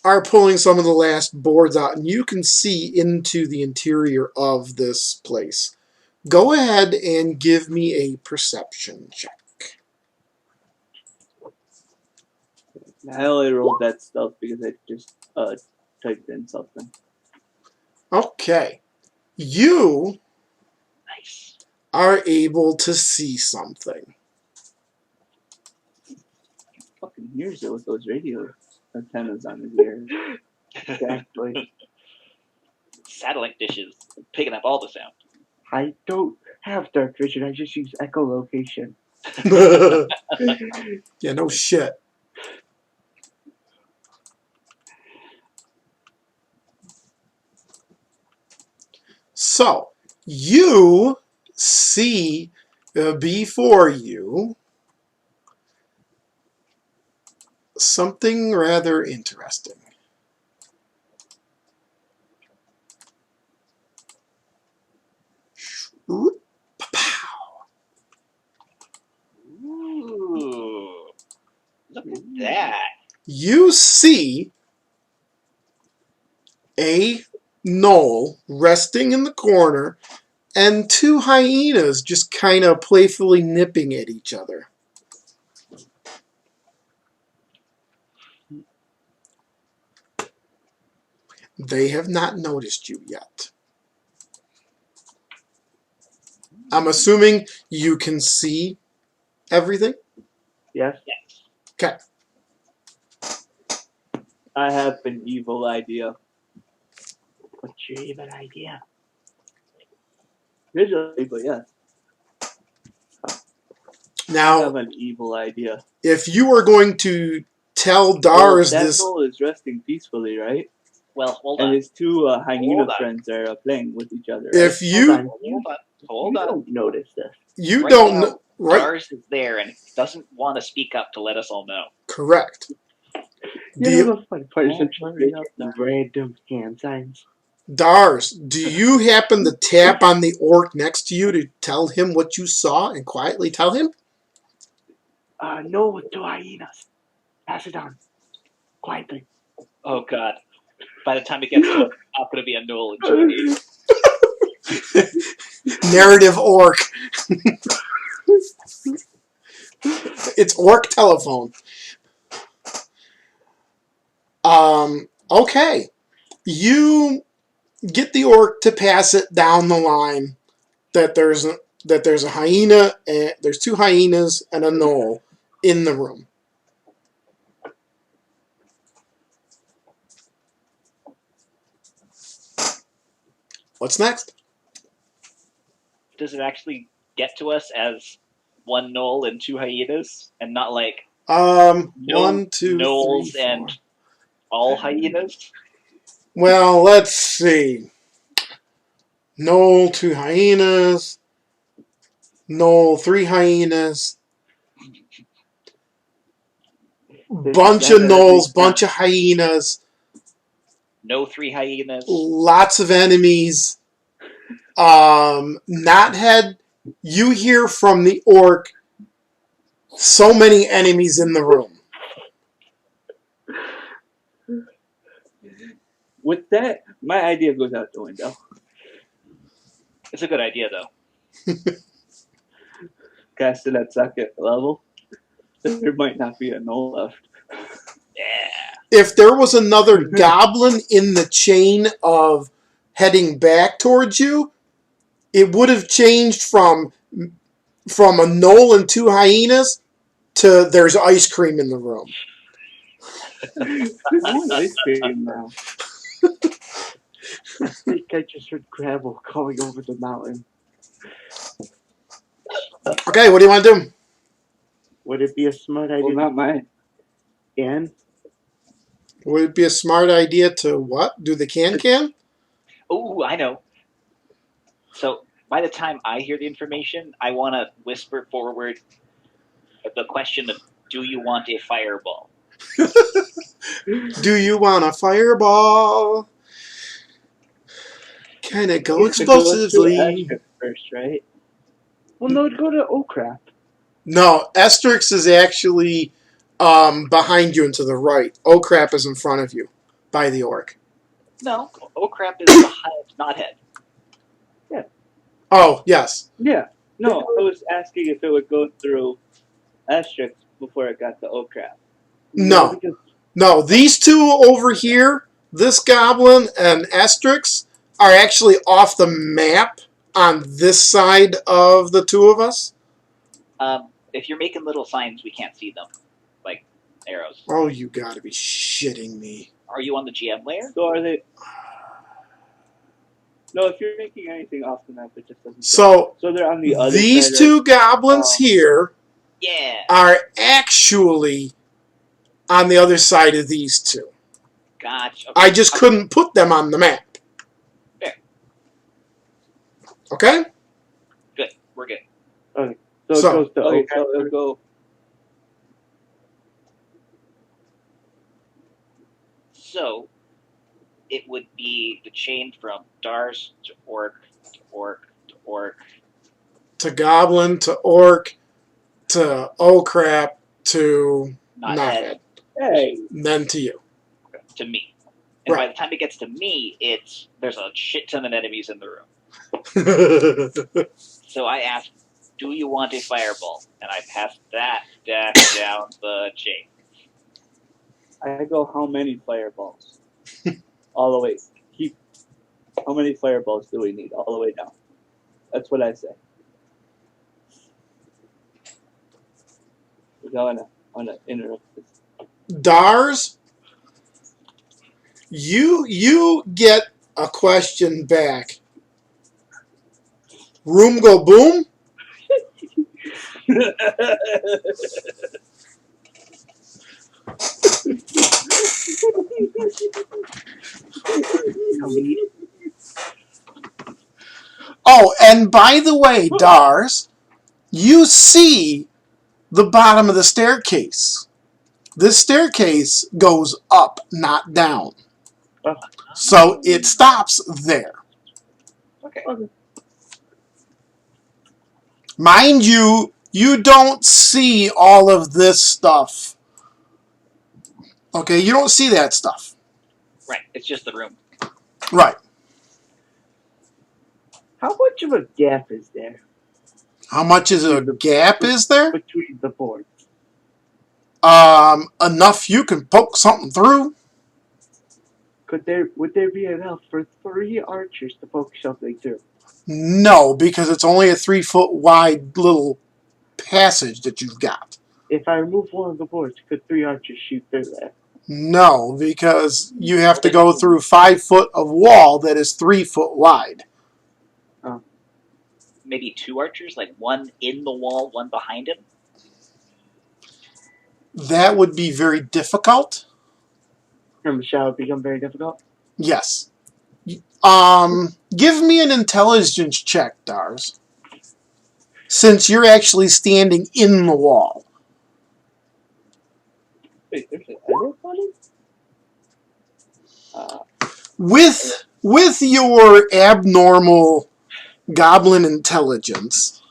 are pulling some of the last boards out, and you can see into the interior of this place. Go ahead and give me a perception check. I only rolled that stuff because I just typed in something. Okay. You Nice. are able to see something. Fucking hears it with those radio antennas on his ears. Exactly. Satellite dishes picking up all the sound. I don't have dark vision. I just use echolocation. Yeah, no shit. So, you see before you something rather interesting. Oop, pow. Ooh. Look at that. You see a gnoll resting in the corner and two hyenas just kind of playfully nipping at each other. They have not noticed you yet. I'm assuming you can see everything? Yes? Okay. I have an evil idea. What's your even idea? Visually, but yes. I Now, have an evil idea. if you are going to tell Well, Dars that this... Gnoll is resting peacefully, right? Well, hold And on. his two hyena Hold on. friends are playing with each other, right? If Hold you... on. Hold on. Hold You on. don't notice this. You Right don't now, know... Right? Dars is there and doesn't want to speak up to let us all know. Correct. You know The, the funny part is Don't that you worry make up, these random hand signs. Dars, do you happen to tap on the orc next to you to tell him what you saw and quietly tell him? No, with two hyenas. Pass it on. Quietly. Oh, God. By the time it gets to us, it's not going to be a Gnoll and two. Narrative orc. It's orc telephone. Okay. You get the orc to pass it down the line that there's a hyena, and there's two hyenas and a gnoll in the room. What's next? Does it actually get to us as one Gnoll and two hyenas, and not like One, no two, Gnolls three, four. and all hyenas? Well, let's see. Gnoll, two hyenas. Gnoll, three hyenas. Bunch of gnolls, bunch of hyenas. No three hyenas. Lots of enemies. Knothead, you hear from the orc so many enemies in the room. With that, my idea goes out the window. It's a good idea, though. Cast it at second level. There might not be a Gnoll left. Yeah. If there was another goblin in the chain of heading back towards you, it would have changed from a Gnoll and 2 hyenas to there's ice cream in the room. I want ice cream now. I think I just heard gravel going over the mountain. Okay, what do you want to do? Would it be a smart idea? Well, not mine. Dan? Would it be a smart idea to what? Do the can? Oh, I know. So by the time I hear the information, I want to whisper forward the question of, do you want a fireball? Do you want a fireball? Can it go It goes through explosively? Asterisk first, right? Well, no, go to Oh Crap. No, Asterix is actually behind you and to the right. Oh crap is in front of you by the orc. No, oh crap is behind Knothead. Oh, yes. Yeah. No, I was asking if it would go through Asterisk before it got to Okrap. No. Because No, these two over here, this goblin and Asterix, are actually off the map on this side of the two of us. If you're making little signs, we can't see them, like arrows. Oh, you gotta be shitting me. Are you on the GM layer? So are they? No, if you're making anything off the map, it just doesn't. So, So they're on the other these side. two goblins here Yeah. are actually on the other side of these two. Gotcha. I just couldn't put them on the map. Fair. Okay? Good. We're good. so it So- goes to Okay, Oh Crap. so it'll go. So it would be the chain from Dars to Orc to Orc to Orc. To goblin, to orc, to oh crap, to Knothead. Hey, and then to you. To me. And by Right. the time it gets to me, there's a shit ton of enemies in the room. So I asked, do you want a fireball? And I passed that deck down the chain. I go. How many fireballs? All the way. Keep. How many fireballs do we need? All the way down. That's what I say. I wanna interrupt this. Dars, you get a question back. Room go boom? Oh, and by the way, Dars, you see the bottom of the staircase. This staircase goes up, not down. So it stops there. Okay. Mind you, you don't see all of this stuff. Okay, you don't see that stuff. Right. It's just the room. Right. How much of a gap is there How much is a gap is there? between the boards? Enough you can poke something through. Would there be enough for 3 archers to poke something through? No, because it's only a 3-foot wide little passage that you've got. If I remove one of the boards, could 3 archers shoot through that? No, because you have to go through 5 foot of wall that is 3 foot wide. Maybe 2 archers, like one in the wall, one behind him. That would be very difficult. And shall it become very difficult? Yes. Give me an intelligence check, Dars. Since you're actually standing in the wall. Wait, there's an edit on it? With your abnormal goblin intelligence,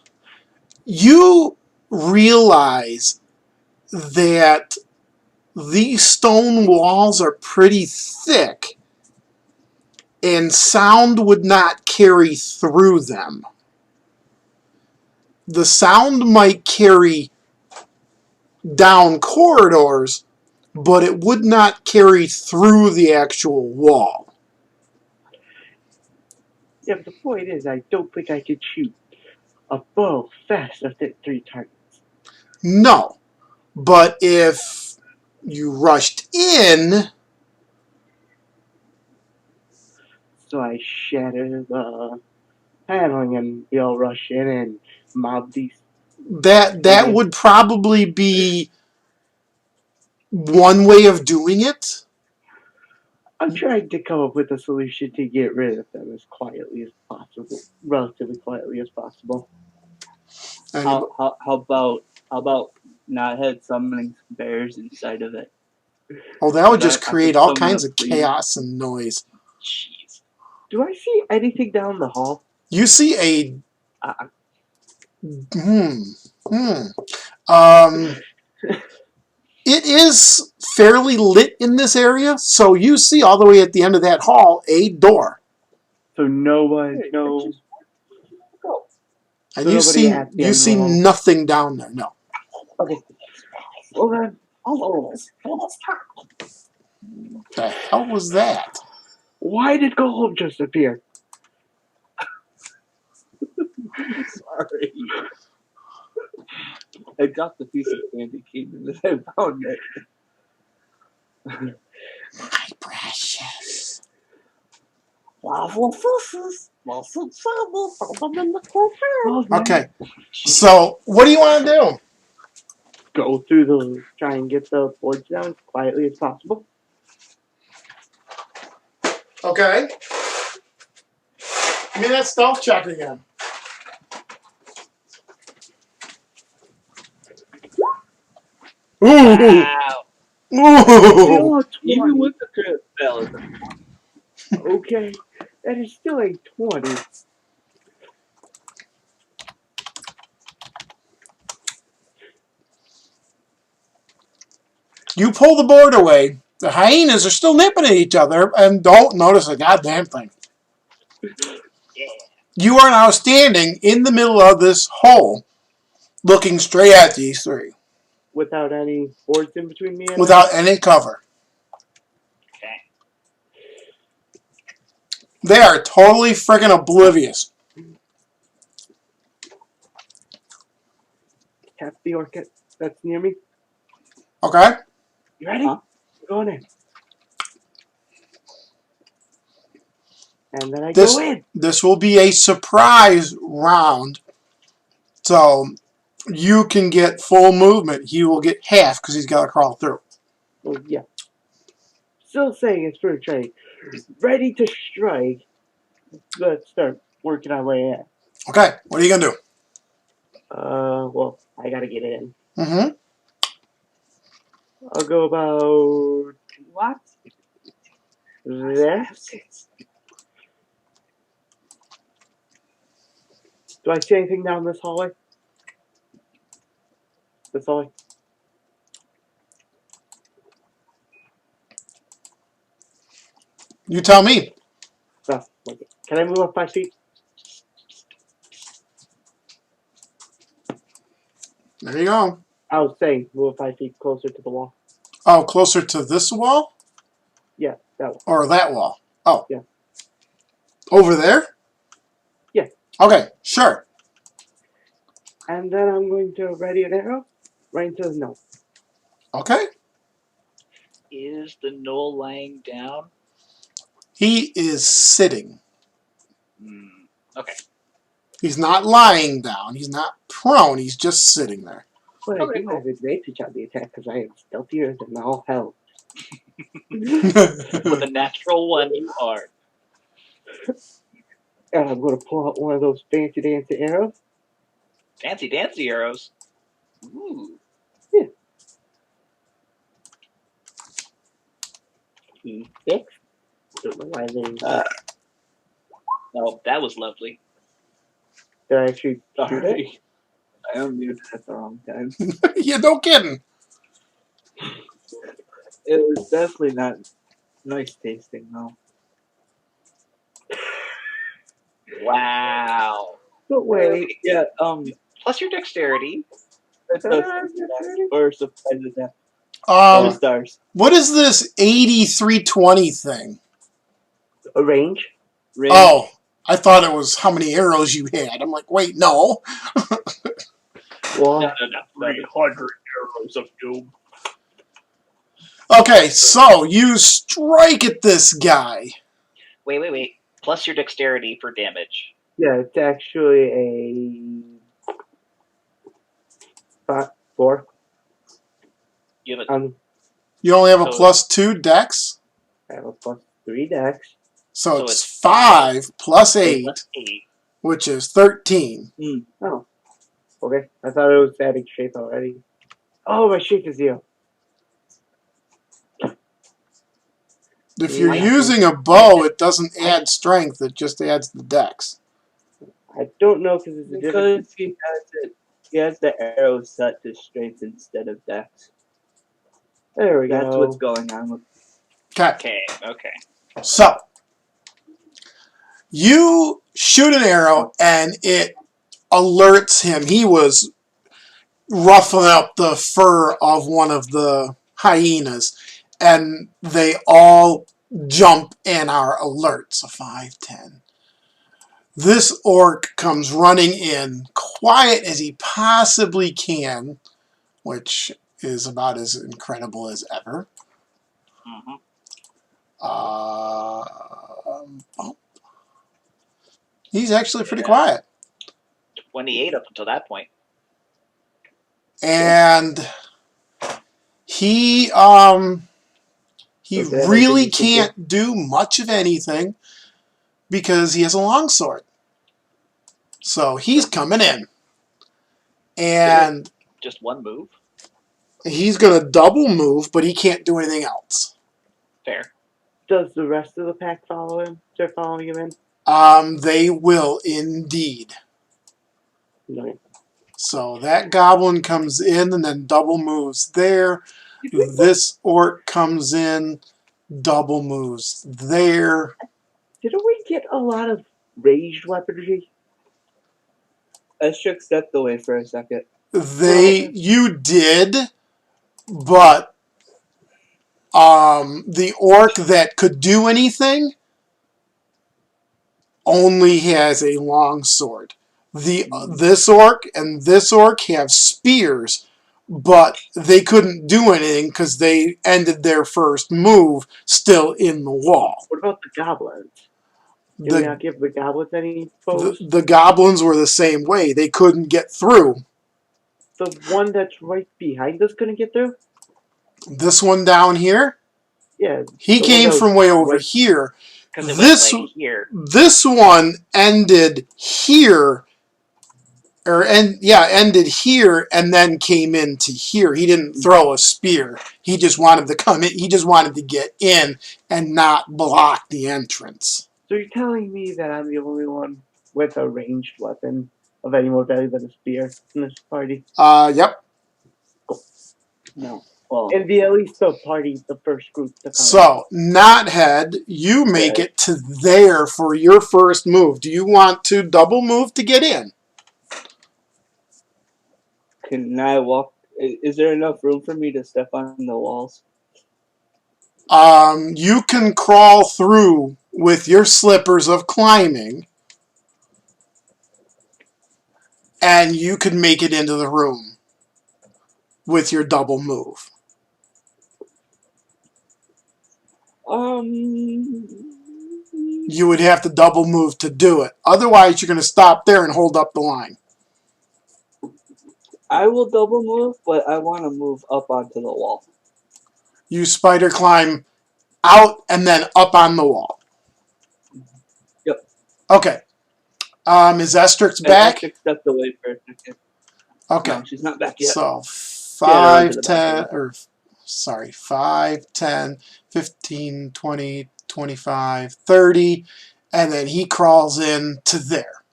you realize that these stone walls are pretty thick and sound would not carry through them. The sound might carry down corridors, but it would not carry through the actual wall. Yeah, but the point is, I don't think I could shoot a bow fast enough to hit 3 targets. No. But if you rushed in, So I shatter the paneling and we all rush in and mob these. that would probably be one way of doing it. I'm trying to come up with a solution to get rid of them as quietly as possible, relatively quietly as possible. How about not head summoning some bears inside of it? Oh, that would just I create could all summon kinds a of fleet. chaos and noise. Jeez. Do I see anything down the hall? You see a I- It is fairly lit in this area, so you see all the way at the end of that hall a door, So no one, no. and So you nobody see at the end of the hall? nothing down there. No. Okay. Well then, The hell was that? why did Gollum just appear? Sorry. I dropped the piece of candy cane and then I found it. My precious. Well, Okay. So, what do you want to do? go through the, try and get the boards down as quietly as possible. Okay. Give me that stealth check again. Ooh. Wow. Ooh. Oh, Even 20. with the crit fail, Okay, that is still a 20. You pull the board away. The hyenas are still nipping at each other and don't notice a goddamn thing. You are now standing in the middle of this hole, looking straight at these three, Without any boards in between me and without any cover. Okay. They are totally freaking oblivious. tap the orchid that's near me. Okay? You ready? Huh? We're going in. And then I This go in. this will be a surprise round. So you can get full movement. He will get half because he's got to crawl through. Oh, yeah. Still saying it's for a trade. Ready to strike. Let's start working our way in. Okay, what are you gonna do? Well, I gotta get in. Mm-hmm. I'll go about what? there. Do I see anything down this hallway? This hallway? You tell me. No. Okay. Can I move up 5 feet? There you go. I was saying move 5 feet closer to the wall. Oh, closer to this wall? Yeah, that one. Or that wall? Oh. Yeah. Over there? Yeah. Okay, sure. And then I'm going to ready an arrow right into the gnoll. Okay. Is the gnoll lying down? He is sitting. Okay. He's not lying down. He's not prone. He's just sitting there. But Okay, I do cool. have advantage on the attack because I am stealthier than all hell. With a natural one, you are. And I'm going to pull out one of those fancy dancy arrows. Fancy dancy arrows. Ooh. P6. Don't know why they. Oh, that was lovely. Did I actually shoot it? Sorry. I unmuted at the wrong time. Yeah, no kidding. It was definitely not nice tasting, though. Wow. But wait. Yeah, Plus your dexterity. it's or surprise attack. Um, Stars. what is this 8320 thing? A range? Range. Oh, I thought it was how many arrows you had. I'm like, wait, no. Well, No. 300 arrows of doom. Okay, so you strike at this guy. Wait. Plus your dexterity for damage. yeah, it's actually a 4. You have a, You only have a So- +2 dex, I have a +3 dex. so So it's it's 5 plus 8, plus 8. which is 13. Oh, okay. I thought it was adding shape already. Oh, my shape is 0. If you're I- using a bow, it doesn't add strength, it just adds the dex. I don't know because it's a different. Because he has the arrow set to strength instead of dex. There we go. That's what's going on with. Okay, Okay. so you shoot an arrow and it alerts him. He was ruffling up the fur of one of the hyenas, and they all jump and are alert. So 5, 10. This orc comes running in, quiet as he possibly can, which is about as incredible as ever. Mm-hmm. He's actually pretty quiet. 28 up until that point. And he Okay, really I think he can't do much of anything because he has a longsword. So he's coming in. And Just one move. he's going to double move, but he can't do anything else. Fair. Does the rest of the pack follow him? They're following him in? They will indeed. No. So that goblin comes in and then double moves there. This orc comes in, double moves there. Didn't we get a lot of ranged weaponry? Estrix stepped away for a second. You did, but the orc that could do anything only has a long sword. This orc and this orc have spears, but they couldn't do anything because they ended their first move still in the wall. What about the goblins? Did we not give the goblins any foes? The goblins were the same way. They couldn't get through. The one that's right behind us couldn't get through? This one down here, Yeah. he the one came that from was way over right- here. Because it This went like here. this one ended here, ended here and then came into here. He didn't throw a spear. He just wanted to come in. He just wanted to get in and not block the entrance. So you're telling me that I'm the only one with a ranged weapon of any more value than a spear in this party? Yep. No. Well, And be at least the party, the first group to come. So, Knothead, you make it to there for your first move. Do you want to double move to get in? can I walk? Is there enough room for me to step on the walls? You can crawl through with your slippers of climbing, and you can make it into the room with your double move. You would have to double move to do it. Otherwise, you're going to stop there and hold up the line. I will double move, but I want to move up onto the wall. You spider climb out and then up on the wall. Yep. Okay. Is Estrix back? Estrix stepped away for a second. Okay. No, she's not back yet. So Yeah, to 5, the 10, back. or sorry, 5, 10, 15, 20, 25, 30, and then he crawls in to there.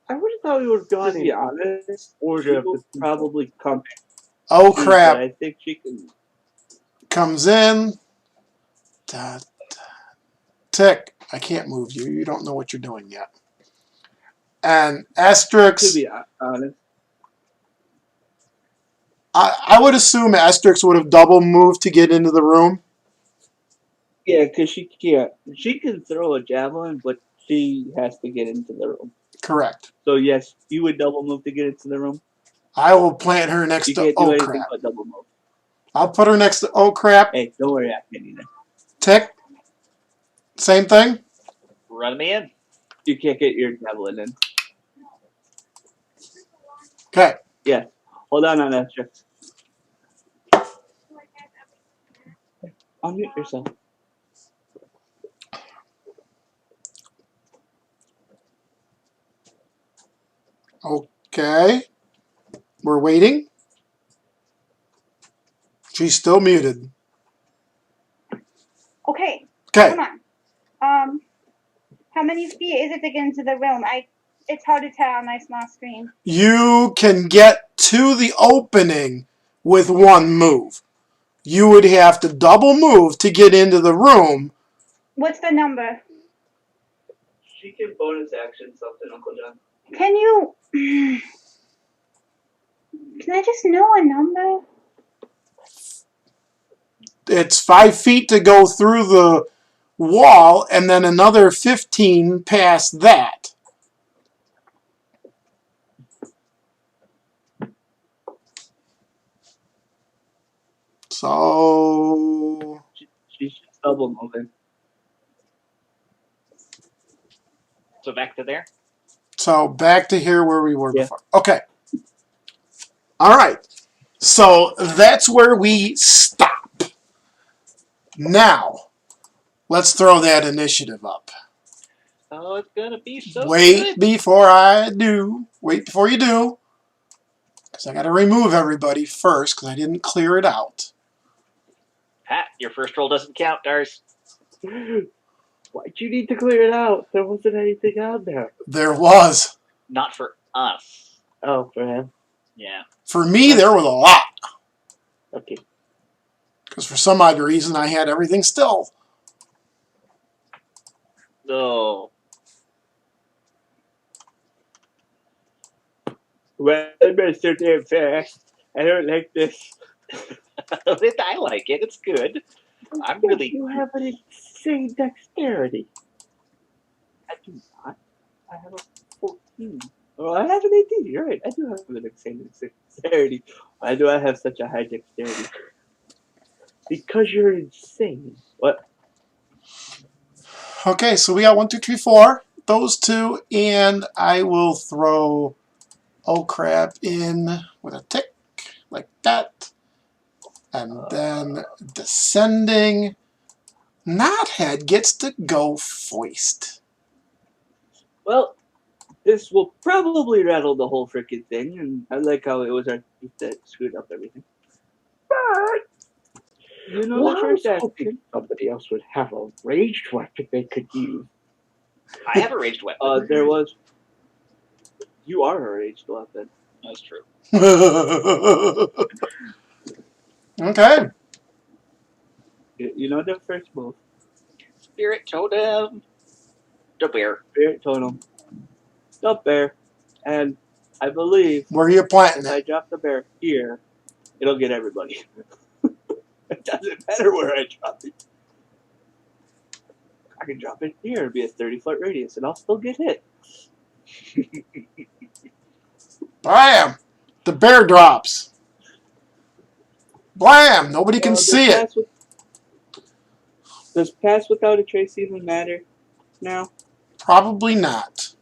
I would have thought we would have gone To in be honest, order she of will the probably come. Oh too, crap. but I think she can. Comes in. Tick. I can't move you. You don't know what you're doing yet. And To Estrix, be honest, I would assume Estrix would have double moved to get into the room. yeah, because she can't. She can throw a javelin, but she has to get into the room. Correct. So yes, you would double move to get into the room. I will plant her next You to can't do Oh anything Crap. but double move. I'll put her next to Oh Crap. Hey, don't worry, I can't either. Tick. Same thing. Run me in. You can't get your javelin in. Okay. Yeah. Hold on, Esther. Unmute yourself. Okay. We're waiting. She's still muted. Okay, Okay. come on. How many feet is it to get into the room? It's hard to tell on my small screen. You can get to the opening with one move. You would have to double move to get into the room. What's the number? She can bonus action something, Uncle John. Can you? Can I just know a number? It's 5 feet to go through the wall and then another 15 past that. So She's just double moving. So back to there. So back to here where we were Yeah. before. Okay. All right. So that's where we stop. Now, let's throw that initiative up. Oh, it's gonna be so Wait good. before I do. Wait before you do. Because I got to remove everybody first because I didn't clear it out. Pat, your first roll doesn't count, Dars. Why'd you need to clear it out? There wasn't anything out there. There was. Not for us. Oh, for him. Yeah. For me, there was a lot. Okay. Because for some odd reason, I had everything still. Oh. Well, I better start damn fast. I don't like this. I like it. It's good. I'm really. You have an insane dexterity. I do not. I have a 14. Oh, I have an 18. You're right. I do have an insane dexterity. Why do I have such a high dexterity? Because you're insane. What? Okay, so we got 1, 2, 3, 4. Those two, and I will throw Oh Crap in with a tick like that. And then descending. Knothead gets to go first. Well, this will probably rattle the whole freaking thing, and I like how it was our teeth that screwed up everything. But you know Well, the I first was hoping action. somebody else would have a ranged weapon they could use. I have a ranged weapon. There was. You are a ranged weapon. That's true. Okay. You know the first move. Spirit totem. The bear. Spirit totem. The bear. And I believe Where are you planting if I it? drop the bear here, it'll get everybody. It doesn't matter where I drop it. I can drop it here. It'll be a 30-foot radius, and I'll still get hit. Bam! The bear drops. Blam! Nobody can see it. Does pass without a trace even matter now? Probably not.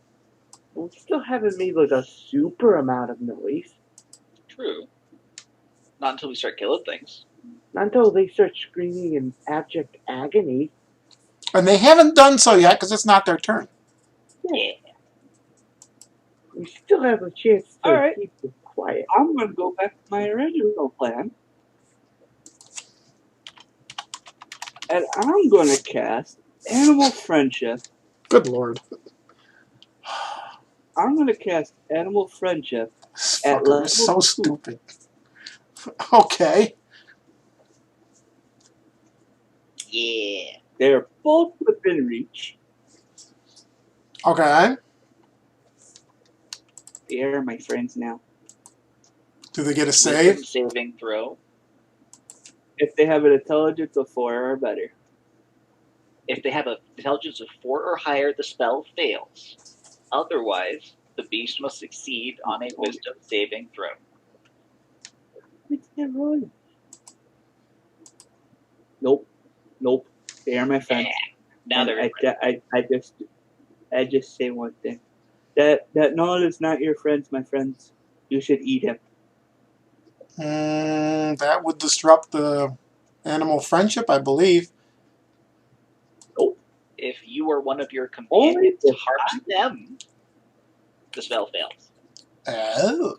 We still haven't made like a super amount of noise. True. Not until we start killing things. Not until they start screaming in abject agony. And they haven't done so yet because it's not their turn. Yeah. We still have a chance to Alright. keep them quiet. I'm going to go back to my original plan. And I'm going to cast Animal Friendship. Good Lord. I'm going to cast Animal Friendship This at fucker level is so 2. stupid. Okay. Yeah. They're both within reach. Okay. They are my friends now. Do they get a Wisdom save? saving throw. If they have an intelligence of 4 or better. If they have an intelligence of 4 or higher, the spell fails. Otherwise, the beast must succeed on a wisdom saving throw. It's the roll. Nope. They are my friends. Now And they're I just say one thing. That Gnoll is not your friends, my friends. You should eat him. That would disrupt the animal friendship, I believe. if you or one of your Only companions if harms them, the spell fails. Oh,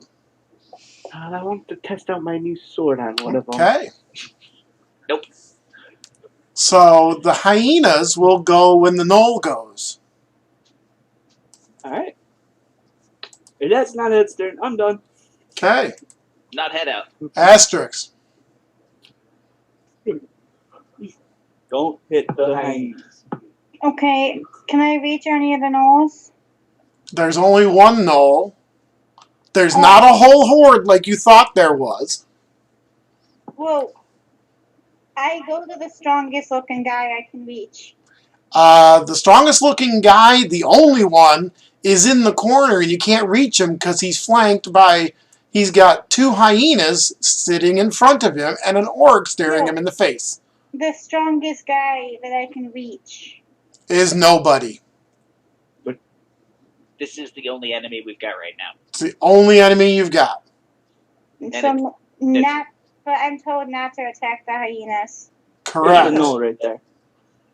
I want to test out my new sword on one of them. okay. Nope. So the hyenas will go when the gnoll goes. Alright. If that's not its turn, I'm done. Okay. Not head out. Asterisk. Don't hit the hyenas. Okay, can I reach any of the gnolls? There's only one gnoll. There's Oh. not a whole horde like you thought there was. Well, I go to the strongest looking guy I can reach. The strongest looking guy, the only one, is in the corner and you can't reach him because he's flanked by, he's got 2 hyenas sitting in front of him and an orc staring him in the face. The strongest guy that I can reach. Is nobody. This is the only enemy we've got right now. It's the only enemy you've got. So not, but I'm told not to attack the hyenas. Correct. There's a Gnoll right there.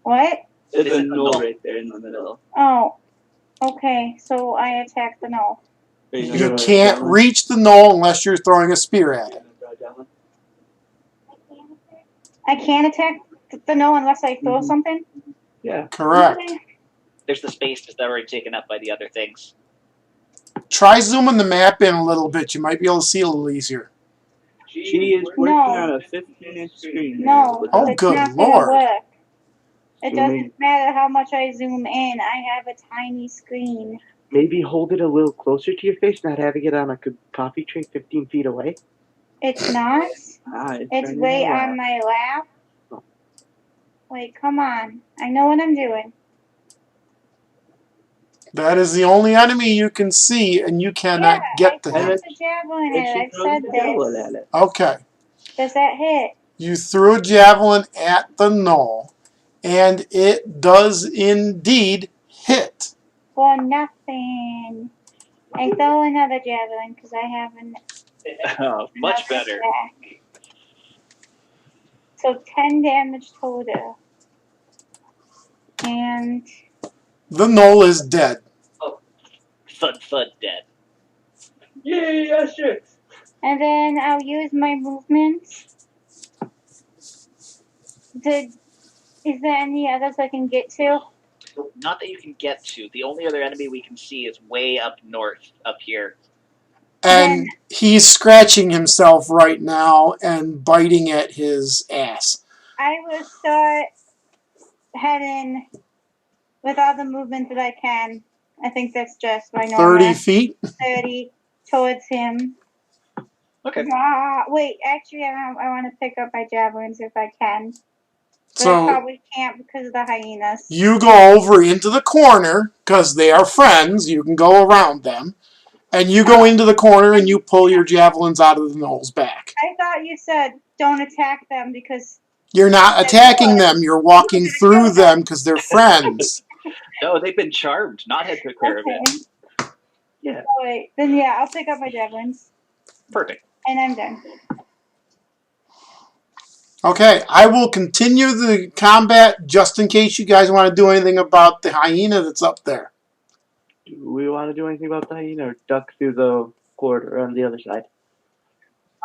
What? There's It's a a Gnoll Gnoll. right there in the middle. Oh, okay. So I attack the gnoll. Are You gonna can't javelin? reach the gnoll unless you're throwing a spear at it. Javelin? I can't attack the gnoll unless I throw something. Yeah. Correct. Okay. There's the space that's already taken up by the other things. Try zooming the map in a little bit. You might be able to see a little easier. She is working on a 15-inch screen. No, Oh, it's good not lord. gonna work. It Zooming. doesn't matter how much I zoom in. I have a tiny screen. Maybe hold it a little closer to your face, not having it on a coffee tray 15 feet away. It's not. It's turning way around. on my lap. Wait, come on. I know what I'm doing. That is the only enemy you can see, and you cannot get to I him. tossed a javelin And at she it. I've throws said the javelin this. at it. Okay. Does that hit? You threw a javelin at the gnoll, and it does indeed hit. For nothing. I throw another javelin because I haven't. Much better. Back. So 10 damage total. And The gnoll is dead. Thud, thud, dead. Yay, Usher! and then I'll use my movement. Is there any others I can get to? Not that you can get to. The only other enemy we can see is way up north, up here. And he's scratching himself right now and biting at his ass. I will start heading with all the movement that I can. I think that's just my normal. 30 feet? 30 towards him. Okay. Wait, actually, I want to pick up my javelins if I can. But I So probably can't because of the hyenas. you go over into the corner, because they are friends, you can go around them. And you go into the corner and you pull your javelins out of the gnoll's back. I thought you said don't attack them because... You're not attacking them, you're walking through them because they're friends. No, they've been charmed. Knothead took care of it. Yeah. Oh, wait. Then yeah, I'll pick up my javelins. Perfect. And I'm done. Okay, I will continue the combat just in case you guys want to do anything about the hyena that's up there. Do we want to do anything about the hyena or duck through the corridor on the other side?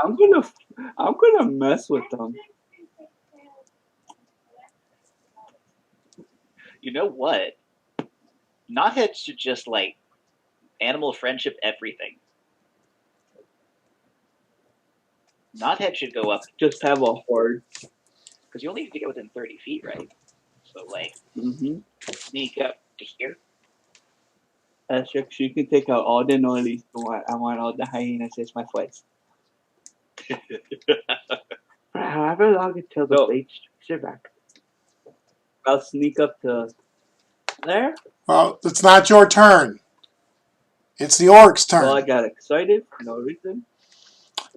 I'm gonna mess with them. You know what? Knothead should just, like, animal friendship everything. Knothead should go up, Just have a horde. because you only need to get within 30 feet, right? So, like, sneak up to here. Asterisk, you can take out all the Gnollies. I want all the hyenas as my friends. For however long until the No. blade strikes your back. I'll sneak up to there. Well, it's not your turn. It's the orcs' Well, I turn. got excited for no reason.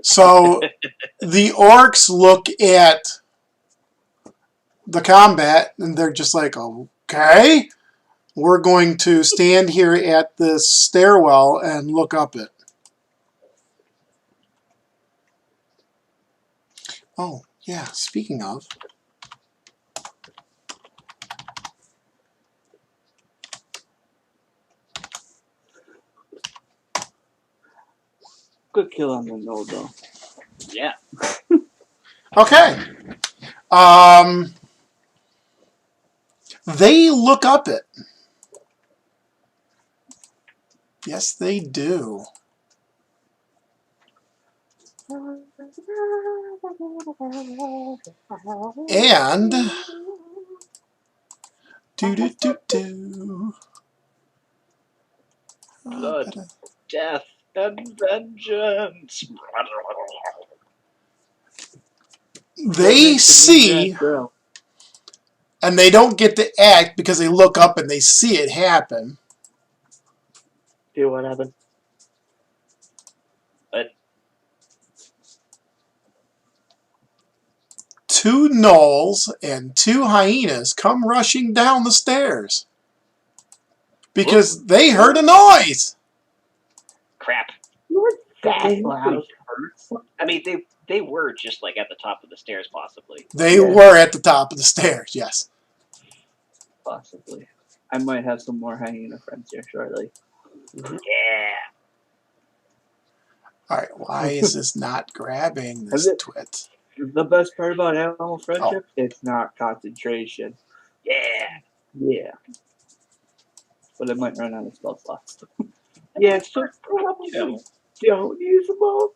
So the orcs look at the combat and they're just like, okay, we're going to stand here at this stairwell and look up it. Oh, yeah, speaking of. Good kill on the Gnoll, though. Yeah. Okay. They look up it. Yes, they do. And do. Blood, death, and vengeance. They see, Girl. and they don't get to act because they look up and they see it happen. See what happened? Two gnolls and two hyenas come rushing down the stairs because they heard a noise. Crap. That Oh, loud. I mean, they were just like at the top of the stairs, possibly. They Yeah. were at the top of the stairs, yes. Possibly. I might have some more hyena friends here shortly. Yeah. All right, why is this not grabbing this twit? The best part about animal friendship, it's not concentration. Yeah. Yeah. But it might run out of spell slots. Yeah, so probably don't use them all.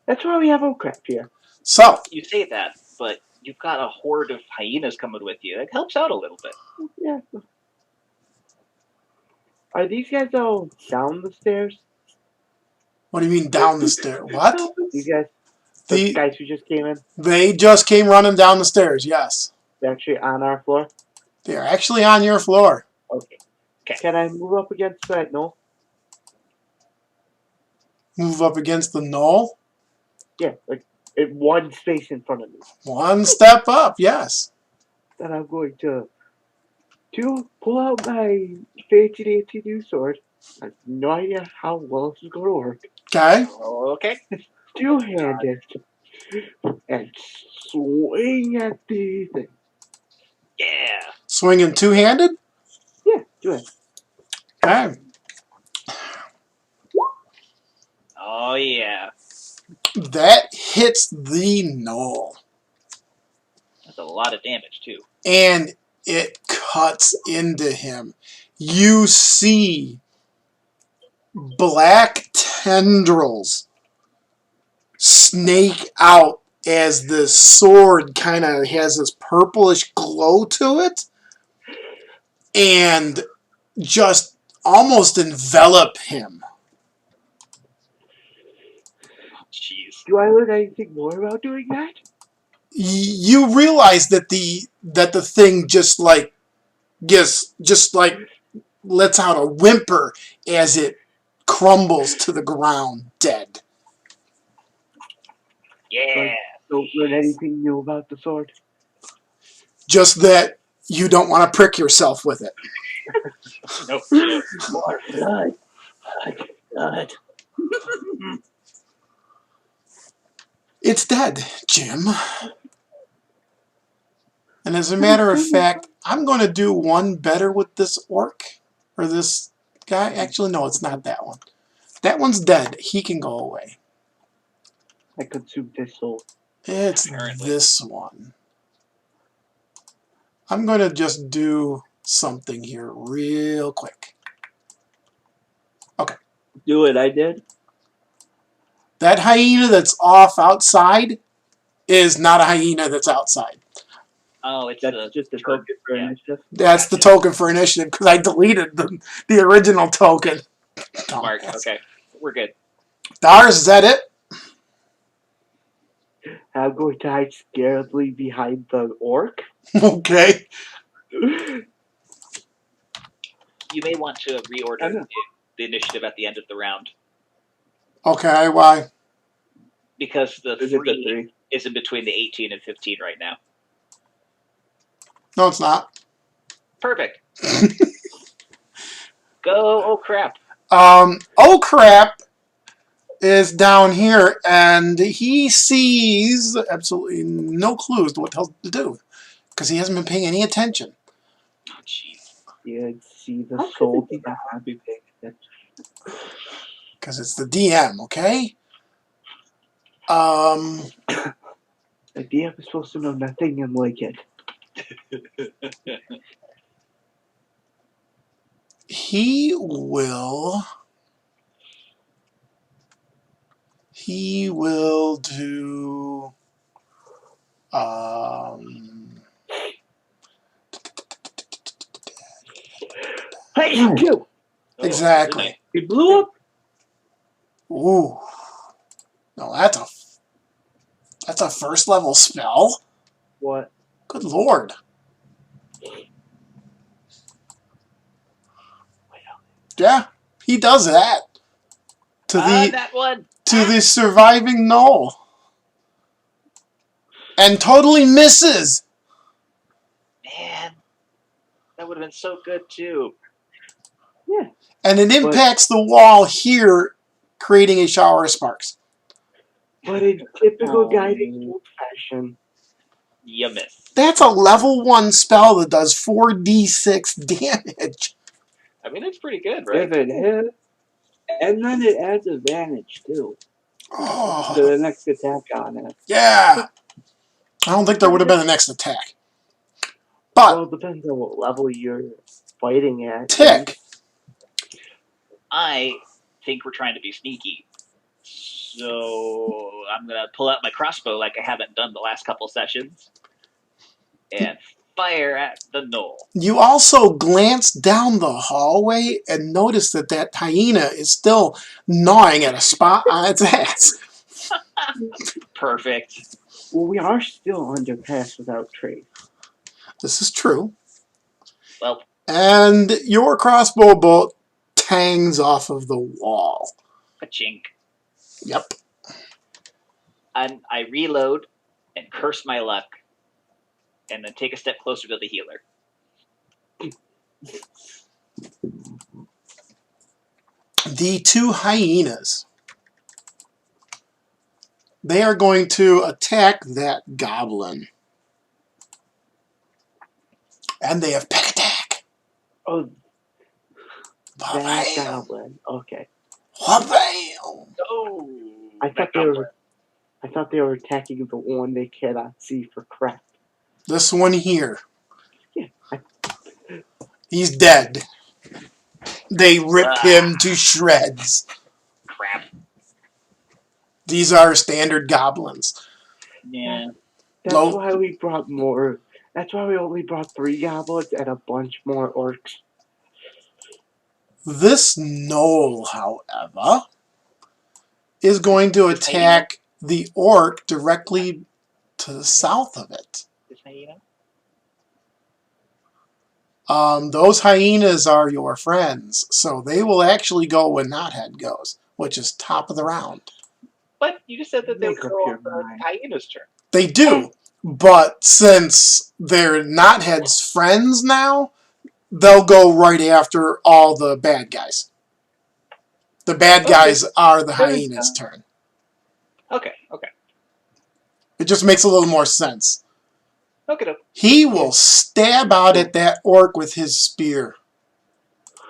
That's why we have Oakcraft here. So, You say that, but you've got a horde of hyenas coming with you. That helps out a little bit. Yeah. Are these guys all down the stairs? what do you mean down the stairs? What? These guys, the The, guys who just came in, they just came running down the stairs, yes. they're actually on our floor. They're actually on your floor. Okay. Okay. Can I move up against that? No. Move up against the gnoll. Yeah, like one space in front of me. One step up, yes. Then I'm going to pull out my fancy dancy new sword. I have no idea how well this is going to work. Okay. Okay. Two-hand it and swing at the thing. Yeah. Swinging two-handed. Yeah, do it. Okay. Oh yeah. That hits the gnoll. That's a lot of damage too. And it cuts into him. You see black tendrils snake out as the sword kind of has this purplish glow to it and just almost envelop him. Jeez. Do I learn anything more about doing that? You realize that the thing just like lets out a whimper as it crumbles to the ground dead. Yeah. Don't learn anything new about the sword. Just that you don't want to prick yourself with it. Nope. More blood. Blood. It's dead, Jim. And as a matter of fact, I'm going to do one better with this orc. Or this guy. Actually, no, it's not that one. That one's dead. He can go away. I consumed his soul. It's Apparently. this one. I'm going to just do something here real quick. Okay. Do it, I did. That hyena that's off outside is not a hyena that's outside. Oh, it's That's just a token for yeah. initiative. That's the token for initiative because I deleted the original token. Smart. Dumbass. Okay. We're good. Dars, is that it? I'm going to hide scaredly behind the orc. Okay. You may want to I reorder know. the initiative at the end of the round Okay, why? because the Is it the 3 3? is in between the 18 and 15 right now. No, it's not. Perfect. Go! Oh crap! Oh crap is down here, and he sees absolutely no clues to what the hell to do because he hasn't been paying any attention. Oh jeez. Yeah, see the How could soul. the DM not be paying attention? Because it's the DM, okay? The DM is supposed to know nothing and like it. He will do Hey, you! Oh, exactly. He blew up? Ooh. No, that's a first level spell? What? Good lord. Yeah, he does that to that one. the surviving Gnoll. And totally misses. Man, that would have been so good too. Yeah. And it impacts the wall here, creating a shower of sparks. But in typical guiding bolt fashion. You miss. That's a level 1 spell that does 4d6 damage. I mean, that's pretty good, right? If it hits, and then it adds advantage too to Oh, the next attack on it. yeah. I don't think there would have been a next attack. But, Well, it depends on what level you're fighting at. Tick, I think we're trying to be sneaky. So I'm going to pull out my crossbow like I haven't done the last couple sessions and fire at the Gnoll. you also glance down the hallway and notice that hyena is still gnawing at a spot on its ass. Perfect. Well, we are still under pass without trace. This is true. Well, And your crossbow bolt tangs off of the wall. a chink. Yep. And I reload and curse my luck and then take a step closer to the healer. The 2 hyenas. They are going to attack that goblin. And they have pick attack. Oh, that Wha-bam. goblin. Okay. Wha-bam. Oh, I thought they were attacking the one they cannot see for crap. This one here. Yeah. He's dead. They rip him to shreds. crap. These are standard goblins. Yeah. That's Low- why we brought more. That's why we only brought 3 goblins and a bunch more orcs. This Gnoll, however, is going to attack the orc directly to the south of it. This hyena? Those hyenas are your friends, so they will actually go when Knothead goes, which is top of the round. But you just said that they would Make up go your on the mind. hyena's turn. They do, but since they're Knothead's friends now, they'll go right after all the bad guys. The bad guys are the hyena's turn. Okay. It just makes a little more sense. Okay. He will stab out at that orc with his spear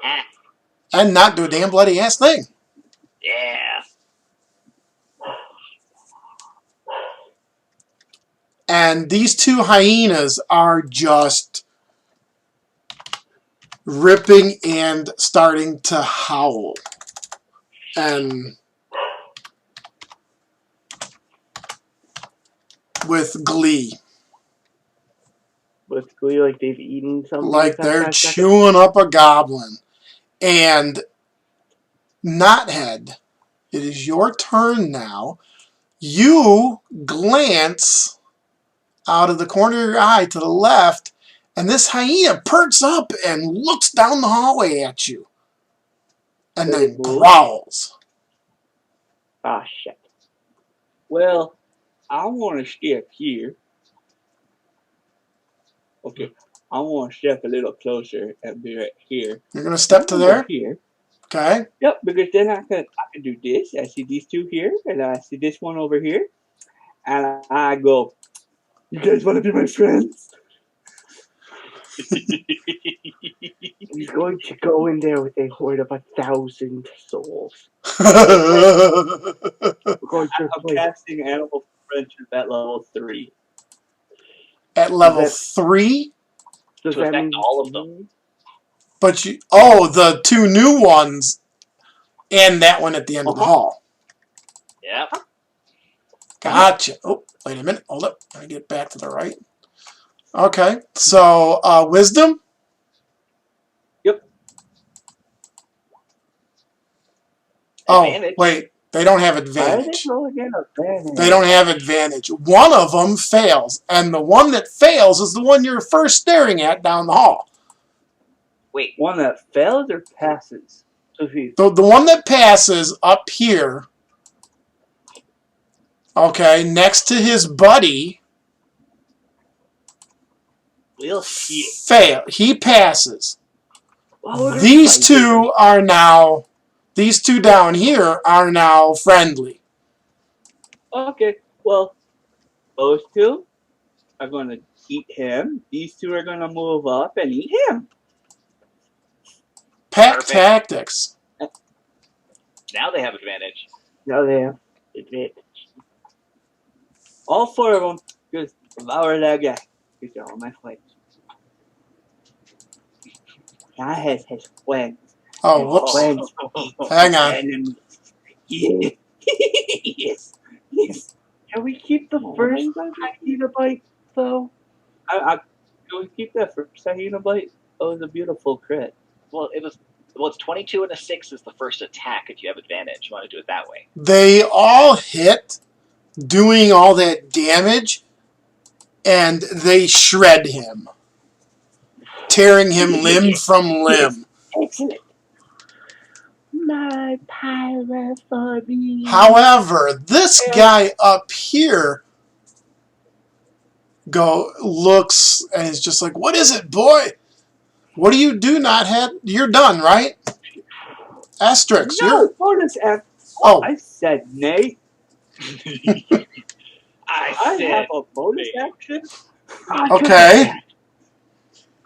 Ah, and not do a damn bloody ass thing. yeah. And these 2 hyenas are just ripping and starting to howl. And with glee. With glee, like they've eaten something. Like that they're fast second. chewing up a goblin. And Knothead, it is your turn now. You glance out of the corner of your eye to the left, And this hyena perks up and looks down the hallway at you. And Does then it move? growls. Ah, shit. Well, I want to step here. Okay, I want to step a little closer and be right here. You're going to step to I'm gonna go there? here. Okay. Yep, because then I can do this. I see these two here, and I see this one over here, and I go. You guys want to be my friends? He's going to go in there with a horde of 1,000 souls. We're going to I'm play. casting Animal Friendship at level 3. At level That- 3? Does To that affect mean all of them. But you... Oh, the 2 new ones and that one at the end of the hall. Yep. Gotcha. Oh, wait a minute. Hold up. Let me get back to the right. Okay. So, wisdom? Yep. Oh, Advantage. wait. They don't have Why are they advantage. rolling in advantage? They don't have advantage. One of them fails, and the one that fails is the one you're first staring at down the hall. Wait. One that fails or passes? so he, The one that passes up here, okay, next to his buddy, We'll see. fail. He passes. well, we're gonna These fight two are now, these two down here are now friendly. Okay, well, those two are going to eat him. These two are going to move up and eat him. Pack Perfect. tactics. Now they have advantage. No, they have advantage. All 4 of them just devour that guy. These are all my friends. I have his friends. Oh, whoops. Friends. Hang on. Enemies. Yeah. Yes. Yes. Can we keep the first hyena bite, though? Can we keep that first hyena bite? Oh, it was a beautiful crit. Well, it's 22 and a 6 is the first attack if you have advantage. You want to do it that way. They all hit, doing all that damage, and they shred him, tearing him limb from limb. Excellent. My power for me. However, this guy up here looks and is just like, "What is it, boy? What do you do not have? You're done, right?" Asterix, No, you're... bonus act. Oh, I said nay. I said have a bonus action. okay.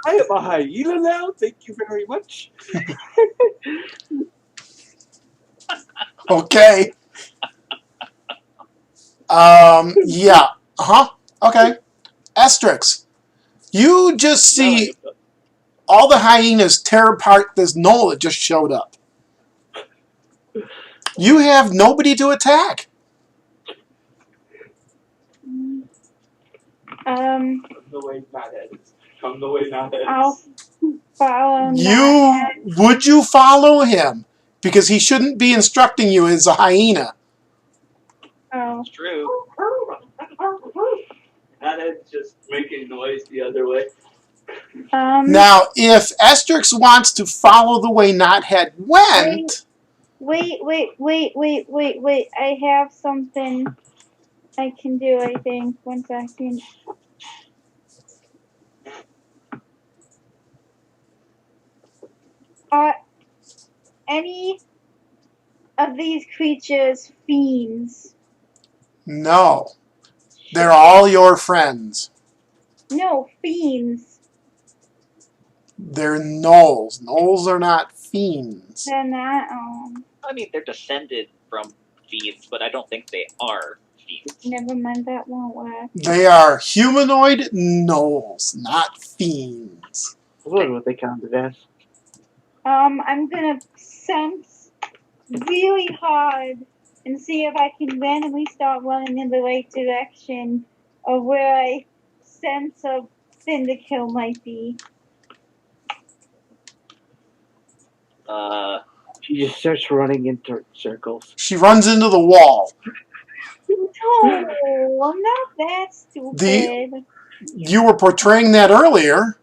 I am a hyena now. Thank you very much. Okay. Yeah. Uh-huh. Okay. Asterix, you just see all the hyenas tear apart this gnoll that just showed up. You have nobody to attack. Um, The way not heads. Come the way not heads. I'll follow. Would you follow him? Because he shouldn't be instructing you as a hyena. Oh. It's true. Not heads just making noise the other way. Now, if Asterix wants to follow the way Knothead went... Wait. I have something I can do, I think. 1 second. Are any of these creatures fiends? No. They're all your friends. No, fiends. They're gnolls. Gnolls are not fiends. They're not. I mean, they're descended from fiends, but I don't think they are fiends. Never mind, that won't work. They are humanoid gnolls, not fiends. I wonder what they counted as. I'm gonna sense really hard and see if I can randomly start running in the right direction of where I sense a thing to kill might be. She just starts running into circles. She runs into the wall. No, I'm not that stupid. You were portraying that earlier,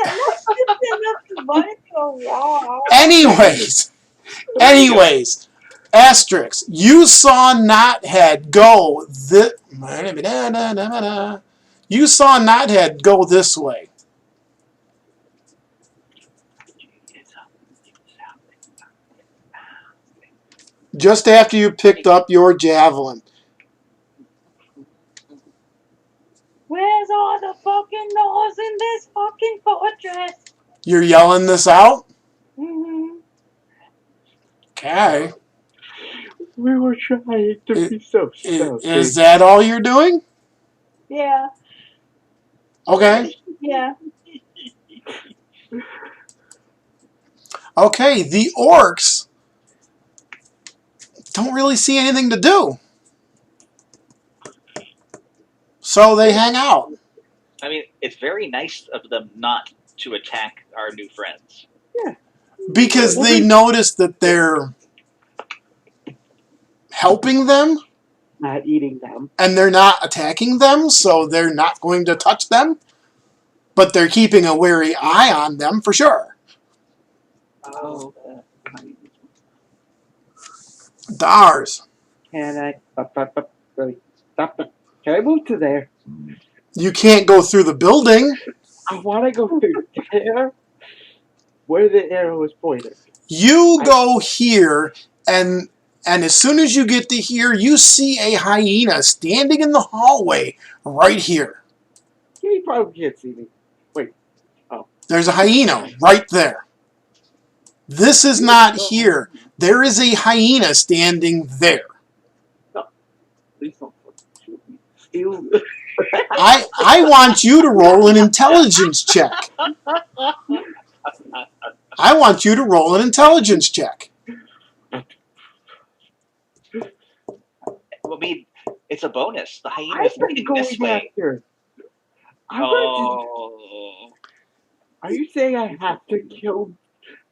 That's just enough to run into a wall. Anyways, asterisk. You saw Knothead go this. You saw Knothead go this way. Just after you picked up your javelin. Where's all the fucking gnolls in this fucking fortress? You're yelling this out? Mm-hmm. Okay. We were trying to be so stealthy. Is that all you're doing? Yeah. Okay. Yeah. Okay, the orcs don't really see anything to do. So they hang out. I mean, it's very nice of them not to attack our new friends. Because they notice that they're helping them Not eating them. and they're not attacking them, so they're not going to touch them. But they're keeping a wary eye on them for sure. Oh, Dars. Can I? Stop it. Can I move to there? You can't go through the building. I want to go through there where the arrow is pointed. You go here, and as soon as you get to here, you see a hyena standing in the hallway right here. You probably can't see me. There's a hyena right there. This is not here. There is a hyena standing there. please don't shoot me. Steal. I want you to roll an intelligence check. I want you to roll an intelligence check. I mean, it's a bonus. The hyena's I've been leading going this way. after. Oh. Are you saying I have to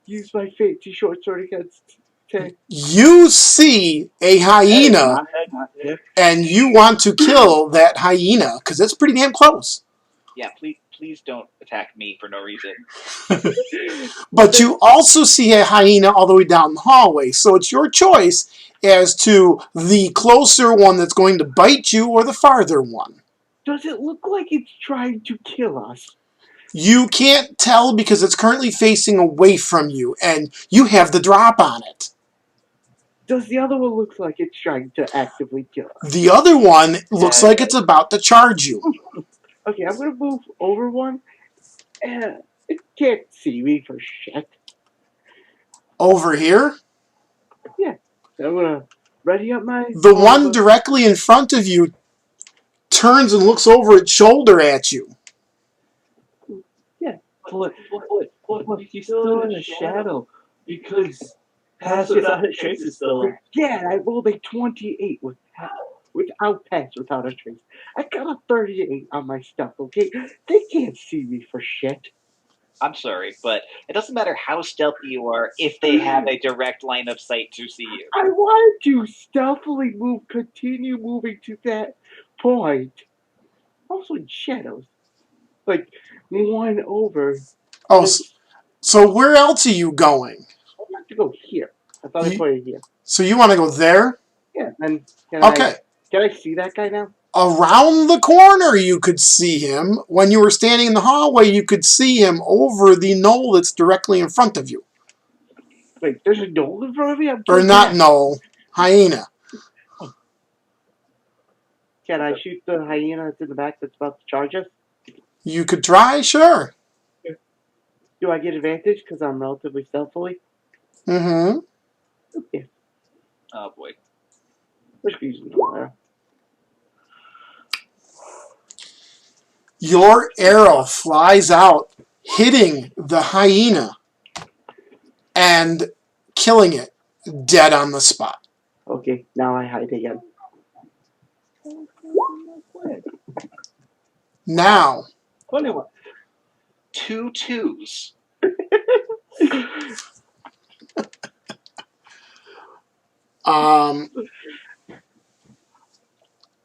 use my fancy short sword against Tank? You see a hyena, and you want to kill that hyena because it's pretty damn close. Yeah, please don't attack me for no reason. But you also see a hyena all the way down the hallway, so it's your choice as to the closer one that's going to bite you or the farther one. Does it look like it's trying to kill us? You can't tell because it's currently facing away from you, and you have the drop on it. Does the other one look like it's trying to actively kill us? The other one looks like it's about to charge you. Okay, I'm gonna move over one, and it can't see me for shit. Over here, I'm gonna ready up my... the one directly in front of you turns and looks over its shoulder at you. What? He's still in the shadow because Pass Without a Trace is still there. Yeah, I rolled a 28 without Pass Without a Trace. I got a 38 on my stuff, okay? They can't see me for shit. I'm sorry, but it doesn't matter how stealthy you are if they have a direct line of sight to see you. I wanted to stealthily continue moving to that point. Also in shadows. Like, one over. Oh, so where else are you going? I want to go here. I thought I pointed here. So you want to go there? Yeah, and can I see that guy now? Around the corner you could see him. When you were standing in the hallway, you could see him over the knoll that's directly in front of you. Wait, there's a gnoll in front of me? Or not knoll, hyena. Can I shoot the hyena that's in the back that's about to charge us? You could try, sure. Do I get advantage because I'm relatively stealthily? Mm-hmm. Okay. Oh boy. Let's use it. Your arrow flies out, hitting the hyena and killing it dead on the spot. Okay, now I hide again. Now, 21. 2 2s.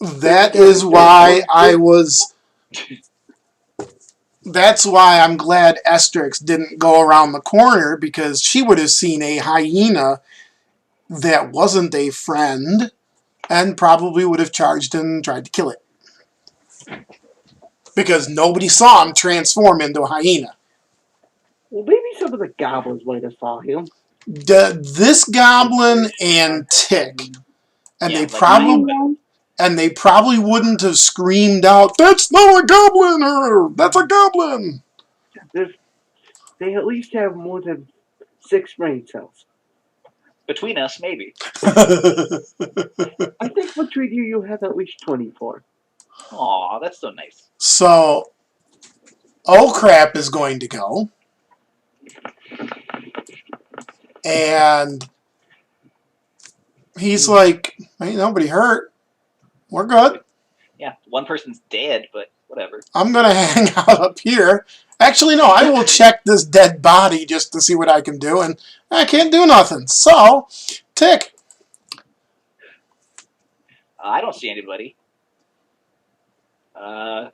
that is why I was that's why I'm glad Estrix didn't go around the corner, because she would have seen a hyena that wasn't a friend and probably would have charged and tried to kill it. Because nobody saw him transform into a hyena. Well, maybe some of the goblins might have saw him. This goblin and Tick. And Yeah, they probably wouldn't have screamed out, "That's not a goblin!" or "That's a goblin!" They at least have more than 6 brain cells. between us, maybe. I think between you have at least 24. Aw, that's so nice. So, Oh Crap is going to go. And he's like, "Ain't nobody hurt. We're good. Yeah, one person's dead, but whatever. I'm going to hang out up here. Actually, no, I will check this dead body just to see what I can do, and I can't do nothing. So, Tick, I don't see anybody. Well,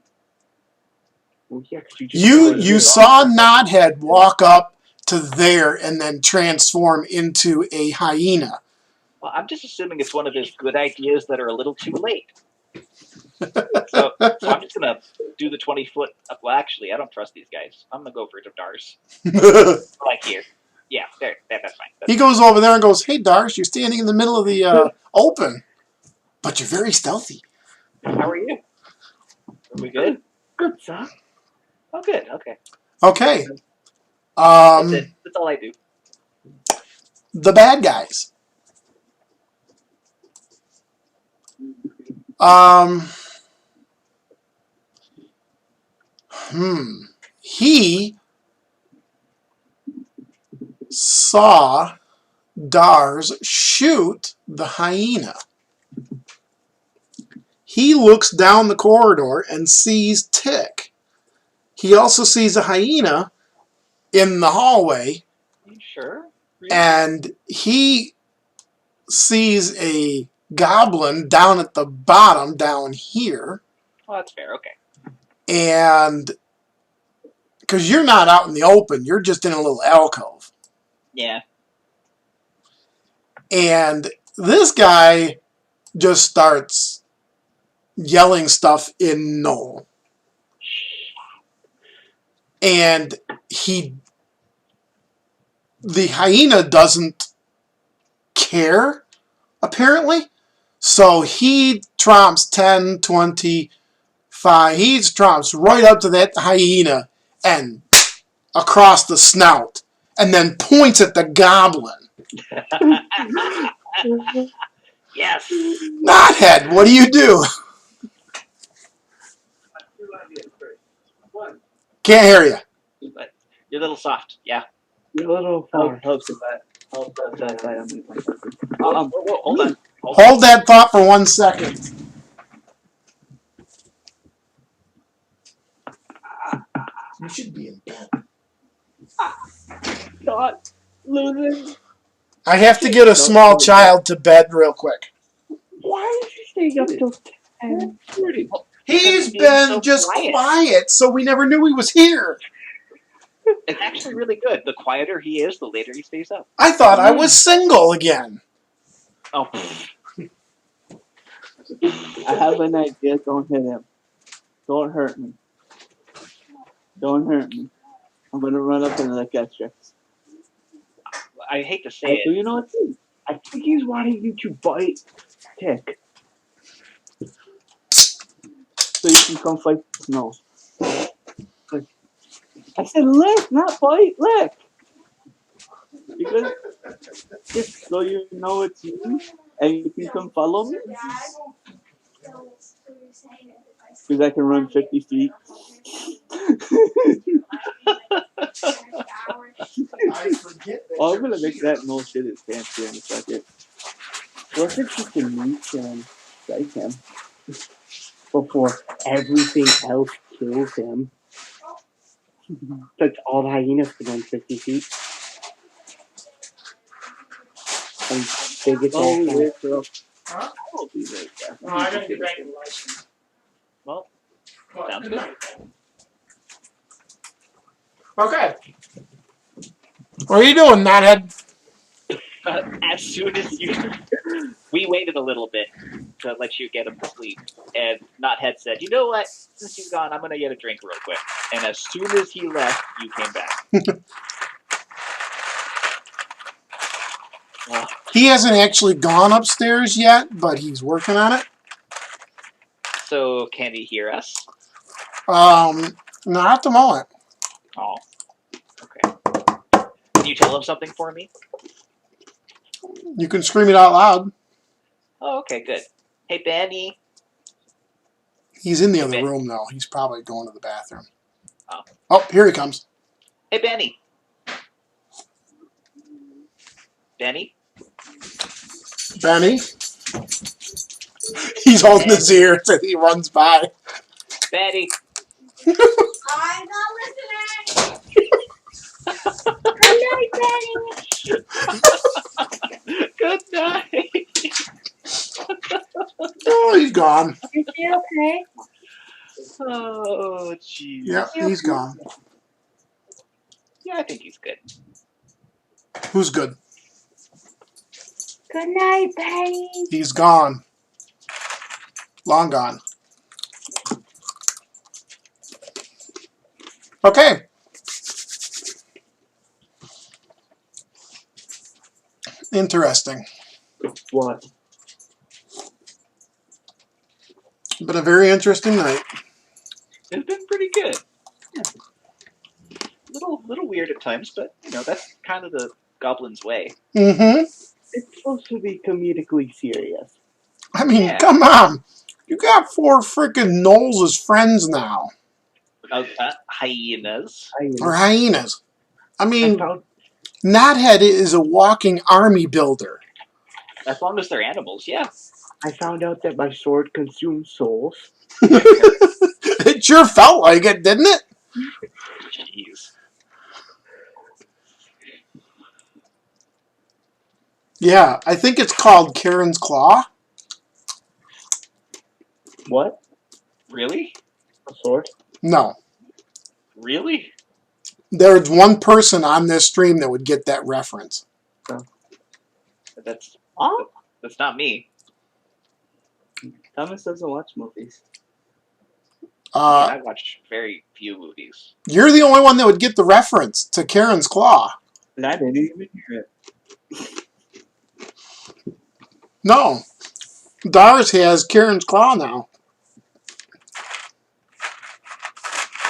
yeah, 'cause you saw Knothead walk up to there and then transform into a hyena. Well, I'm just assuming it's one of his good ideas that are a little too late. So I'm just gonna do the 20-foot. Well, actually, I don't trust these guys. I'm gonna go for Dars. Like here. Yeah, there. That's fine. He goes over there and goes, "Hey, Darsh, you're standing in the middle of the open, but you're very stealthy." How are you? Are we good? Good, sir. Oh, good. Okay. Okay. That's it. That's all I do. The bad guys. He saw Dars shoot the hyena. He looks down the corridor and sees Tick. He also sees a hyena in the hallway. You sure? Really? And he sees a goblin down at the bottom down here. Well, that's fair. Okay. And because you're not out in the open, you're just in a little alcove. Yeah. And this guy just starts yelling stuff in Gnoll. And the hyena doesn't care, apparently. So he tromps 10, 25. He tromps right up to that hyena and across the snout. And then points at the goblin. Yes. Knothead, what do you do? Can't hear you. But you're a little soft. Yeah. You're a little far. Helps if I unmute myself. Whoa, hold on. Hold that thought for 1 second. You should be in bed. Not losing. I have to get a small child to bed real quick. Why is he staying up till 10? He's Being been so just quiet. quiet, so we never knew he was here. It's actually really good. The quieter he is, the later he stays up. I thought I was single again. Oh. I have an idea. Don't hit him. Don't hurt me. Don't hurt me. I'm gonna run up and let that tricks. I hate to say Do it. you know what? I think he's wanting you to bite Tick. So you can come fight Snow. I said lick, not bite, lick. Because just so you know it's me, and you can come follow me. Because I can run 50 feet. Oh, I'm gonna make that no shit his pants here in a second. What if you can reach and strike him before everything else kills him? That's all the hyenas can run 50 feet. And big attack. Oh, wait, bro. Huh? I will be right there. No, I gotta get back in license. Well, sounds good. Okay. What are you doing, Knothead? As soon as we waited a little bit to let you get him to sleep, and Knothead said, "You know what? Since you've gone, I'm gonna get a drink real quick." And as soon as he left, you came back. Well, He hasn't actually gone upstairs yet, but he's working on it. so can he hear us? Not at the moment. Oh, okay. Can you tell him something for me? You can scream it out loud. Oh, okay, good. Hey, Benny. He's in the other Ben. room, though. He's probably going to the bathroom. Oh. Oh, here he comes. Hey, Benny. Benny? Benny? He's holding his ear as he runs by. Benny. I'm not listening. Good night, Benny. Good night. Oh, he's gone. Is she okay? Oh, jeez. Yeah, he's gone. Yeah, I think he's good. Who's good? Good night, Benny. He's gone. Long gone. Okay. Interesting. What? Been a very interesting night. It's been pretty good. Yeah. Little weird at times, but that's kind of the Goblins' way. Mm-hmm. It's supposed to be comedically serious. I mean, Yeah. come on. You got 4 freaking Gnolls as friends now. Hyenas. Or hyenas. I I mean, found, Knothead is a walking army builder. As long as they're animals, yeah. I found out that my sword consumes souls. It sure felt like it, didn't it? Jeez. Yeah, I think it's called Karen's Claw. What? Really? A sword? No. Really? There's one person on this stream that would get that reference. That's Oh, that's not me. Thomas doesn't watch movies. I watch very few movies. You're the only one that would get the reference to Karen's Claw. And I didn't even hear it. No. Doris has Karen's Claw now.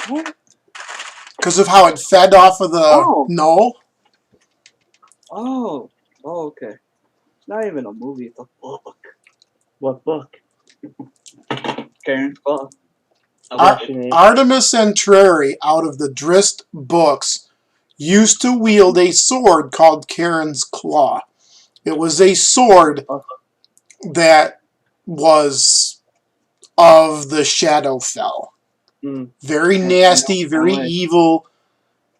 what? Because of how it fed off of the Oh. Gnoll. Oh, okay. It's not even a movie, it's a book. What book? Karen's Claw. Artemis Entreri, out of the Drist books, used to wield a sword called Karen's Claw. It was a sword that was of the Shadowfell. Mm. Very nasty, very evil,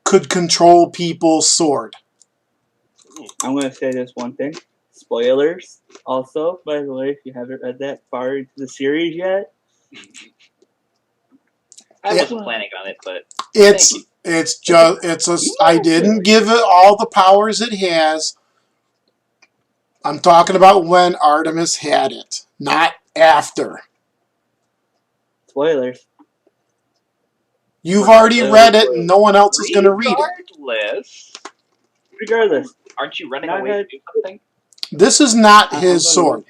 could control people sword. I'm going to say this one thing. Spoilers. Also, by the way, if you haven't read that far into the series yet. I wasn't planning on it, but I didn't give it all the powers it has. I'm talking about when Artemis had it, not after. Spoilers. You've already read it, and no one else is going to read it. Regardless. Aren't you running away to do something? This is not his sword.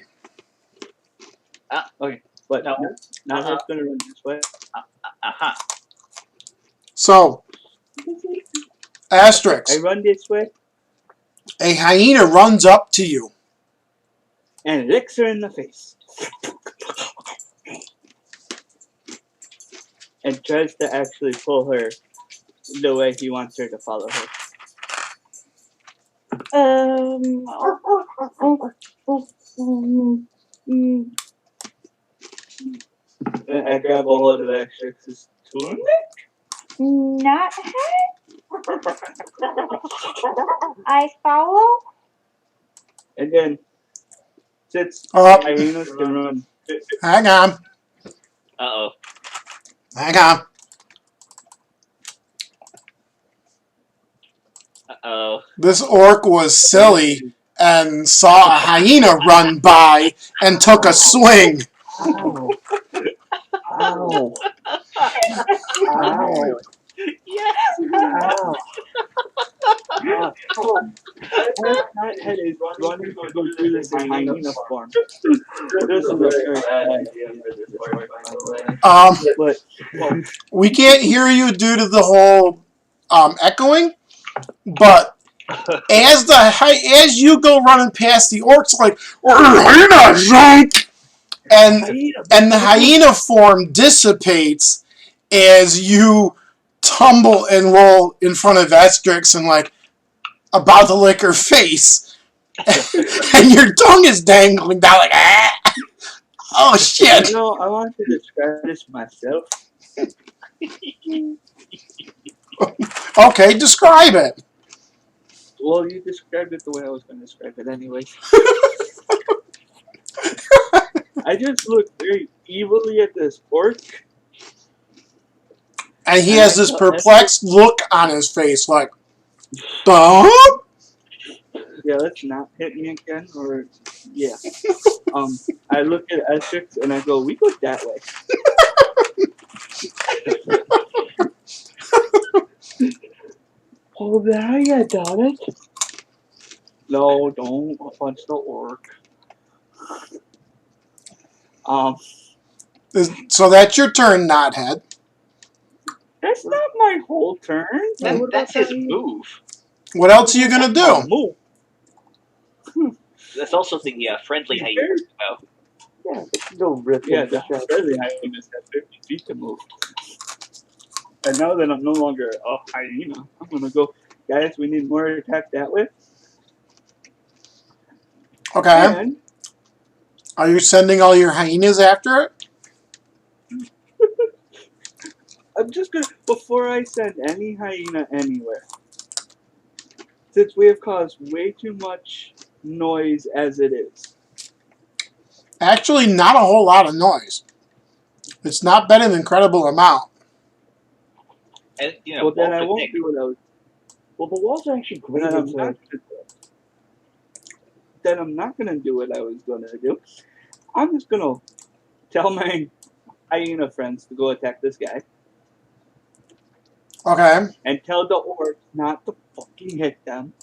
Okay, but No. not it's going to run this way. Uh-huh. So, asterisk. I run this way, A hyena runs up to you. and it licks her in the face. And tries to actually pull her the way he wants her to follow her. And I grab a hold of Asterix's tunic. Not I follow. And then, since Oh. hyenas can run, Hang on. Uh-oh. Hang on. Uh-oh. This orc was silly and saw a hyena run by and took a swing. Ow. Ow. Ow. Yes! Ow. So, as Fathead is running to go do this in hyena form, this is a very bad idea for this orc, by the way. But We can't hear you due to the whole echoing, but as you go running past the orcs, like hyena junk, and the hyena form dissipates as you tumble and roll in front of Estrix and like about to lick her face, and your tongue is dangling down like ah. Oh shit! you know, I want to describe this myself. Okay, describe it. Well, you described it the way I was going to describe it, anyways. I just looked very evilly at this orc. And he And has I this tell perplexed look on his face, like, duh? Yeah, let's not hit me again, or yeah. I look at Essex and I go, we go that way. Oh, there you done it. No, don't punch the orc. So that's your turn, Knothead. That's not my whole turn. That's his move. What else are you gonna do? Move. That's also the friendly hyena. Oh. Yeah, no rip. Yeah, the friendly hyenas have 50 feet to move. And now that I'm no longer a hyena, I'm gonna go, guys, we need more attack that way. Okay. And Are you sending all your hyenas after it? I'm just gonna, before I send any hyena anywhere, since we have caused way too much noise as it is. Actually, not a whole lot of noise. It's not been an incredible amount. And, you know, Well, then walls I are won't thick. do what I was. Well, the walls are actually great. Then I'm not gonna do it. Then I'm not gonna do what I was gonna do. I'm just gonna tell my hyena friends to go attack this guy Okay. and tell the orcs not to fucking hit them.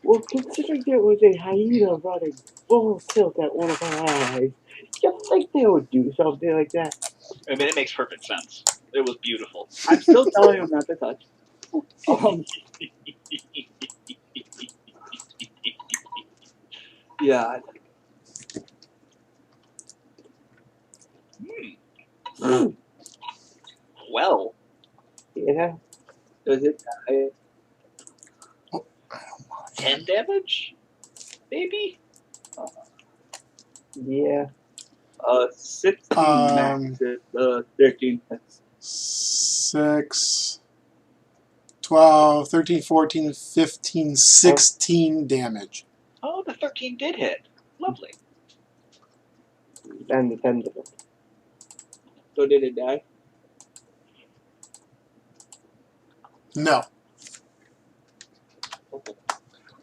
Well, considering there was a hyena running full tilt at one of our allies, you think they would do something like that? I mean, it makes perfect sense. It was beautiful. I'm still telling them not to touch. Yeah. Well, Yeah. Does it die? 10 damage? Maybe? Yeah. 16 max. 13 hits. 6, 12, 13, 14, 15, 16 damage. Oh, the 13 did hit. Lovely. And the 10 of them. So did it die? No.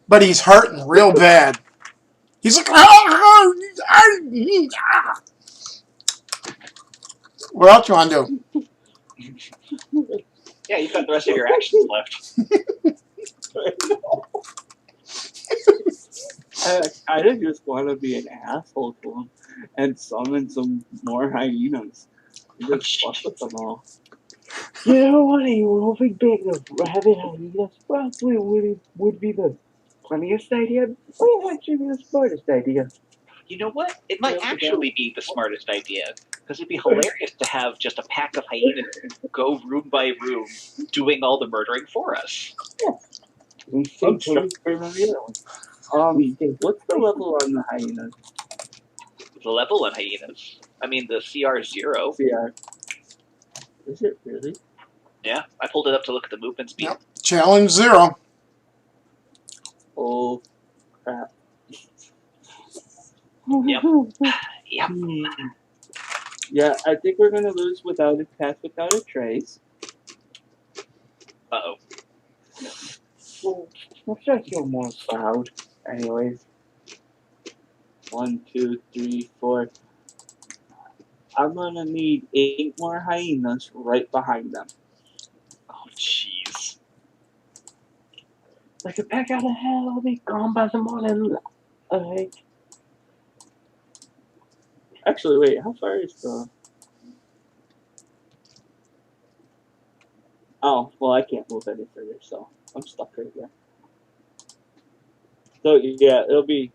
But he's hurting real bad. He's like, what else you want to do? Yeah, you've got the rest of your actions left. I just want to be an asshole to him and summon some more hyenas. And just fuck with them all. You know what? A roving band of rabid hyenas probably would be the funniest idea. Might actually be the smartest idea. You know what? It might actually be the smartest idea. Because it'd be hilarious to have just a pack of hyenas go room by room, doing all the murdering for us. We I'm think sure from the other one. What's the level on the hyenas? The level on hyenas. I mean, the CR 0. CR. Is it really? Yeah, I pulled it up to look at the movement speed. Yep. Challenge 0. Oh, crap. Yep. Yep. Yeah, I think we're gonna lose without a pass without a trace. Uh-oh. Well, let's try to kill more cloud. Anyways. 1, 2, 3, 4. I'm gonna need 8 more hyenas right behind them. Oh, jeez. Like a pack out of hell, I'll be gone by the morning light. Actually, wait, how far is the... Oh, well, I can't move any further, so I'm stuck right there. So, yeah, it'll be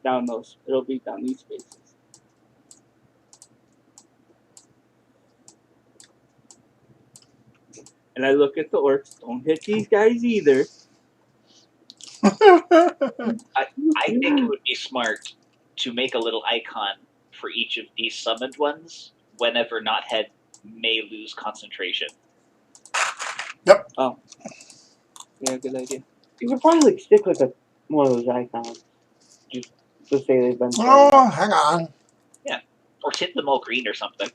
down these spaces. And I look at the orcs, don't hit these guys either. I think it would be smart to make a little icon for each of these summoned ones whenever Knothead may lose concentration. Oh. Yeah, good idea. You could probably like, stick with one of those icons. Just to say they've been Oh, hang on. Or tint them all green or something.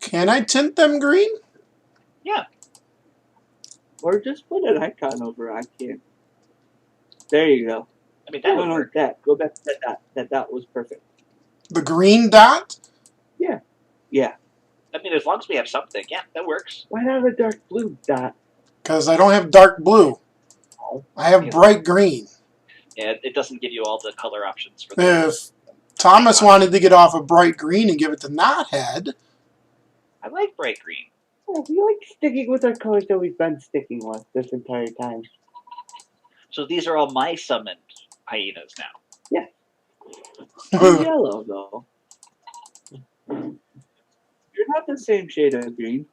Can I tint them green? Or just put an icon over. I can't. There you go. I mean, that would No, work. that. Go back to that dot. That dot was perfect. The green dot? Yeah. I mean, as long as we have something, yeah, that works. Why not a dark blue dot? Because I don't have dark blue. I have bright green. Yeah, it doesn't give you all the color options for that. If Thomas wanted to get off of bright green and give it to Knothead, I like bright green. Oh, we like sticking with our colors that we've been sticking with this entire time. So these are all my summoned hyenas now. You're yellow though. You're not the same shade of green.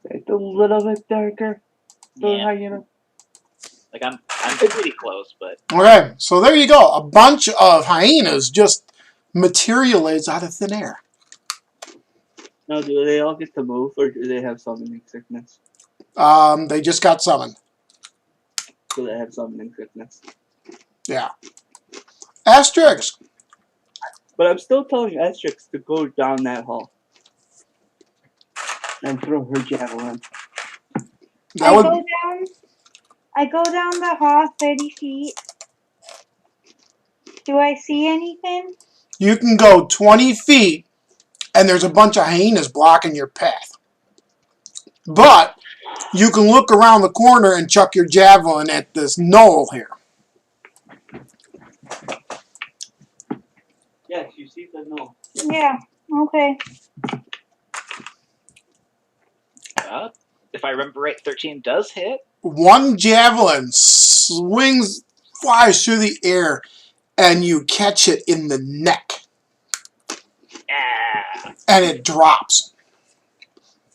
It's a little bit darker. So Yeah. hyena. Like I'm pretty close, but okay, so there you go. A bunch of hyenas just materialize out of thin air. Now, do they all get to move, or do they have summoning sickness? They just got summoned. Do they have summoning sickness? Yeah. Asterix. But I'm still telling Estrix to go down that hall. And throw her javelin. That would, I go down the hall 30 feet. Do I see anything? you can go 20 feet, and there's a bunch of hyenas blocking your path. But you can look around the corner and chuck your javelin at this gnoll here. Yes, you see the gnoll. Yeah, okay. if I remember right, 13 does hit. One javelin flies through the air, and you catch it in the neck, Ah. and it drops.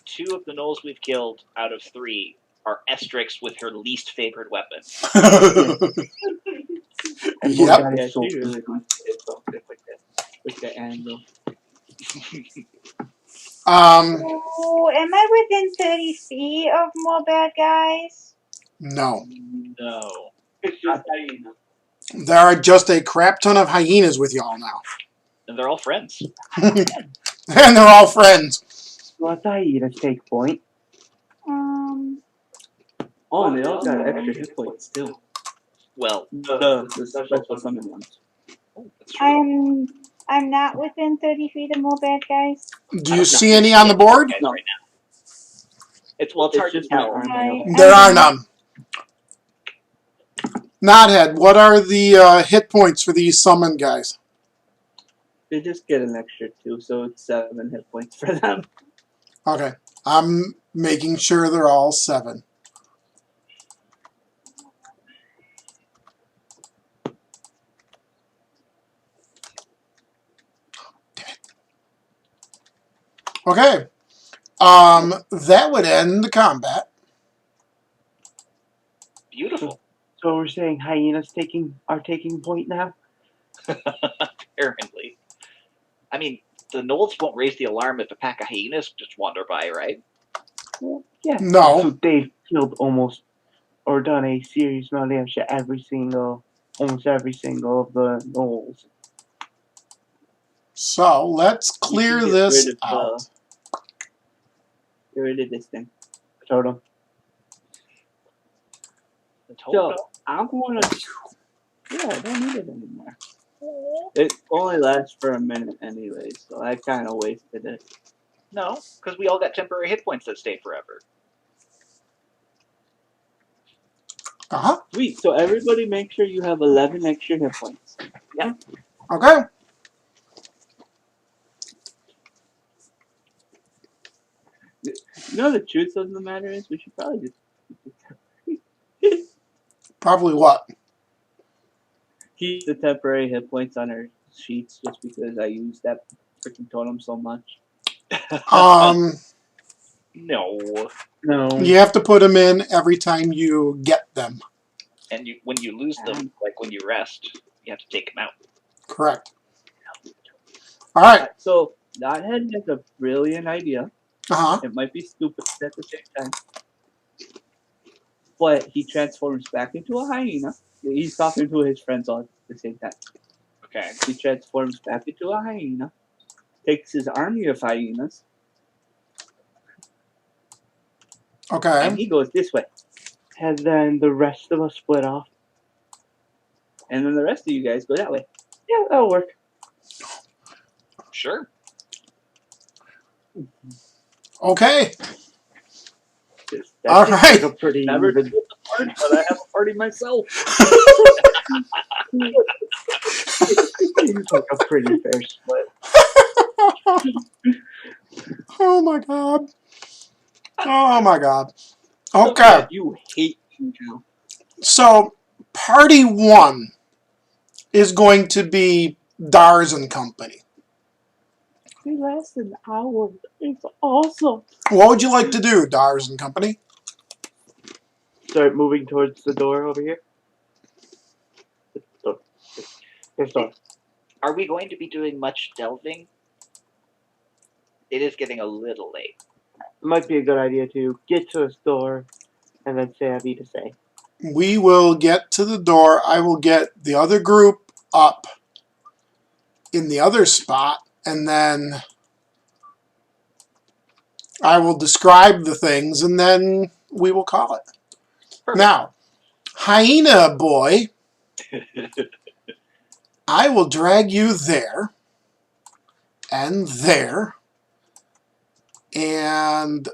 2 of the gnolls we've killed out of 3 are Estrix with her least favorite weapon. And Yep. got Yeah, his she sword. really wants to hit something like that. With the anvil. Oh, am I within 30 feet of more bad guys? No. No. It's just hyena. There are just a crap ton of hyenas with y'all now. And they're all friends. And they're all friends. Let the hyenas take point. Oh, and they all got extra hit points too. Well, The special summon ones. oh, that's true. I'm not within 30 feet of more bad guys. Do you see any on the board? No. Right now. It's hard to just my tell. arm. I- There are none. Knothead, what are the hit points for these summoned guys? They just get an extra 2, so it's 7 hit points for them. Okay. I'm making sure they're all 7. Okay. That would end the combat. Beautiful. So we're saying hyenas are taking point now? Apparently. I mean, the gnolls won't raise the alarm if a pack of hyenas just wander by, right? Well, yeah. No. So they've killed almost or done a serious amount of damage to almost every single of the gnolls. So let's clear You can get this rid of, out. Get rid of this thing. Totem. The So totem. I'm going to. Yeah, I don't need it anymore. It only lasts for a minute anyway, so I kind of wasted it. No, because we all got temporary hit points that stay forever. Uh-huh. Sweet. So everybody make sure you have 11 extra hit points. Okay. You know the truth of the matter is we should probably just Probably what? keep the temporary hit points on our sheets just because I use that freaking totem so much. No. No. You have to put them in every time you get them. And when you lose them, like when you rest, you have to take them out. Correct. All right. So Knothead has a brilliant idea. Uh-huh. It might be stupid at the same time. But he transforms back into a hyena. He's talking to his friends all at the same time. Okay. He transforms back into a hyena, takes his army of hyenas, and Okay. he goes this way. And then the rest of us split off. And then the rest of you guys go that way. Yeah, that'll work. Sure. Okay. That All seems right. like a pretty Never even. did the party, but I have a party myself. Seems like a pretty fair split. Oh my god. Oh my god. Yeah, Okay. you hate Juju. So party 1 is going to be Dars and Company. We last an hour. It's awesome. What would you like to do, Dars and Company? Start moving towards the door over here. This door. Are we going to be doing much delving? It is getting a little late. It might be a good idea to get to this door and then say I need to say. We will get to the door. I will get the other group up in the other spot, and then I will describe the things, and then we will call it. Perfect. Now, Hyena Boy, I will drag you there, and there, and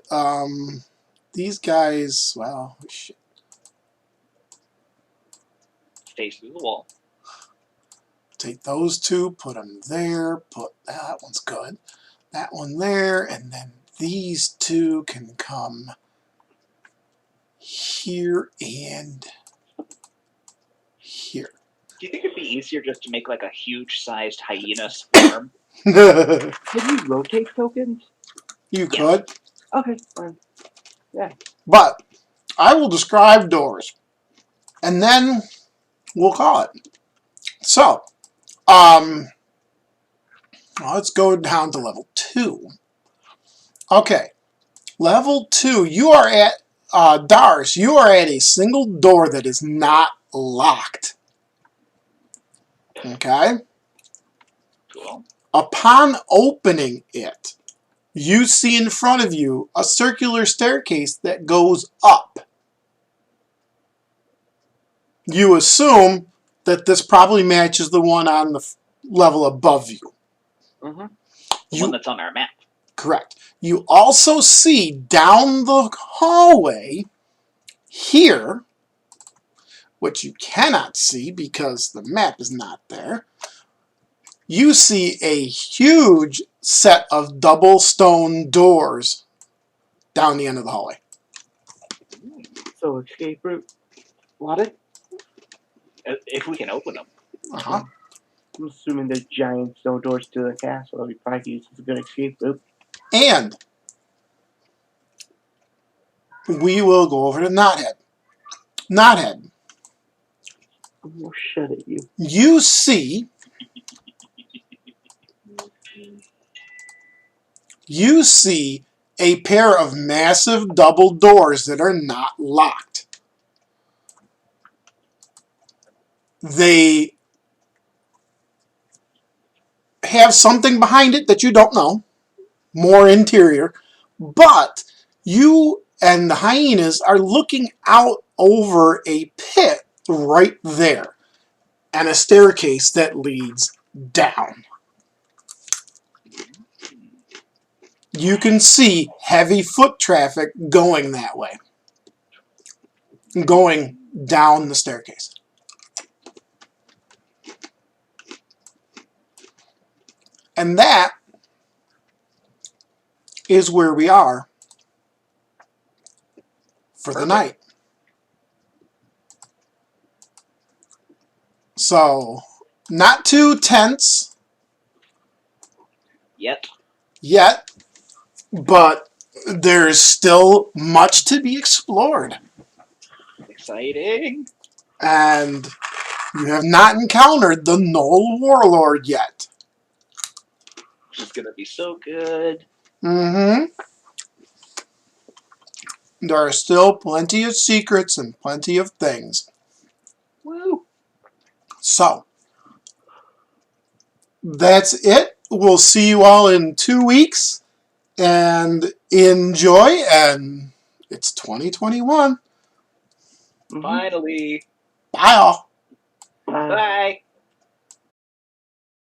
these guys, well, shit. Stays through the wall. Take those two, put them there, put that one's good, that one there, and then these two can come here and here. Do you think it'd be easier just to make like a huge-sized hyena swarm? You Can you rotate tokens? could, Okay, fine. but I will describe doors, and then we'll call it. So, let's go down to level 2. Okay, level 2, you are at, Dars, you are at a single door that is not locked. Okay? Cool. Upon opening it, you see in front of you a circular staircase that goes up. You assume that this probably matches the one on the level above you. Mm-hmm. The one that's on our map. Correct. You also see down the hallway here, which you cannot see because the map is not there, you see a huge set of double stone doors down the end of the hallway. So escape route. What? If we can open them. Uh-huh. I'm assuming there's giant stone doors to the castle that we probably use as a good escape route. And we will go over to Knothead. Knothead, I'm gonna shut at you. you see a pair of massive double doors that are not locked. They have something behind it that you don't know, more interior, but You and the hyenas are looking out over a pit right there and a staircase that leads down. You can see heavy foot traffic going that way, going down the staircase. And that is where we are for the night. So, not too tense yet, but there's still much to be explored. Exciting. And you have not encountered the Gnoll Warlord yet. Which is gonna be so good. Mm-hmm. There are still plenty of secrets and plenty of things. Woo. So, that's it. We'll see you all in 2 weeks. And enjoy. And it's 2021. Finally. Bye all. Bye. Bye.